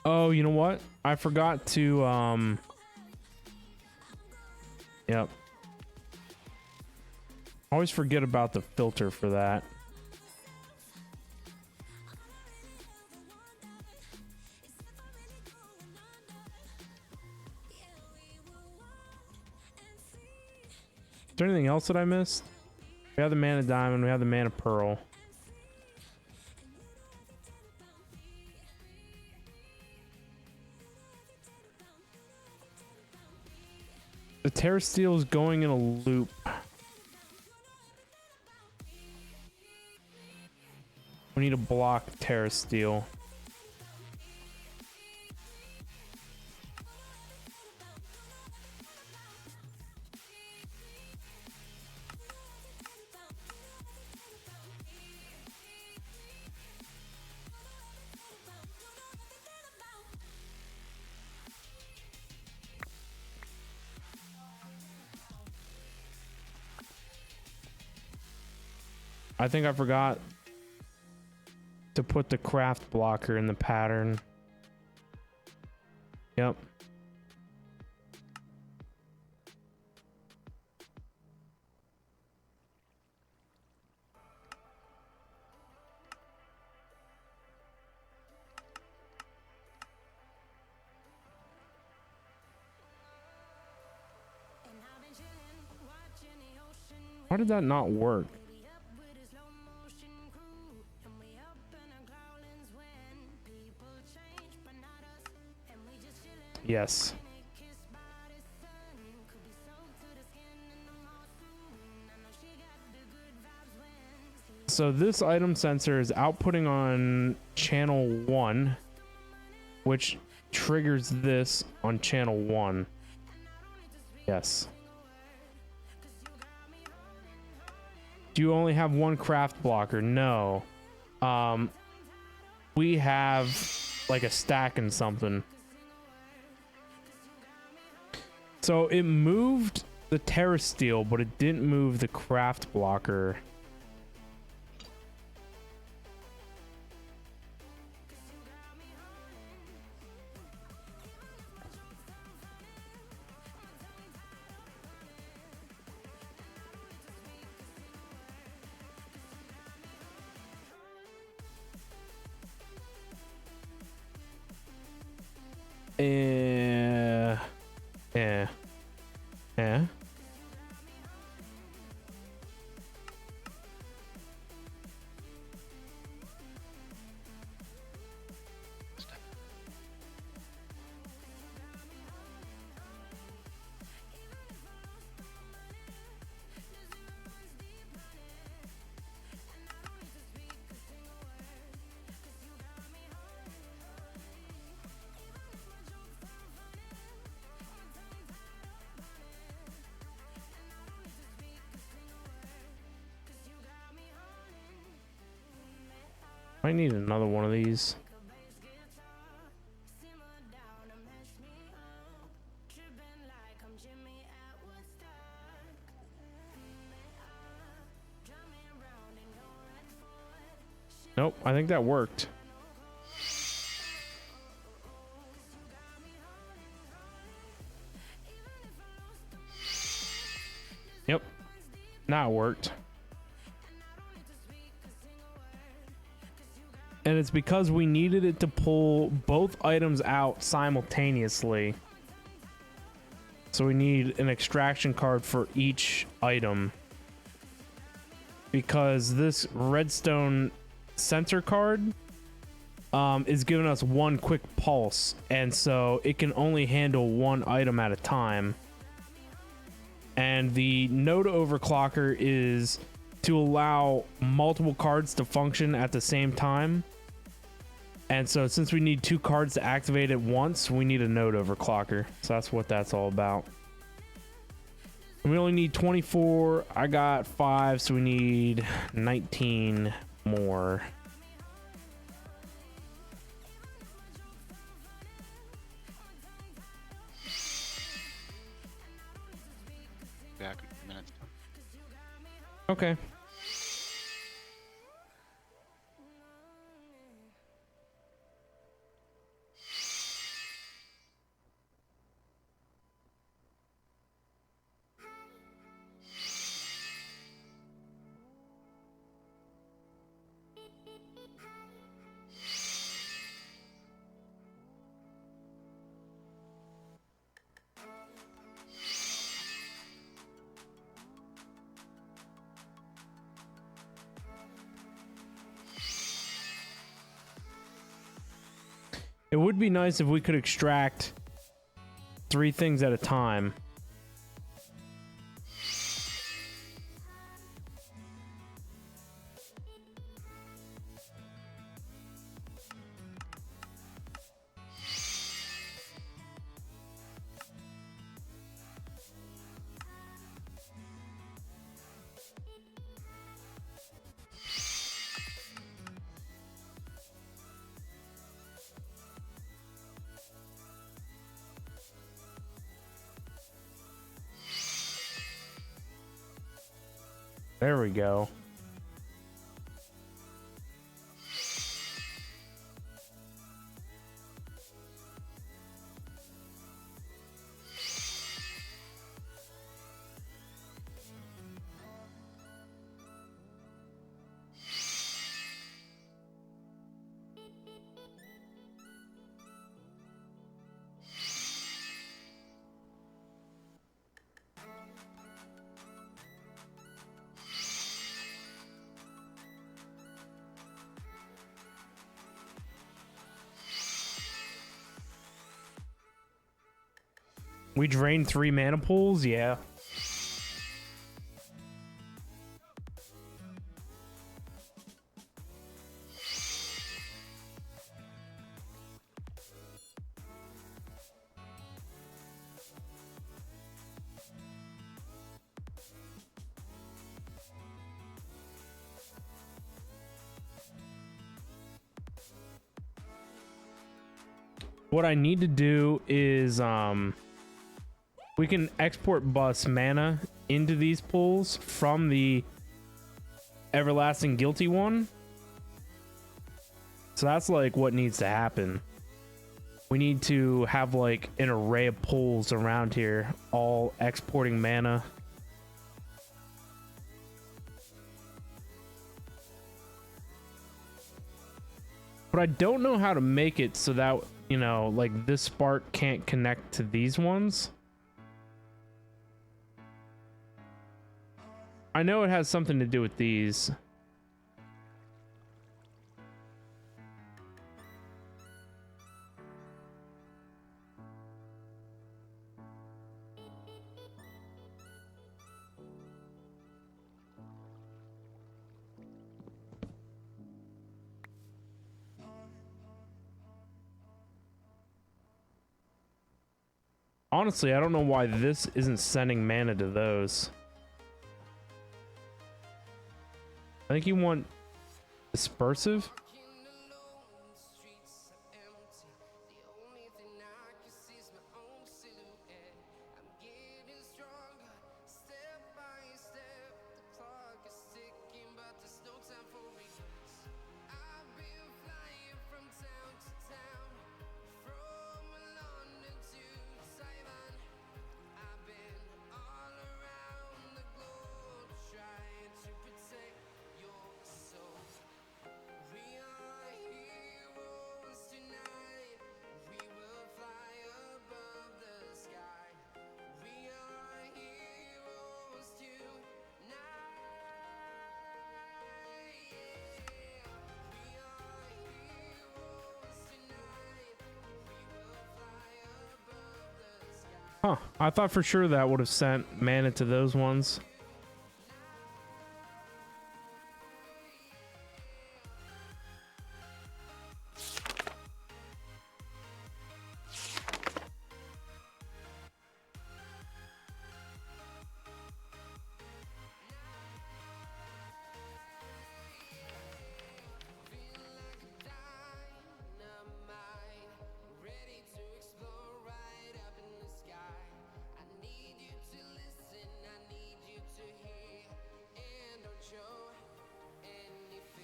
Oh, you know what? I forgot to, yep. I always forget about the filter for that. Is there anything else that I missed? We have the mana diamond, we have the mana pearl. The Terra Steel is going in a loop. We need to block Terra Steel. I think I forgot to put the craft blocker in the pattern. Yep. Why did that not work? Yes. So this item sensor is outputting on channel 1, which triggers this on channel 1. Yes. Do you only have one craft blocker? No. We have like a stack and something. So it moved the Terra Steel, but it didn't move the craft blocker. Yeah. I need another one of these. Nope, I think that worked. Yep, now it worked. And it's because we needed it to pull both items out simultaneously. So we need an extraction card for each item. Because this redstone sensor card is giving us one quick pulse, and so it can only handle one item at a time. And the node overclocker is to allow multiple cards to function at the same time. And so since we need 2 cards to activate at once, we need a node overclocker. So that's what that's all about. And we only need 24. I got 5, so we need 19 more. Back in a minute. Okay. It would be nice if we could extract 3 things at a time. There we go. We drained 3 mana pools, yeah. What I need to do is we can export bus mana into these pools from the Everlasting Guilty one. So that's like what needs to happen. We need to have like an array of pools around here, all exporting mana. But I don't know how to make it so that, you know, like this spark can't connect to these ones. I know it has something to do with these. Honestly, I don't know why this isn't sending mana to those. I think you want dispersive. Huh. I thought for sure that would have sent mana to those ones.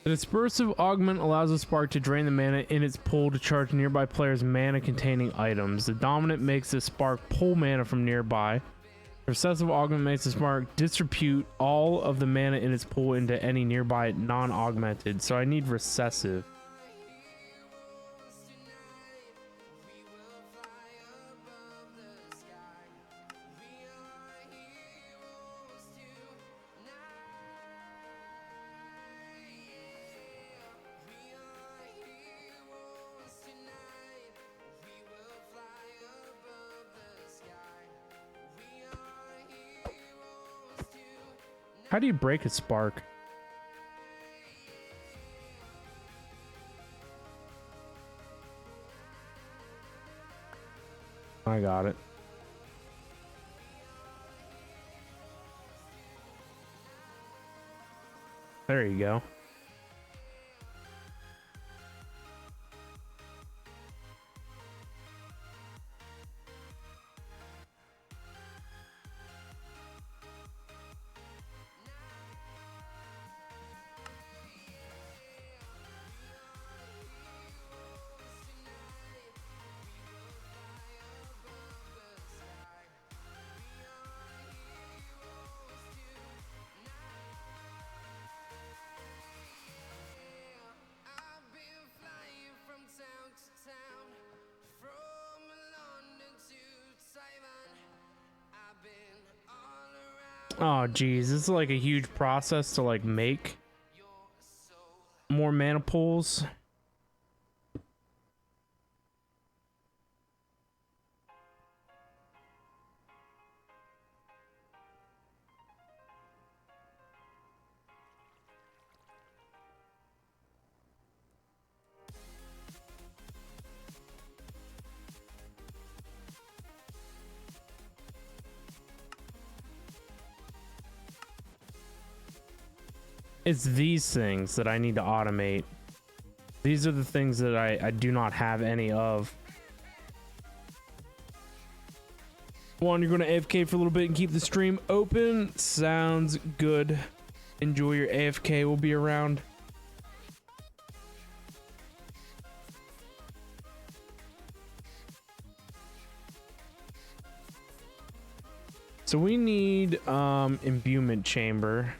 The dispersive augment allows the spark to drain the mana in its pool to charge nearby players' mana containing items. The dominant makes the spark pull mana from nearby. The recessive augment makes the spark distribute all of the mana in its pool into any nearby non-augmented. So I need recessive. How do you break a spark? I got it. There you go. Oh geez, this is like a huge process to like make more mana pools. It's these things that I need to automate. These are the things that I do not have any of. One, you're going to AFK for a little bit and keep the stream open. Sounds good. Enjoy your AFK. We'll be around. So we need imbuement chamber.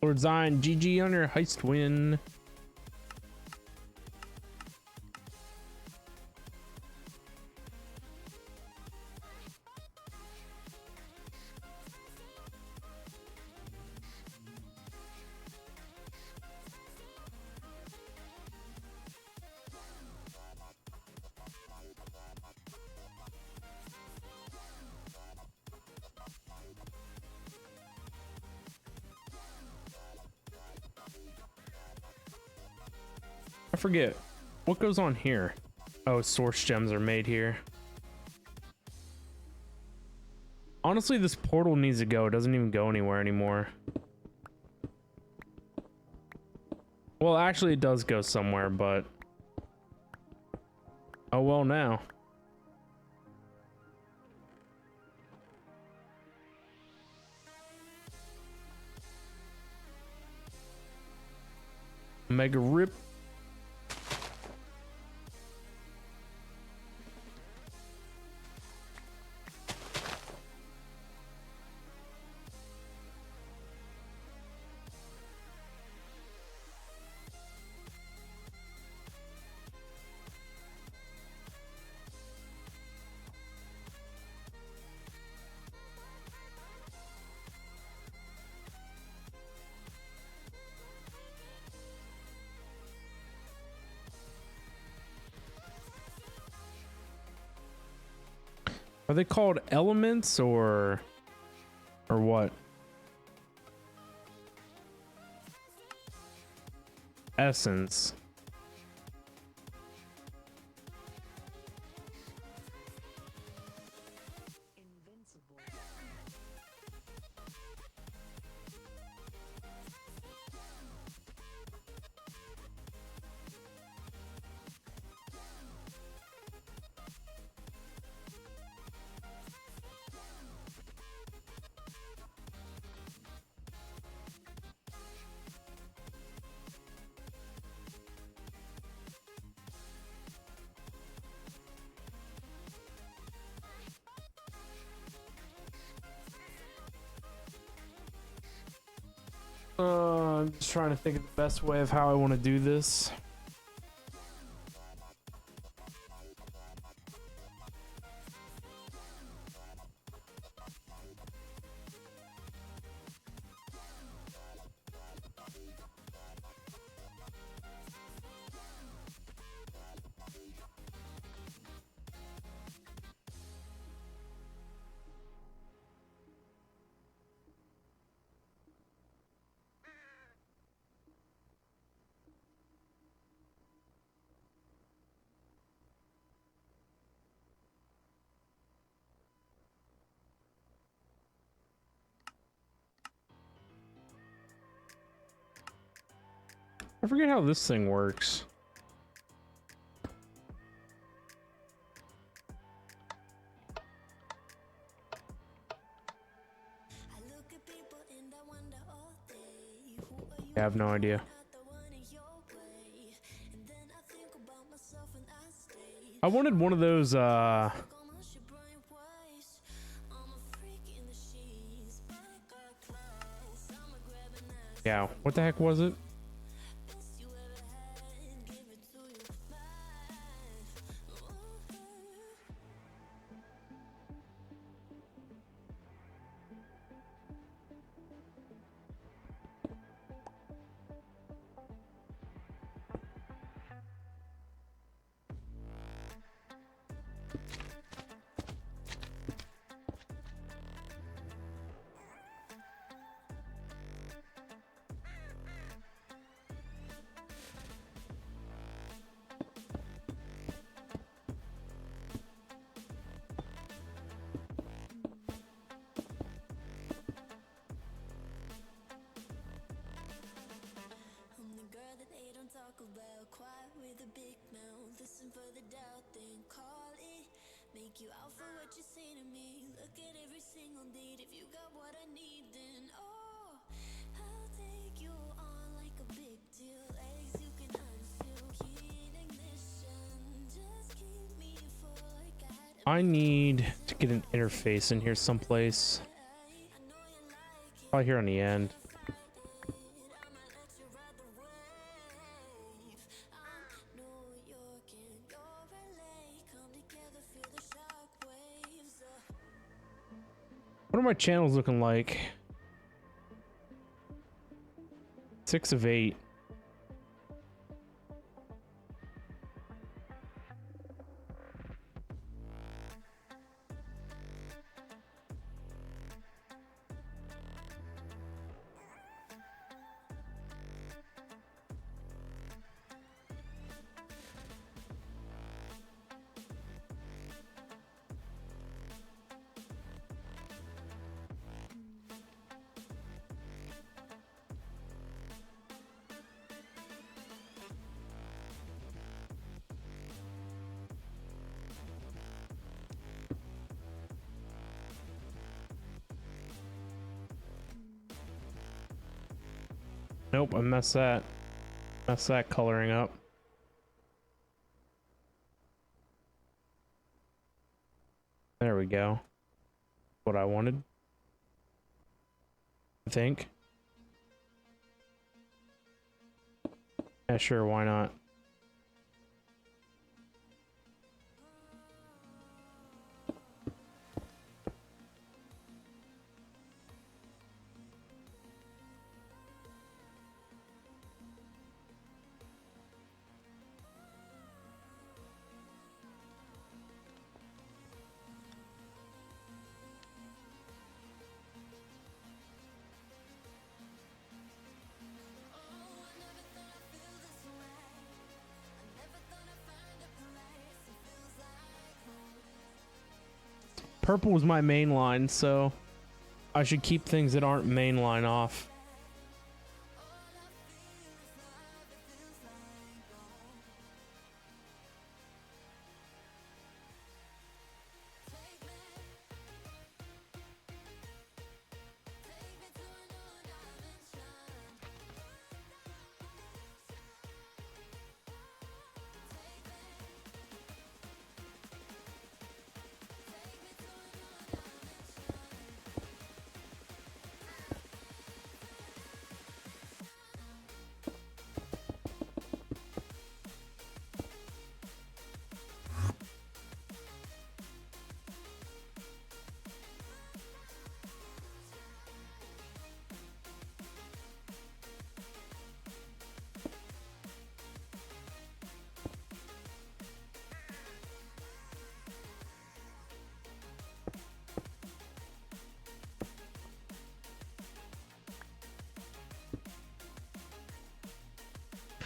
Lord Zion, GG on your heist win. I forget what goes on here. Oh, source gems are made here. Honestly, this portal needs to go. It doesn't even go anywhere anymore. Well, actually, it does go somewhere, but oh well now. Mega rip. Are they called elements or what? Essence. I'm just trying to think of the best way of how I want to do this. I forget how this thing works. I have no idea. I wanted one of those yeah, what the heck was it? You out for what you say to me. Look at every single need. If you got what I need, then oh, I'll take you on like a big deal. Eggs you can unseal. Key ignition. Just keep me full. I need to get an interface in here someplace. Probably here on the end. What are my channels looking like? 6 of 8. Nope, I messed that coloring up. There we go. What I wanted, I think. Yeah, sure, why not? Purple was my main line, so I should keep things that aren't main line off.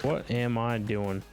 What am I doing?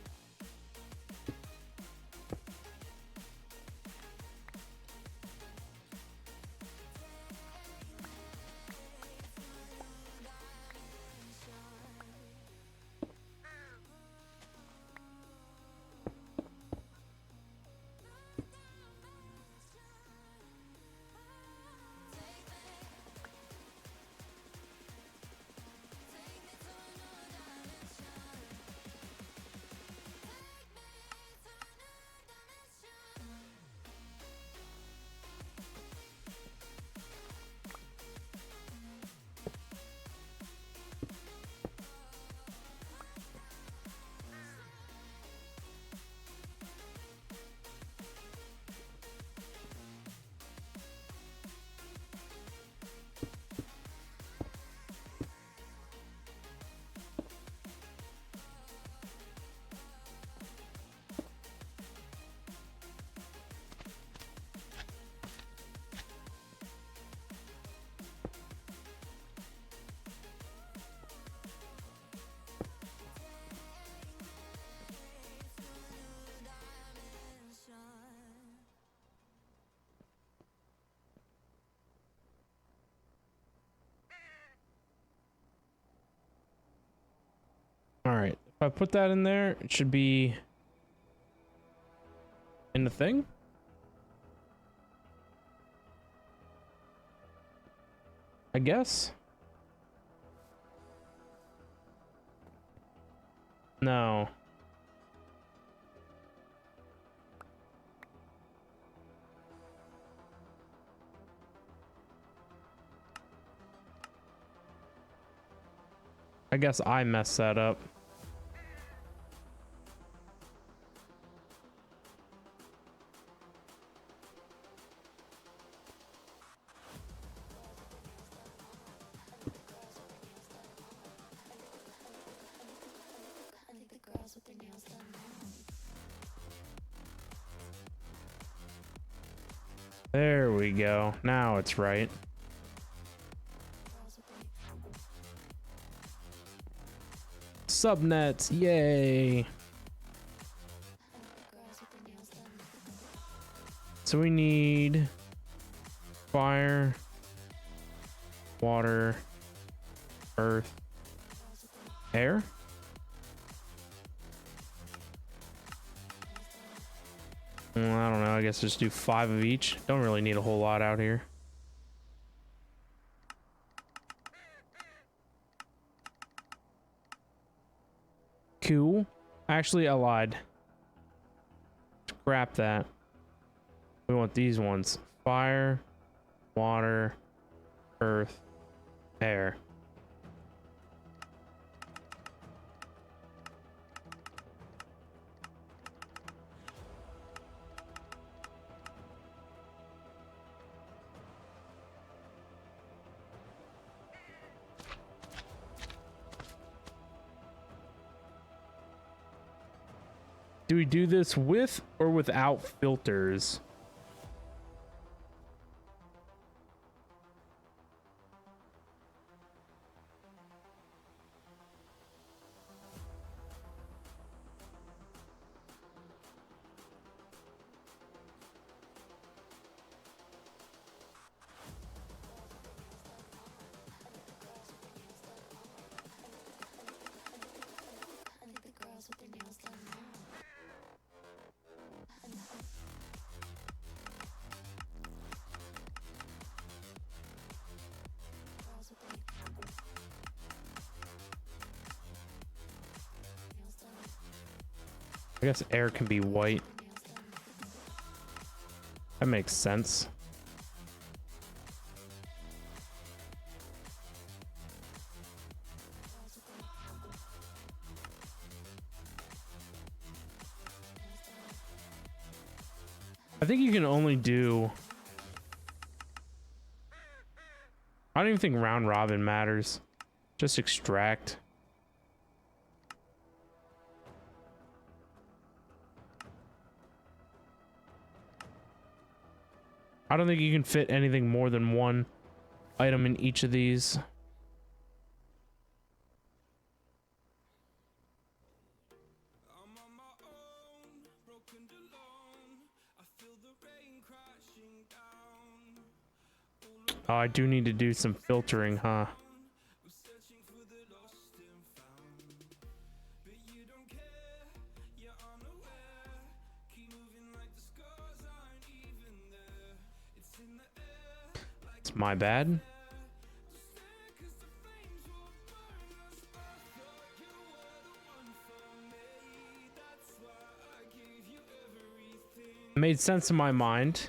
All right, if I put that in there, it should be in the thing. I guess. No. I guess I messed that up. There we go. Now it's right. Subnets, yay. So we need fire, water, earth, air. Well, I don't know. I guess just do 5 of each. Don't really need a whole lot out here. Cool. Actually, I lied. Scrap that. We want these ones. Fire, water, earth, air. Do we do this with or without filters? I guess air can be white. That makes sense. I think you can only do... I don't even think round robin matters. Just extract. I don't think you can fit anything more than one item in each of these. Oh, I do need to do some filtering, huh? It's my bad. It made sense in my mind.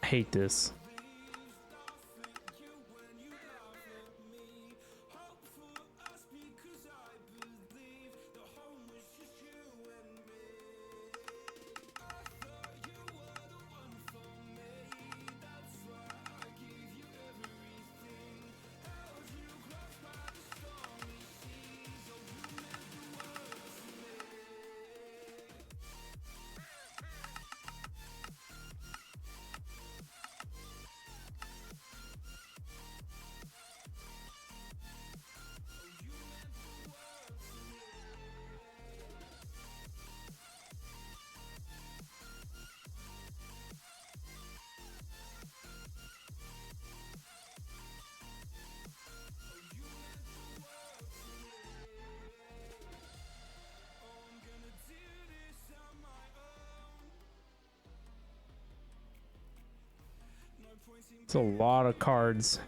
I hate this. It's a lot of cards.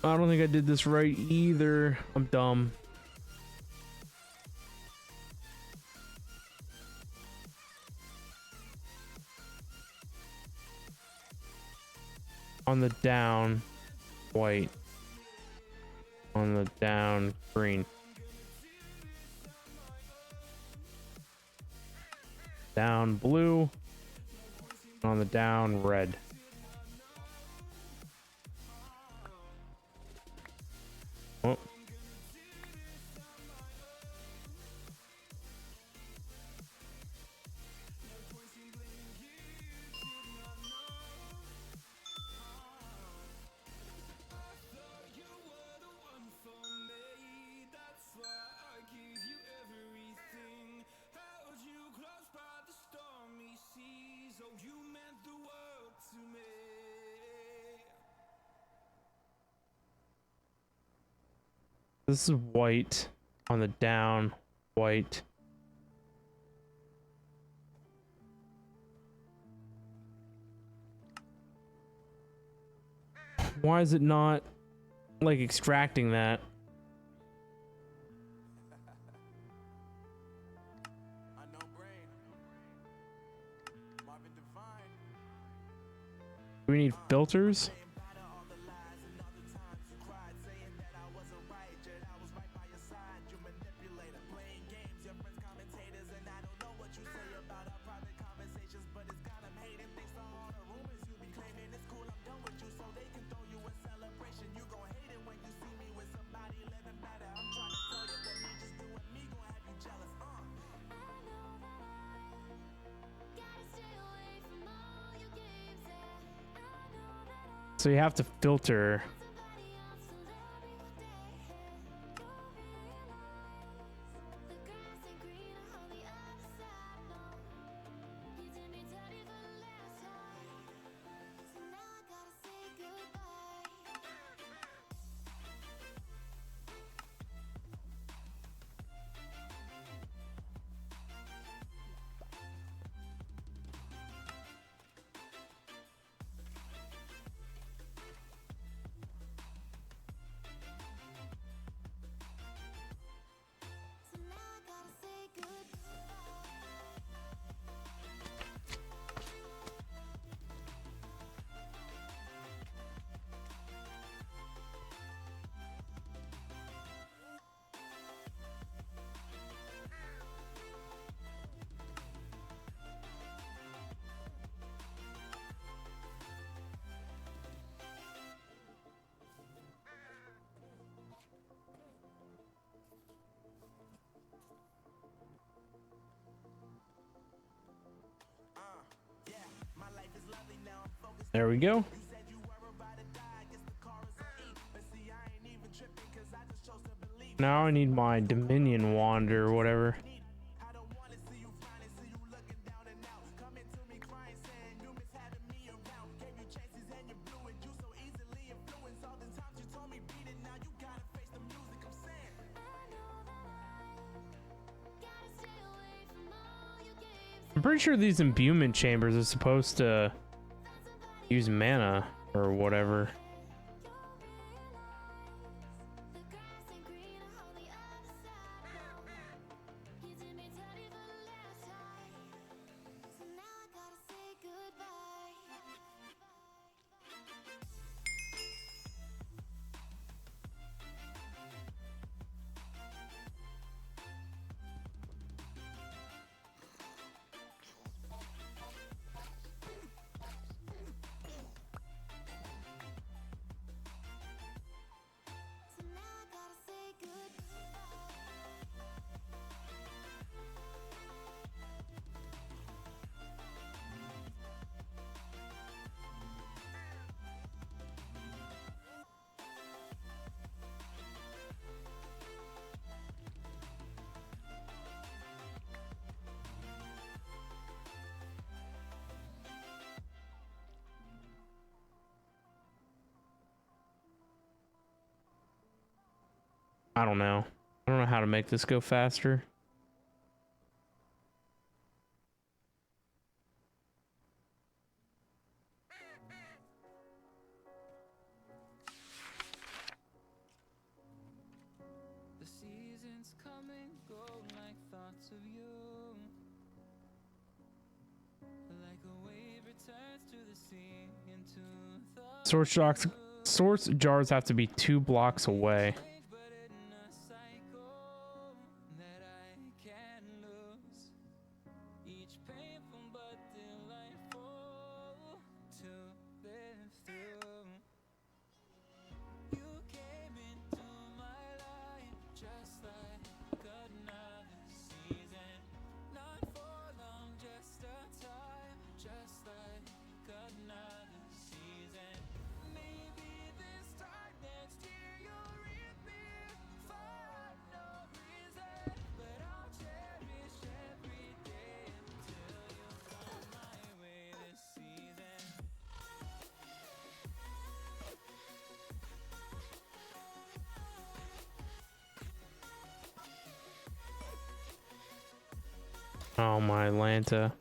I don't think I did this right either. I'm dumb. On the down, white. On the down, green. Down, blue. On the down, red. Oh. This is white on the down, white. Why is it not like extracting that? Do we need filters? So you have to filter. There we go. Now I need my Dominion wand or whatever. I'm pretty sure these imbuement chambers are supposed to use mana or whatever. I don't know. I don't know how to make this go faster. The seasons come and go like thoughts of you. Like a wave returns to the sea into the Source jars have to be 2 blocks away. but in a cycle that I can't lose. Each painful but delightful to live through. You came into my life just like another season. Not for long, just a time, just like another season. Maybe this time next year you'll reap me Oh, my Atlanta.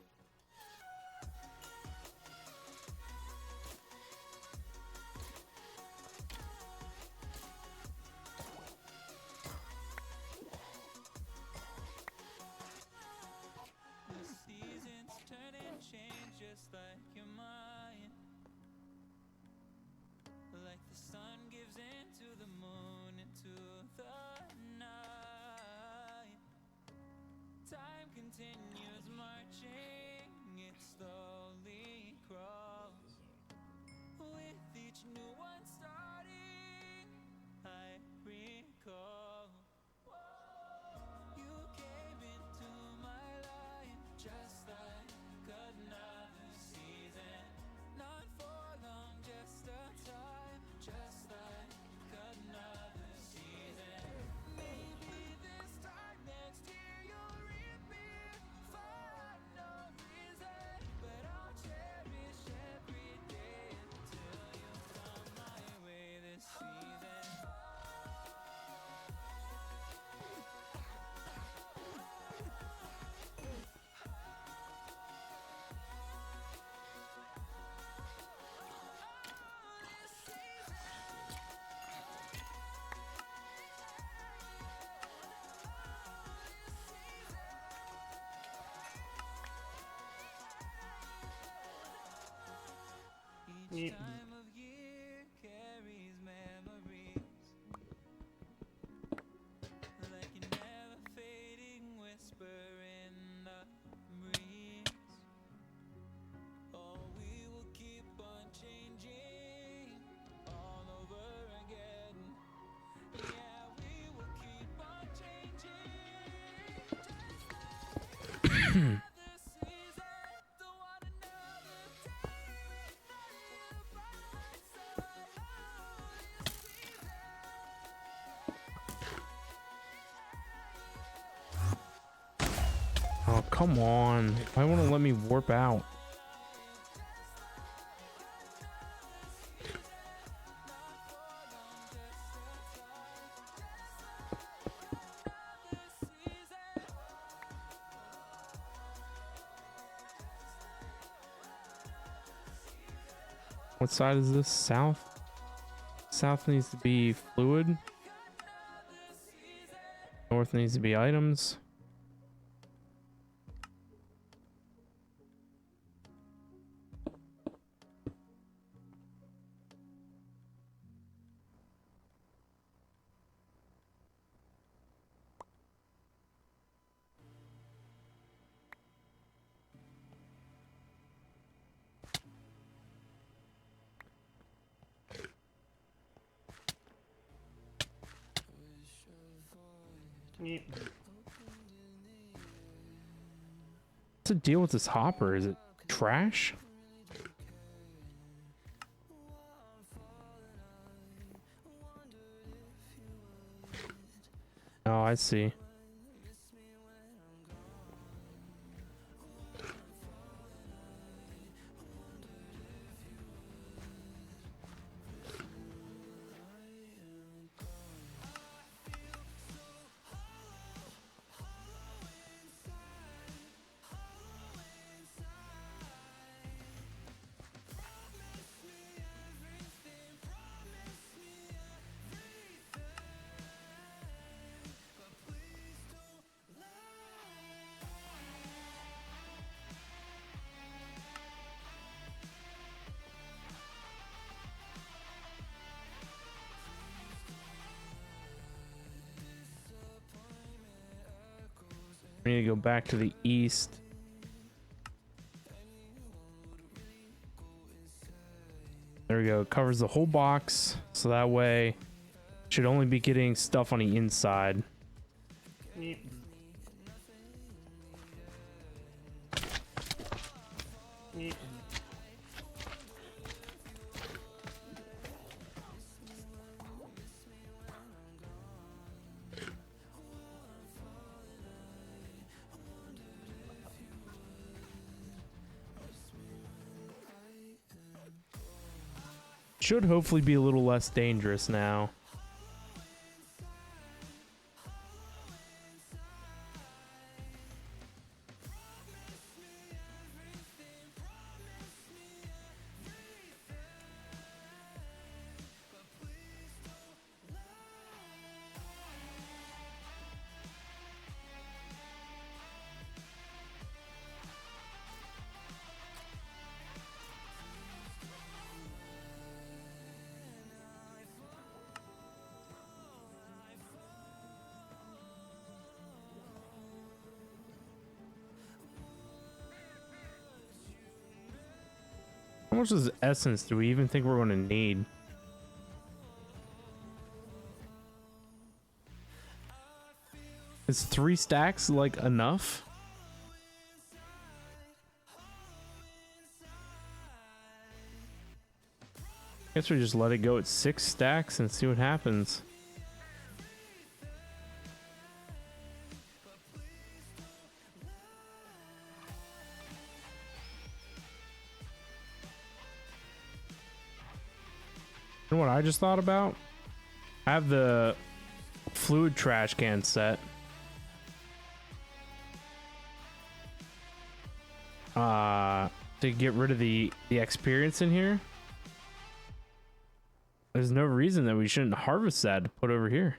The seasons turn and change just like your mind. Like the sun gives into the moon, into the night. Time continues marching, it slowly crawls. With each new one starting, I recall. You came into my life just like another season. Not for long, just a time, just like another season. Maybe this time next year you'll reappear for no reason. But I'll cherish every day until you come my way this season. Each time of year carries memories, like a never fading whisper in the breeze. Oh, we will keep on changing all over again. Yeah, we will keep on changing. Just like another season, don't want another day without you by my side. Oh, this season. Oh, come on. Why won't it let me warp out? What side is this? South? South needs to be fluid. North needs to be items. What's the deal with this hopper? Is it trash? Oh, I see. We need to go back to the east. There we go. It covers the whole box, so that way should only be getting stuff on the inside. Should hopefully be a little less dangerous now. much is essence do we even think we're going to need? Is 3 stacks like enough? Guess we just let it go at 6 stacks and see what happens. You know what I just thought about? I have the fluid trash can set. To get rid of the experience in here. There's no reason that we shouldn't harvest that to put over here.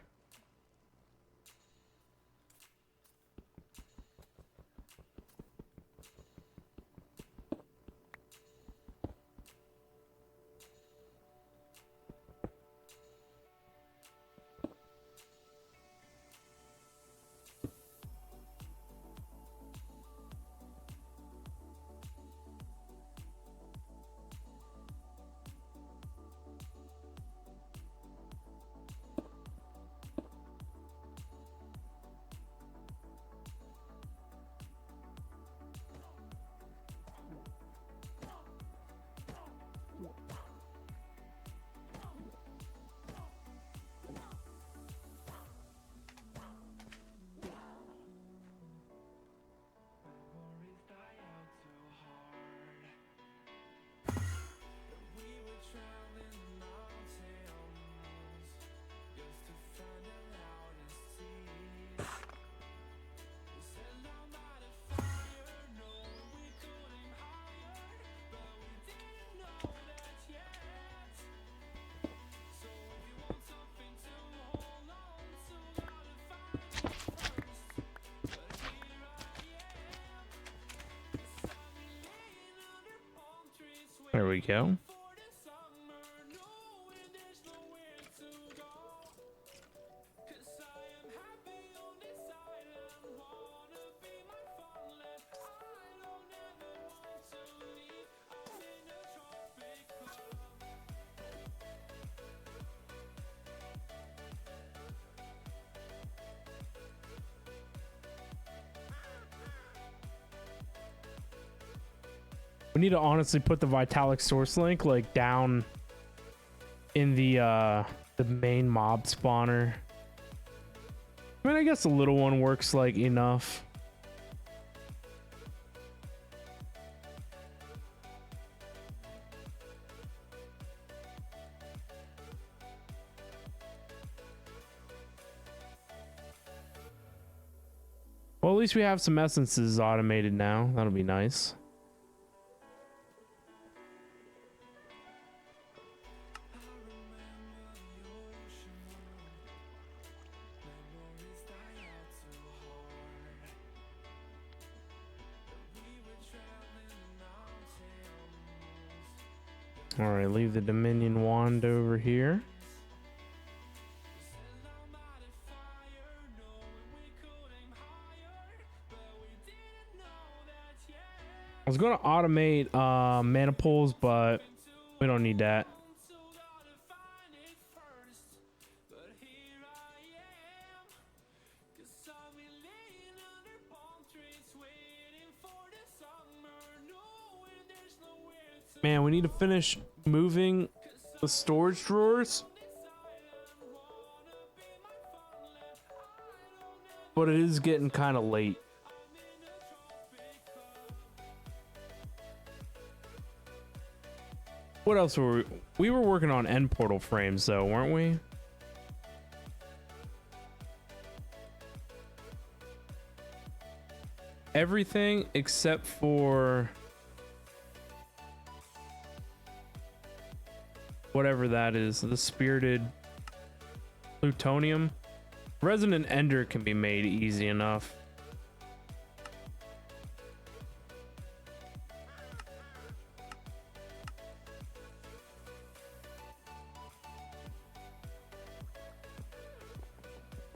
There we go. We need to honestly put the Vitalik source link like down in the main mob spawner. I mean, I guess the little one works like enough. Well, at least we have some essences automated now. That'll be nice. All right, leave the Dominion wand over here. I was going to automate mana pulls, but we don't need that. Man, we need to finish moving the storage drawers. But it is getting kind of late. What else were we were working on end portal frames though, weren't we? Everything except for whatever that is, the spirited plutonium. Resonant ender can be made easy enough.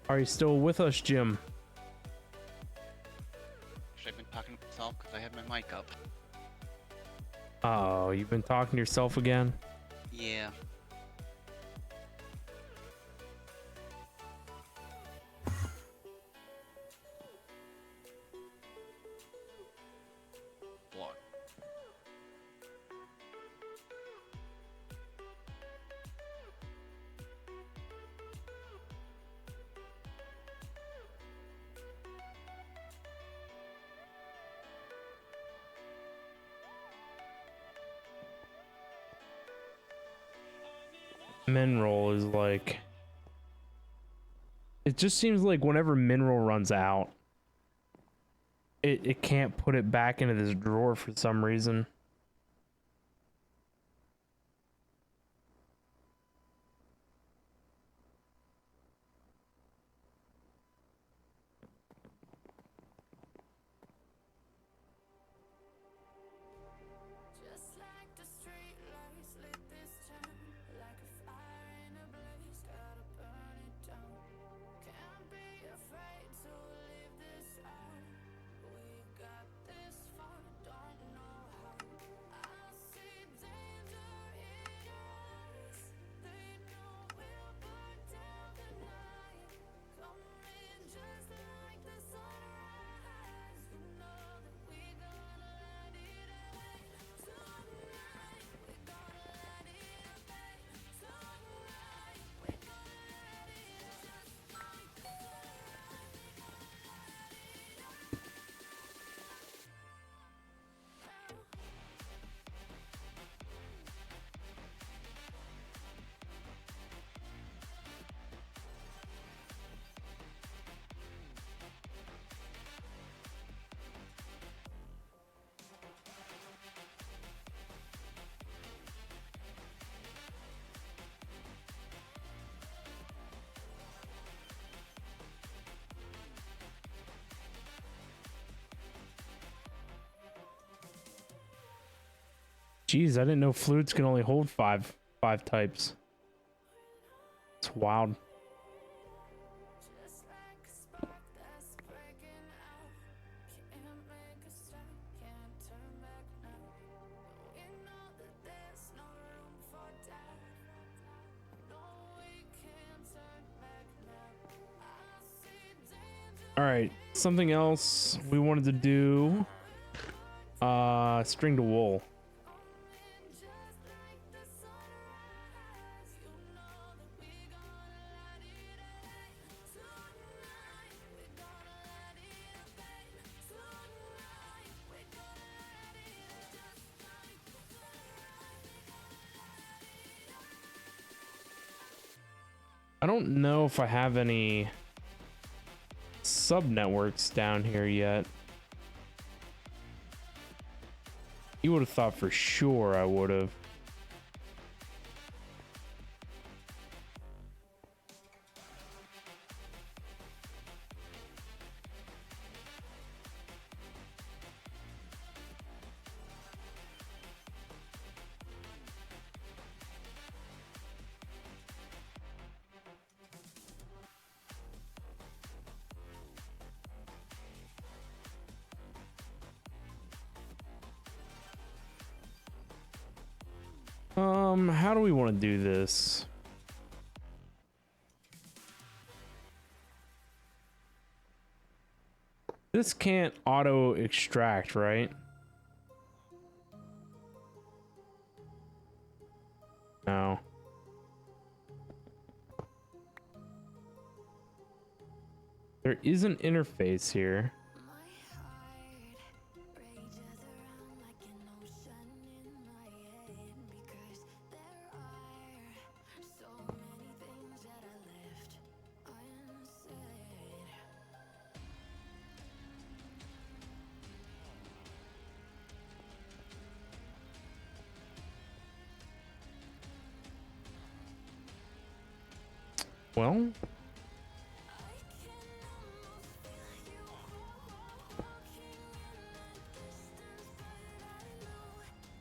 Are you still with us, Jim? I've been talking to myself because I had my mic up. Oh, you Been talking to yourself again? Yeah. Block. Mineral is like, it just seems like whenever mineral runs out, it can't put it back into this drawer for some reason. Just like the street lights lit this town, like a fire in a blaze, gotta burn it down. Can't be afraid to leave this out. We got this far, don't know how. I see danger in us. They know we'll burn down the night. Coming just like the sunrise. You know that we gonna let it rain. Tonight we gonna let it rain. Tonight we gonna let it Jeez, I didn't know flutes can only hold five types. It's wild. just like a spark that's breaking out. Can't make a stop, can't turn back now. We know that there's no room for doubt. No, we can't turn back now. I see danger. All right, something else we wanted to do. String to wool. Just like the sunrise, you know that we gonna let it rain. Tonight we gonna let it rain. Tonight we gonna let it just like the I don't know if I have any sub networks down here yet. You would have thought for sure I would have. How do we want to do this? This can't auto extract, right? No. There is an interface here. My heart rages around like an ocean in my head because there are so many things that I left unsaid. Well, I can almost feel you walking in the distance,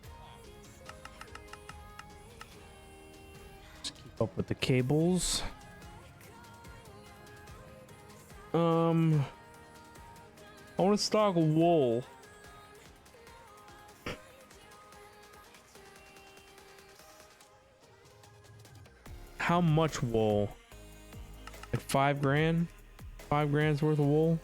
but I know that it's not reality. let's keep up with the cables. I want to stock wool. how much wool? Like 5 grand? 5 grand's worth of wool?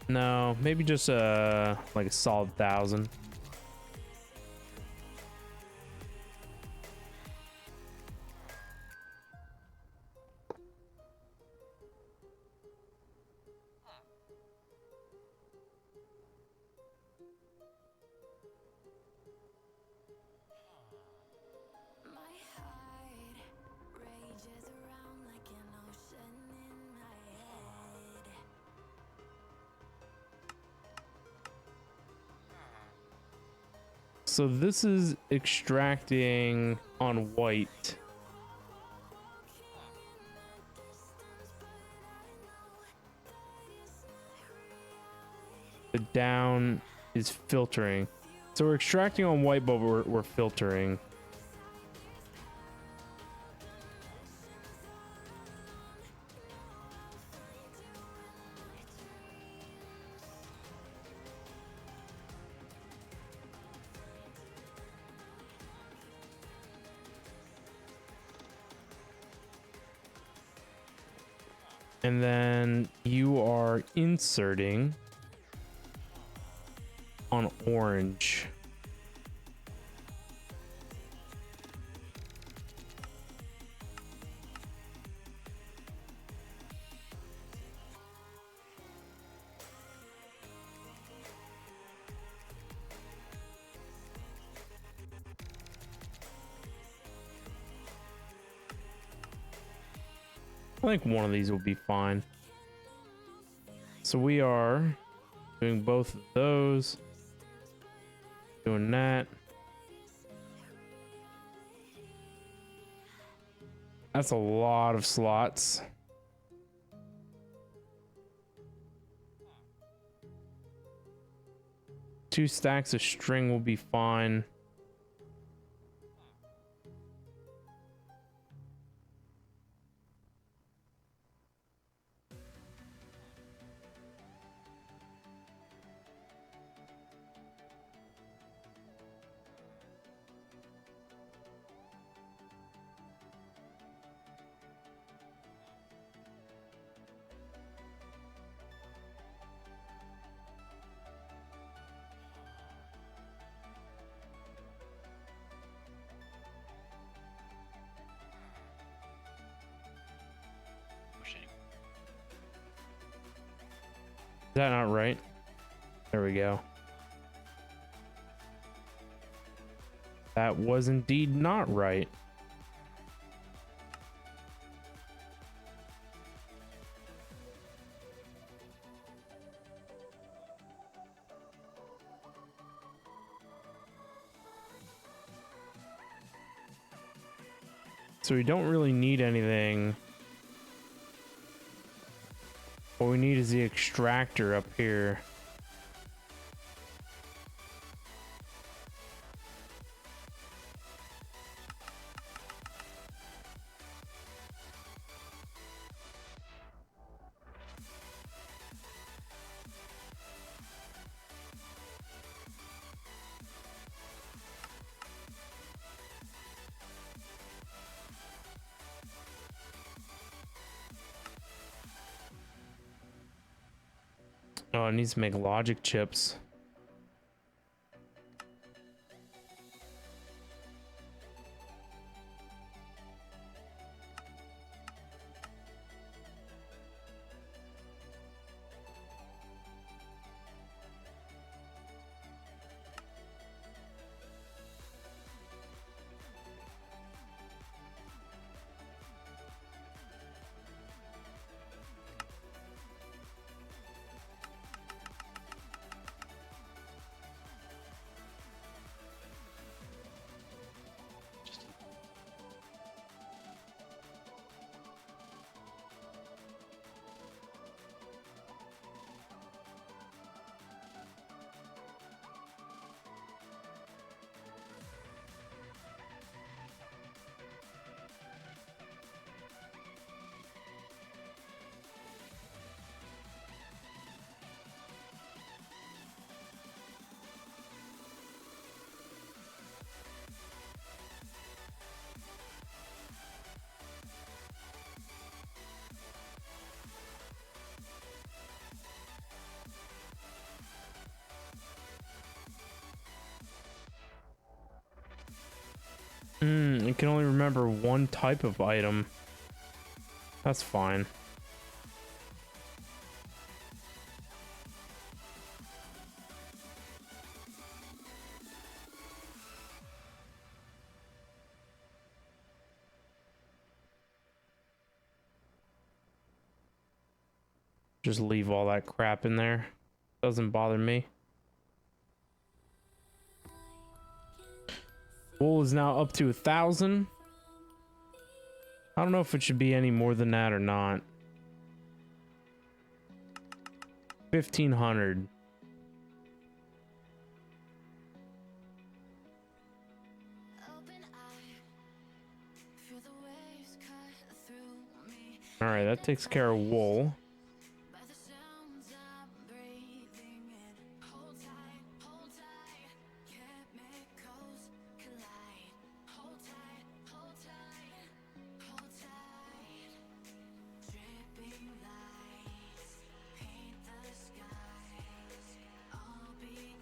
No, maybe just like a solid 1,000. My heart rages around like an ocean in my head. So this is extracting on white. The down is filtering. So we're extracting on white, but we're filtering. And then you are inserting on orange. I think one of these will be fine. So we are doing both of those. Doing that. That's a lot of slots. Two stacks of string will be fine. Pushing. Is that not right? There we go. That was indeed not right. So we don't really need anything. What we need is the extractor up here. Oh, it needs to make logic chips. can only remember one type of item. That's fine. Just leave all that crap in there. Doesn't bother me. Wool is now up to 1,000. I don't know if it should be any more than that or not. 1,500. All right, that takes care of wool.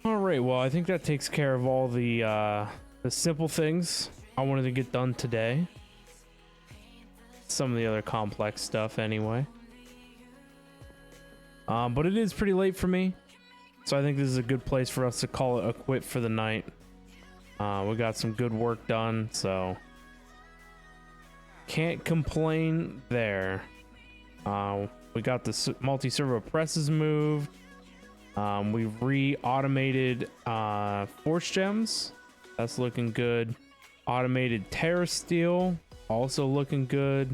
All right, well, I think that takes care of all the simple things I wanted to get done today. Some of the other complex stuff anyway. But it is pretty late for me, so I think this is a good place for us to call it a quit for the night. We got some good work done, so can't complain there. We got the multi-servo presses moved. We re-automated force gems. That's looking good. Automated terra steel, also looking good.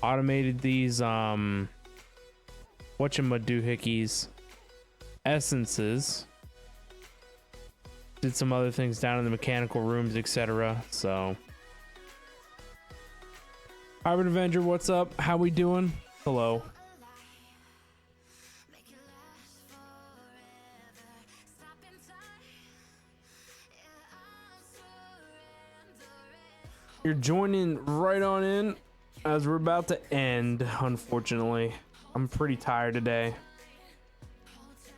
Automated these whatchamadoohickeys essences. Did some other things down in the mechanical rooms, etc. So Hybrid Avenger, what's up? How we doing? Hello. You're joining right on in as we're about to end, unfortunately. I'm pretty tired today.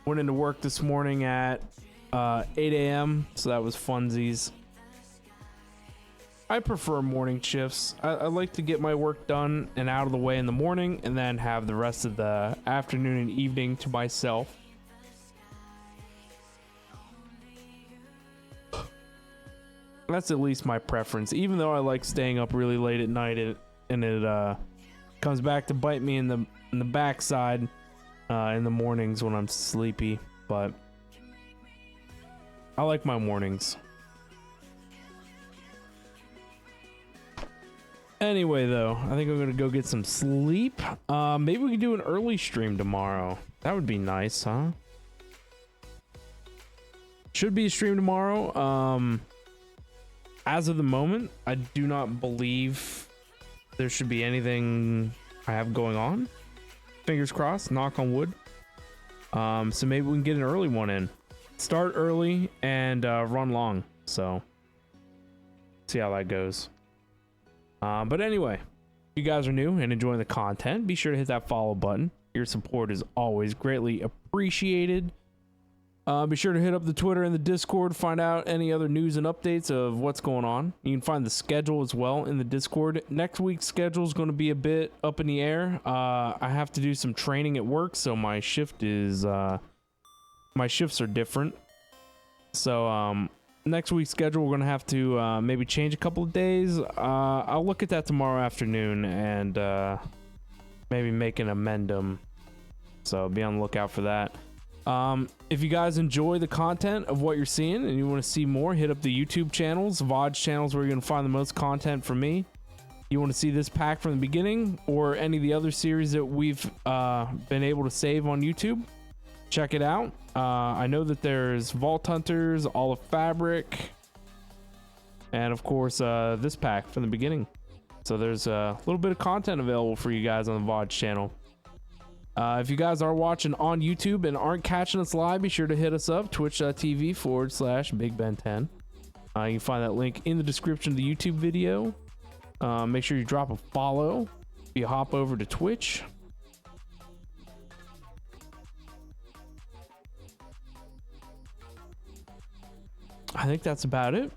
Went into work this morning at 8 a.m., so that was funsies. I prefer morning shifts. I like to get my work done and out of the way in the morning and then have the rest of the afternoon and evening to myself. That's at least my preference, even though I like staying up really late at night and it comes back to bite me in the backside in the mornings when I'm sleepy. But I like my mornings. Anyway, though, I think I'm gonna go get some sleep. Maybe we can do an early stream tomorrow. That would be nice, huh? Should be a stream tomorrow. As of the moment, I do not believe there should be anything I have going on. Fingers crossed, knock on wood. So maybe we can get an early one in. Start early and run long. So see how that goes. But anyway, if you guys are new and enjoying the content, be sure to hit that follow button. Your support is always greatly appreciated. Be sure to hit up the Twitter and the Discord, find out any other news and updates of what's going on. You can find the schedule as well in the Discord. Next week's schedule is going to be a bit up in the air. I have to do some training at work, so my shift is my shifts are different. So next week's schedule, we're going to have to maybe change a couple of days. I'll look at that tomorrow afternoon and maybe make an amendum. So be on the lookout for that. If you guys enjoy the content of what you're seeing and you want to see more, hit up the YouTube channels, VOD channels, where you're going to find the most content from me. You want to see this pack from the beginning or any of the other series that we've been able to save on YouTube, check it out. I know that there's Vault Hunters, All of Fabric, and of course this pack from the beginning. So there's a little bit of content available for you guys on the VOD channel. If you guys are watching on YouTube and aren't catching us live, be sure to hit us up, twitch.tv/BigBen10. You can find that link in the description of the YouTube video. Make sure you drop a follow. If you hop over to Twitch. I think that's about it.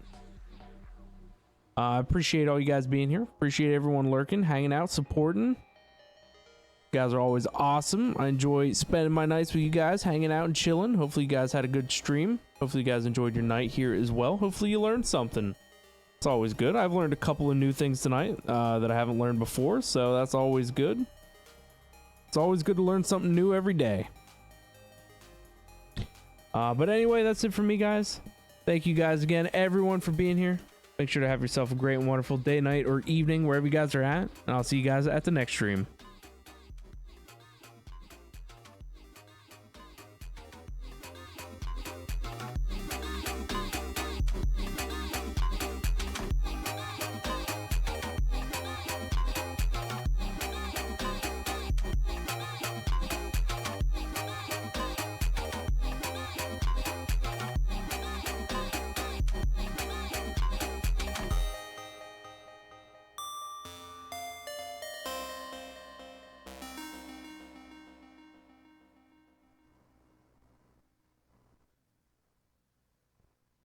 I appreciate all you guys being here. Appreciate everyone lurking, hanging out, supporting. You guys are always awesome. I enjoy spending my nights with you guys, hanging out and chilling. Hopefully you guys had a good stream. Hopefully you guys enjoyed your night here as well. Hopefully you learned something. It's always good. I've learned a couple of new things tonight that I haven't learned before, so that's always good. It's always good to learn something new every day. But anyway, that's it for me, guys. Thank you guys again, everyone, for being here. Make sure to have yourself a great and wonderful day, night, or evening, wherever you guys are at. And I'll see you guys at the next stream.